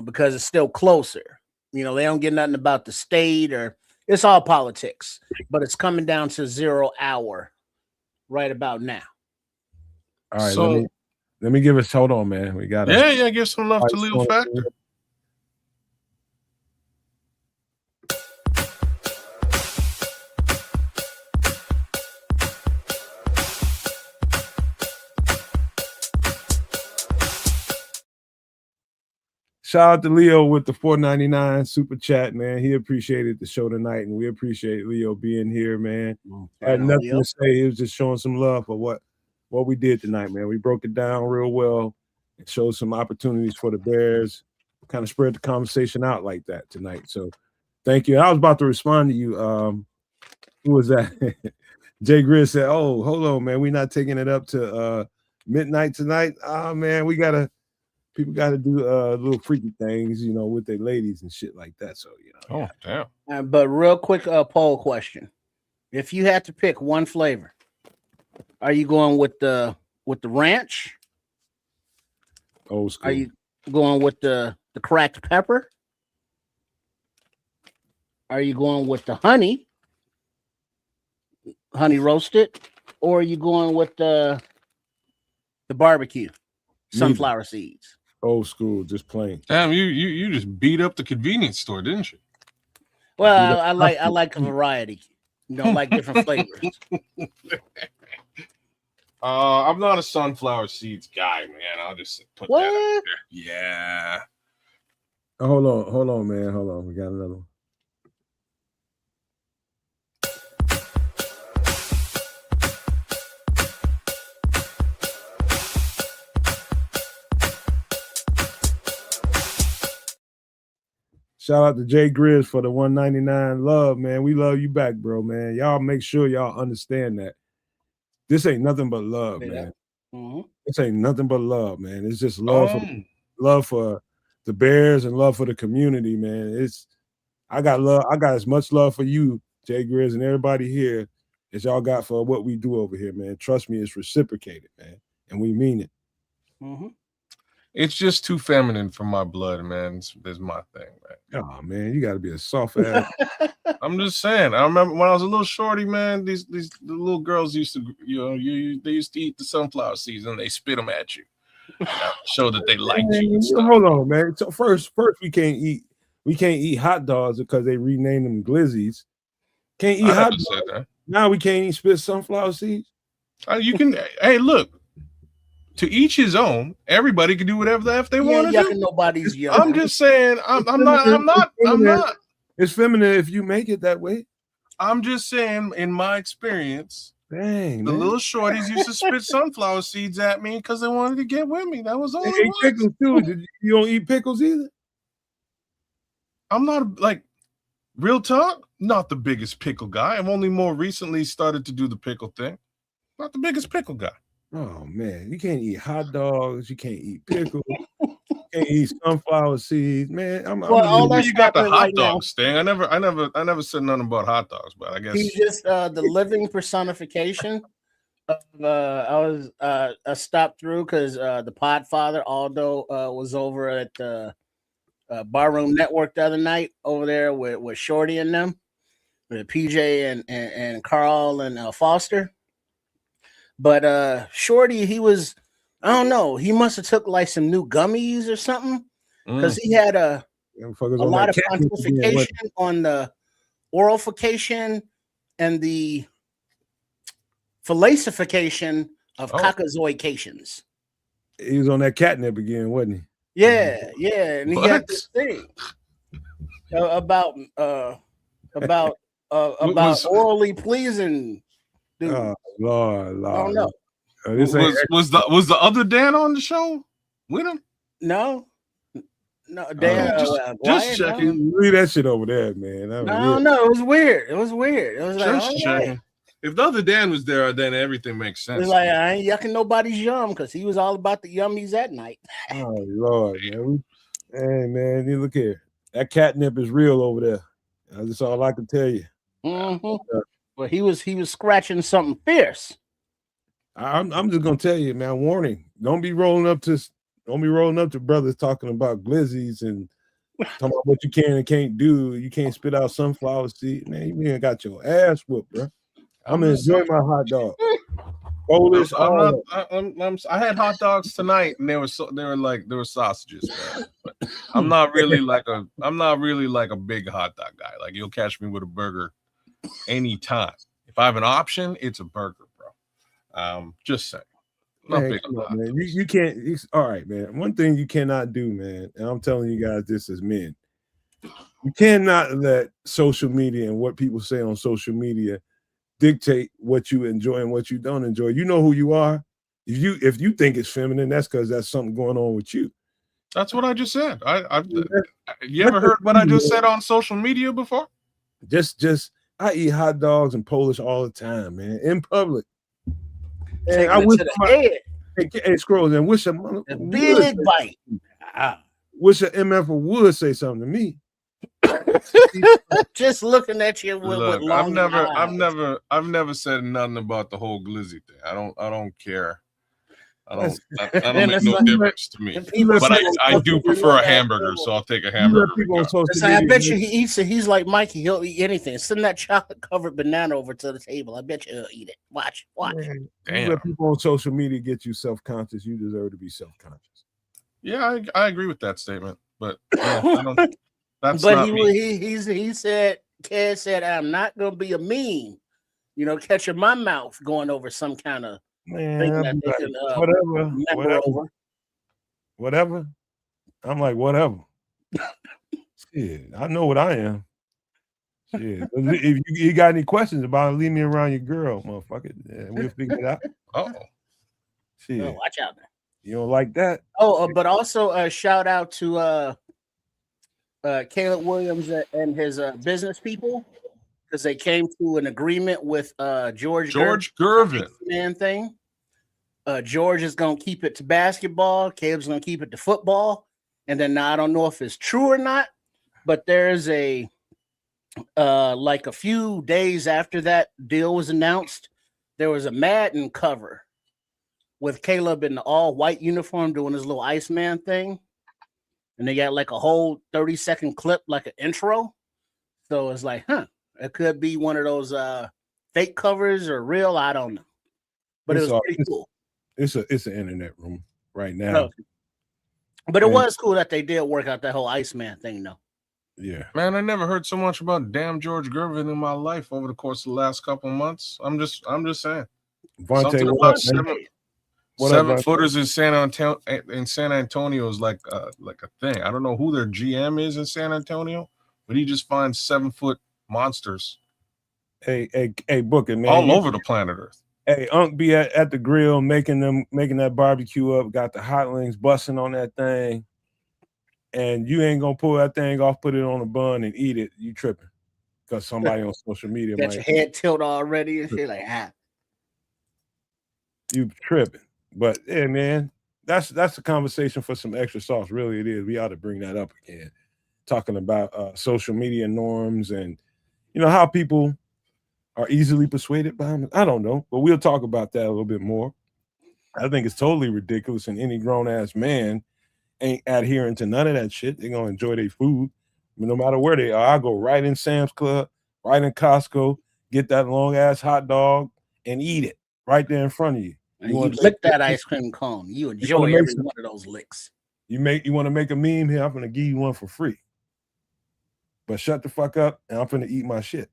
because it's still closer. They don't get nothing about the state, or it's all politics, but it's coming down to 0 hour right about now. All right, so let me give us, hold on, man. We got give some love to Leo Factor. Shout out to Leo with the $4.99 super chat, man. He appreciated the show tonight, and we appreciate Leo being here, man. Had nothing to say. He was just showing some love for what we did tonight, man. We broke it down real well and showed some opportunities for the Bears. Kind of spread the conversation out like that tonight. So thank you. I was about to respond to you. Who was that? Jay Grizz said, "Oh, hold on, man. We're not taking it up to midnight tonight. Man, people got to do little freaky things, with their ladies and shit like that." So, Oh, damn. But real quick poll question. If you had to pick one flavor, are you going with the ranch? Old school. Are you going with the cracked pepper? Are you going with the honey roasted? Or are you going with the barbecue? Sunflower seeds. Old school, just plain. Damn, you just beat up the convenience store, didn't you? Well, I like a variety. Like different flavors. I'm not a sunflower seeds guy, man. I'll just put that out there. Yeah. Hold on, man. Hold on. We got another one. Shout out to Jay Grizz for the $1.99 love, man. We love you back, bro, man. Y'all make sure y'all understand that this ain't nothing but love, man. Mm-hmm. This ain't nothing but love, man. It's just love for the Bears and love for the community, man. I got as much love for you, Jay Grizz, and everybody here as y'all got for what we do over here, man. Trust me, it's reciprocated, man, and we mean it. Mm-hmm. It's just too feminine for my blood, man. It's my thing, man. Oh, man, you got to be a soft ass. I'm just saying. I remember when I was a little shorty, man. These the little girls used to, they used to eat the sunflower seeds and they spit them at you. Show that they liked you. And stuff. Hold on, man. So first we can't eat hot dogs because they renamed them glizzies. Can't eat hot dogs. That. Now we can't eat spit sunflower seeds. You can. Hey, look. To each his own. Everybody can do whatever the F they want to do. Nobody's young. I'm just saying. I'm not. It's feminine if you make it that way. I'm just saying. In my experience, dang, the little shorties used to spit sunflower seeds at me because they wanted to get with me. That was all. They ate pickles too. You don't eat pickles either. I'm not like real talk. Not the biggest pickle guy. I've only more recently started to do the pickle thing. Not the biggest pickle guy. Oh man, you can't eat hot dogs. You can't eat pickles. You can't eat sunflower seeds, man. All that you got the hot dogs thing. I never said nothing about hot dogs, but I guess he's just the living personification. I stopped through because the Podfather Aldo was over at the Barroom Network the other night over there with Shorty and them, with PJ and Carl and Foster. But Shorty, he was, I don't know, he must have took like some new gummies or something because he had a lot of pontification on the oralification and the fallacification of cockazoications. He was on that catnip again, wasn't he? Yeah, and he had this thing about orally pleasing. Dude. Oh Lord! I don't know. Was the other Dan on the show with him? No, Dan. Just checking. Leave that shit over there, man. No, it was weird. It was like just checking. Right. If the other Dan was there, then everything makes sense. It's like I ain't yucking nobody's yum because he was all about the yummies at night. Oh Lord, man. Hey man, you look here. That catnip is real over there. That's all I can tell you. Mm-hmm. Well, he was scratching something fierce. I'm just gonna tell you, man. Warning: don't be rolling up to brothers talking about glizzies and talking about what you can and can't do. You can't spit out sunflower seed, man. You ain't got your ass whooped, bro. I'm enjoying my hot dog. Polish. I had hot dogs tonight, and they were sausages. Man. But I'm not really like a big hot dog guy. Like you'll catch me with a burger anytime. If I have an option, it's a burger, bro. Just saying. Man, man. You can't. All right, man. One thing you cannot do, man, and I'm telling you guys this as men, you cannot let social media and what people say on social media dictate what you enjoy and what you don't enjoy. You know who you are. If you think it's feminine, that's because that's something going on with you. That's what I just said. You ever heard what I just said on social media before? I eat hot dogs and Polish all the time, man, in public. And I wish hey, Scrolls, and wish a big bite. Wish a MF would say something to me. Just looking at you with long eyes. I've never said nothing about the whole glizzy thing. I don't care. I don't make no difference to me. But I do prefer a hamburger, so I'll take a hamburger. I bet you he eats it. He's like Mikey. He'll eat anything. Send that chocolate-covered banana over to the table. I bet you he'll eat it. Watch. Man, you let people on social media get you self-conscious. You deserve to be self-conscious. Yeah, I agree with that statement. But that's not me. He said, Ked said, I'm not going to be a meme. Catching my mouth going over some kind of man, whatever. I'm like, whatever. Shit, I know what I am. Shit. If you got any questions about it, leave me around your girl, motherfucker. Yeah, we'll figure it out. Shit. Oh, watch out now. You don't like that? But also shout out to Caleb Williams and his business people, because they came to an agreement with George Gervin man thing. George is gonna keep it to basketball. Caleb's gonna keep it to football. And then now I don't know if it's true or not, but there's a like a few days after that deal was announced, there was a Madden cover with Caleb in the all-white uniform doing his little Iceman thing. And they got like a whole 30-second clip, like an intro. So it's like, It could be one of those fake covers or real. I don't know, but It's it was pretty cool. It's an internet room right now. No. But it was cool that they did work out that whole Iceman thing, though. Yeah, man, I never heard so much about damn George Gervin in my life over the course of the last couple of months. I'm just saying. Vontae, what up, Seven footers in San Antonio is like a thing. I don't know who their GM is in San Antonio, but he just finds 7-foot monsters. Hey, Booker, man, all over the planet Earth. Hey, Unc be at the grill making that barbecue up, got the hot links busting on that thing, and you ain't gonna pull that thing off, put it on a bun and eat it. You tripping because somebody on social media got your head tilt already and shit like you tripping. But yeah, man, that's a conversation for some extra sauce. Really, it is. We ought to bring that up again, talking about social media norms and how people are easily persuaded by them. I don't know, but we'll talk about that a little bit more. I think it's totally ridiculous, and any grown-ass man ain't adhering to none of that shit. They're going to enjoy their food, no matter where they are. I go right in Sam's Club, right in Costco, get that long-ass hot dog, and eat it right there in front of you. And you lick that ice cream cone. You enjoy every one of those licks. You want to make a meme here? I'm going to give you one for free. But shut the fuck up, and I'm going to eat my shit.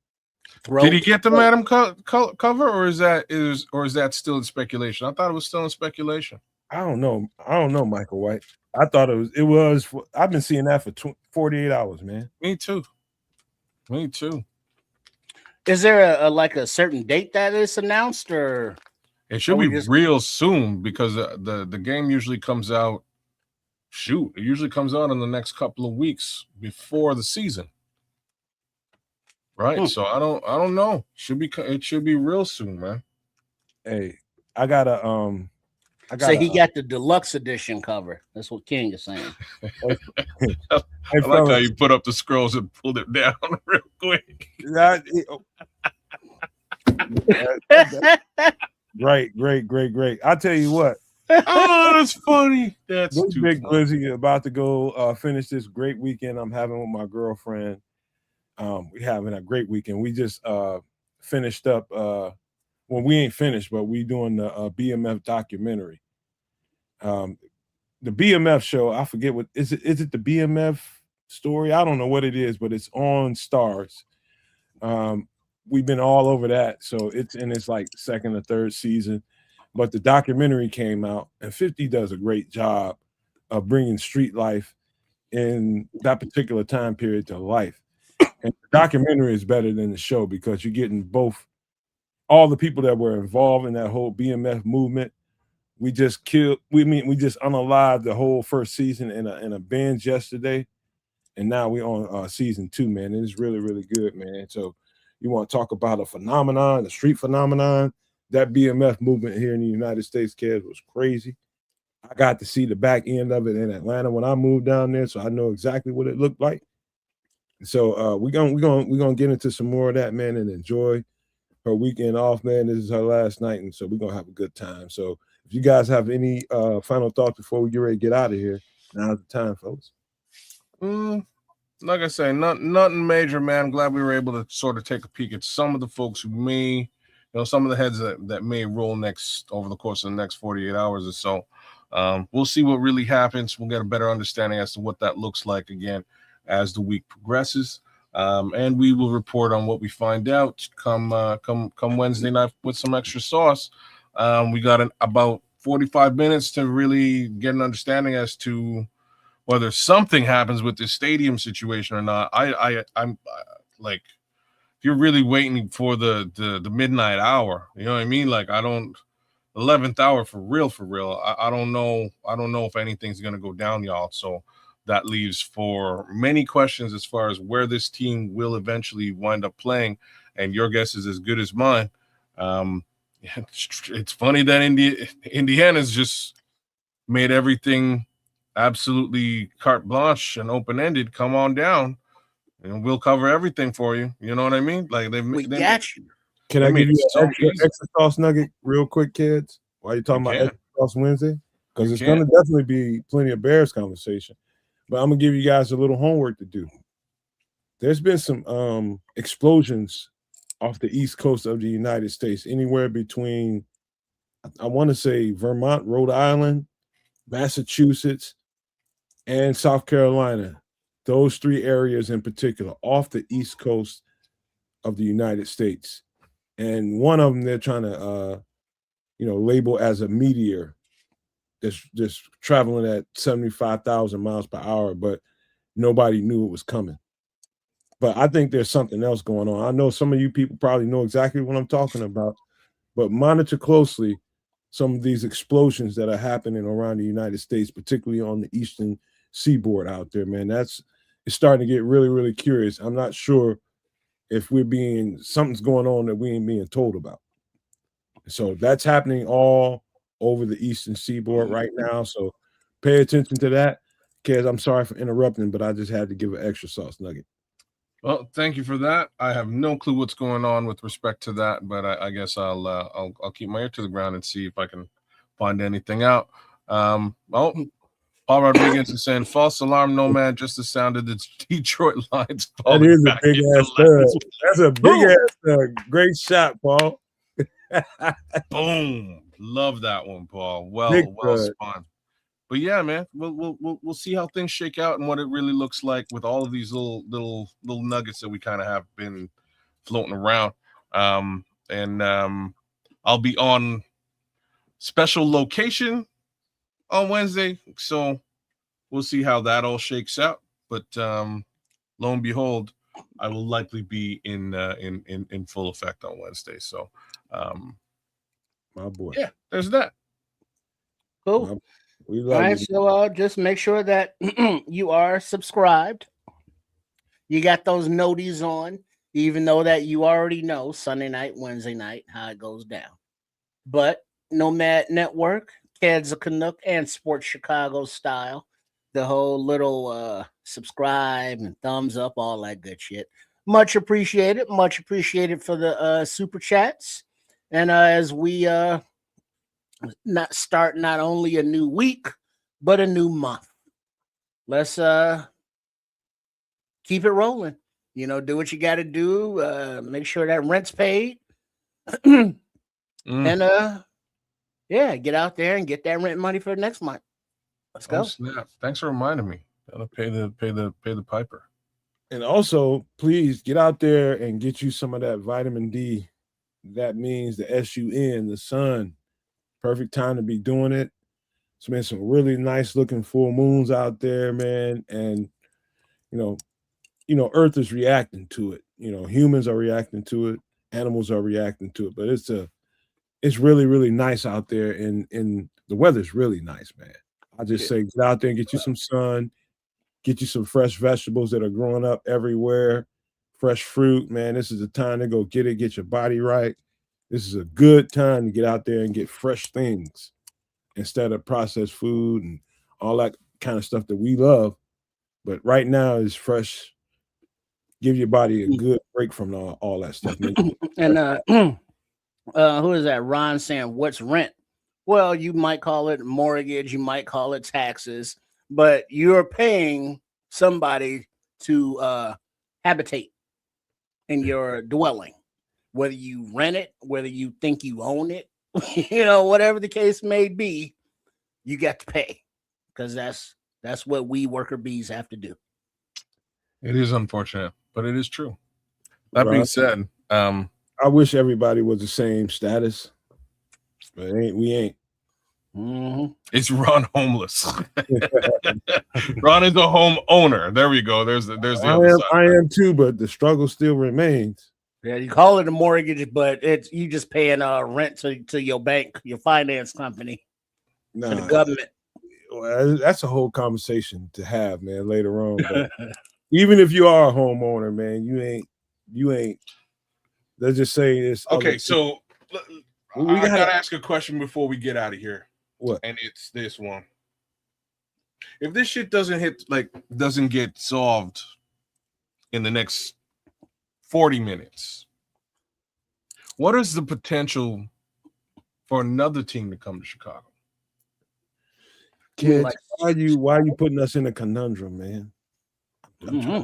Did he get the Madam cover, or is that still in speculation? I thought it was still in speculation. I don't know, Michael White. I thought it was. I've been seeing that for 48 hours, man. Me too. Is there a certain date that is announced, or it should be real soon because the game usually comes out. It usually comes out in the next couple of weeks before the season. Right, so I don't know. It should be real soon, man. Hey, I gotta So he got the deluxe edition cover. That's what King is saying. I like how you put up the scrolls and pulled it down real quick. Great. I'll tell you what. Oh, that's funny. That's this big Glizzy about to go finish this great weekend I'm having with my girlfriend. We're having a great weekend. We just finished up. Well, we ain't finished, but we doing the BMF documentary. The BMF show, I forget what is it. Is it the BMF story? I don't know what it is, but it's on Stars. We've been all over that, so it's in its like second or third season. But the documentary came out, and 50 does a great job of bringing street life in that particular time period to life. And the documentary is better than the show because you're getting all the people that were involved in that whole BMF movement. We just unalived the whole first season in a binge yesterday, and now we're on season 2, man. It's really, really good, man. So you want to talk about a phenomenon, a street phenomenon? That BMF movement here in the United States, kids, was crazy. I got to see the back end of it in Atlanta when I moved down there, so I know exactly what it looked like. So we're gonna get into some more of that, man, and enjoy her weekend off, man. This is her last night, and so we're gonna have a good time. So if you guys have any final thoughts before we get ready to get out of here, now's the time, folks. Like I say, nothing major, man. I'm glad we were able to sort of take a peek at some of the folks who may, some of the heads that may roll next over the course of the next 48 hours or so. We'll see what really happens. We'll get a better understanding as to what that looks like again as the week progresses, and we will report on what we find out come Wednesday night with some extra sauce. We got about 45 minutes to really get an understanding as to whether something happens with this stadium situation or not. I'm like, if you're really waiting for the midnight hour, you know what I mean? Like, 11th hour for real. I don't know if anything's gonna go down, y'all. So that leaves for many questions as far as where this team will eventually wind up playing, and your guess is as good as mine. It's funny that Indiana's just made everything absolutely carte blanche and open-ended. Come on down, and we'll cover everything for you. You know what I mean? Like, we got you. Can I give you an extra sauce nugget real quick, kids? While you're talking about extra sauce Wednesday? Because it's going to definitely be plenty of Bears conversation. But I'm going to give you guys a little homework to do. there's been some explosions off the east coast of the United States, anywhere between, I want to say, Vermont, Rhode Island, Massachusetts, and South Carolina. Those three areas in particular, off the east coast of the United States. And one of them they're trying to label as a meteor that's just traveling at 75,000 miles per hour, but nobody knew it was coming. But I think there's something else going on. I know some of you people probably know exactly what I'm talking about, but monitor closely some of these explosions that are happening around the United States, particularly on the eastern seaboard out there, man. It's starting to get really, really curious. I'm not sure if something's going on that we ain't being told about. So that's happening all over the eastern seaboard right now. So pay attention to that. Kez, I'm sorry for interrupting, but I just had to give an extra sauce nugget. Well, thank you for that. I have no clue what's going on with respect to that, but I guess I'll keep my ear to the ground and see if I can find anything out. Paul Rodriguez is saying false alarm, Nomad, just the sound of the Detroit Lions. That is a big ass thug. That's a big ass thug. Great shot, Paul. Boom. Love that one, Paul. Well spun. But yeah, man, we'll see how things shake out and what it really looks like with all of these little nuggets that we kind of have been floating around. I'll be on special location on Wednesday, so we'll see how that all shakes out. But lo and behold, I will likely be in full effect on Wednesday. So, my boy, yeah, there's that. Cool. All right, so just make sure that you are subscribed. You got those noties on, even though that you already know Sunday night, Wednesday night, how it goes down. But Nomad Network, Kids of Canuck, and Sports Chicago style, the whole little subscribe and thumbs up, all that good shit. Much appreciated. Much appreciated for the super chats. And as we not only a new week, but a new month. Let's keep it rolling. Do what you got to do. Make sure that rent's paid. And get out there and get that rent money for next month. Let's go. Snap. Thanks for reminding me. Gotta pay the piper. And also, please get out there and get you some of that vitamin D. That means the SUN, the sun. Perfect time to be doing it. It's been some really nice looking full moons out there, man. And Earth is reacting to it. Humans are reacting to it. Animals are reacting to it. But it's really, really nice out there, and the weather's really nice, man. I just say get out there and get you some sun, get you some fresh vegetables that are growing up everywhere, fresh fruit, man. This is the time to go get it, get your body right. This is a good time to get out there and get fresh things instead of processed food and all that kind of stuff that we love. But right now is fresh. Give your body a good break from all that stuff. And who is that? Ron saying, what's rent? Well, you might call it mortgage, you might call it taxes, but you're paying somebody to habitate in your dwelling. Whether you rent it, whether you think you own it, whatever the case may be, you got to pay, because that's what we worker bees have to do. It is unfortunate, but it is true. That being said, I wish everybody was the same status, but we ain't. Mm-hmm. It's Ron homeless. Ron is a home owner. There we go. There's the other side. I am too, but the struggle still remains. Yeah, you call it a mortgage, but it's you just paying rent to your bank, your finance company, to the government. Well, that's a whole conversation to have, man, later on. But even if you are a homeowner, man, you ain't. Let's just say this. Okay, so I gotta ask a question before we get out of here. What? And it's this one. If this shit doesn't get solved in the next 40 minutes, what is the potential for another team to come to Chicago? Kids, why are you putting us in a conundrum, man? Mm-hmm.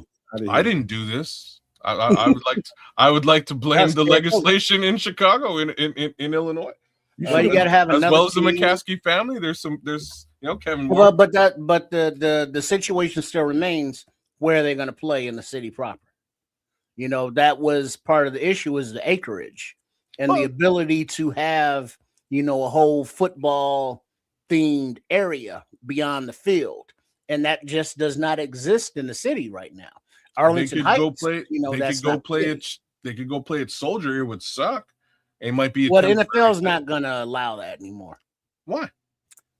I didn't do this. I would like to blame the legislation in Chicago, in Illinois. Well, you got to have as another well as the team. McCaskey family. There's Kevin. Well, but the situation still remains. Where are they going to play in the city proper? That was part of the issue, is the acreage and the ability to have a whole football themed area beyond the field, and that just does not exist in the city right now. Arlington Heights, they could go play at Soldier. It would suck. It might be. Well, the NFL's not going to allow that anymore. Why?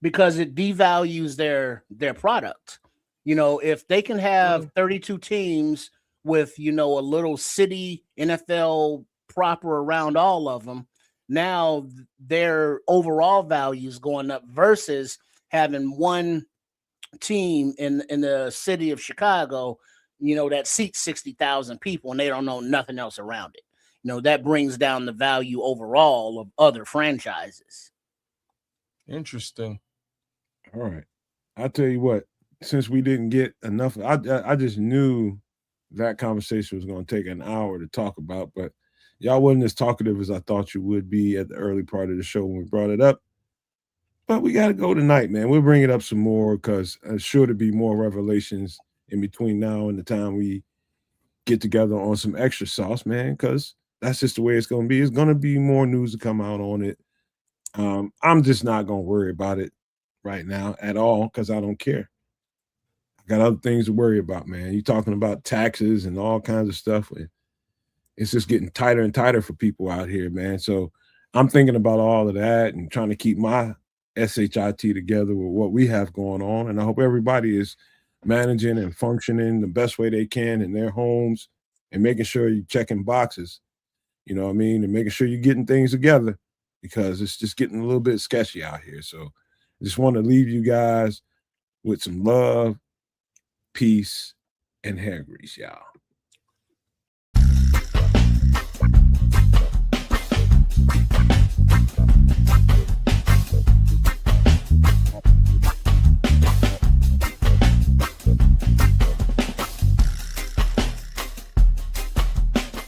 Because it devalues their product. If they can have 32 teams with a little city NFL proper around all of them, now their overall value is going up versus having one team in the city of Chicago, that seats 60,000 people and they don't know nothing else around it. That brings down the value overall of other franchises. Interesting. All right. I'll tell you what, since we didn't get enough, I just knew that conversation was going to take an hour to talk about, but y'all wasn't as talkative as I thought you would be at the early part of the show when we brought it up. But we got to go tonight, man. We'll bring it up some more because there's sure to be more revelations in between now and the time we get together on some extra sauce, man, because that's just the way it's going to be. It's going to be more news to come out on it. I'm just not going to worry about it right now at all because I don't care. I got other things to worry about, man. You're talking about taxes and all kinds of stuff. It's just getting tighter and tighter for people out here, man. So I'm thinking about all of that and trying to keep my SHIT together with what we have going on. And I hope everybody is managing and functioning the best way they can in their homes and making sure you're checking boxes, you know what I mean? And making sure you're getting things together because it's just getting a little bit sketchy out here. So I just want to leave you guys with some love, peace, and hair grease, y'all.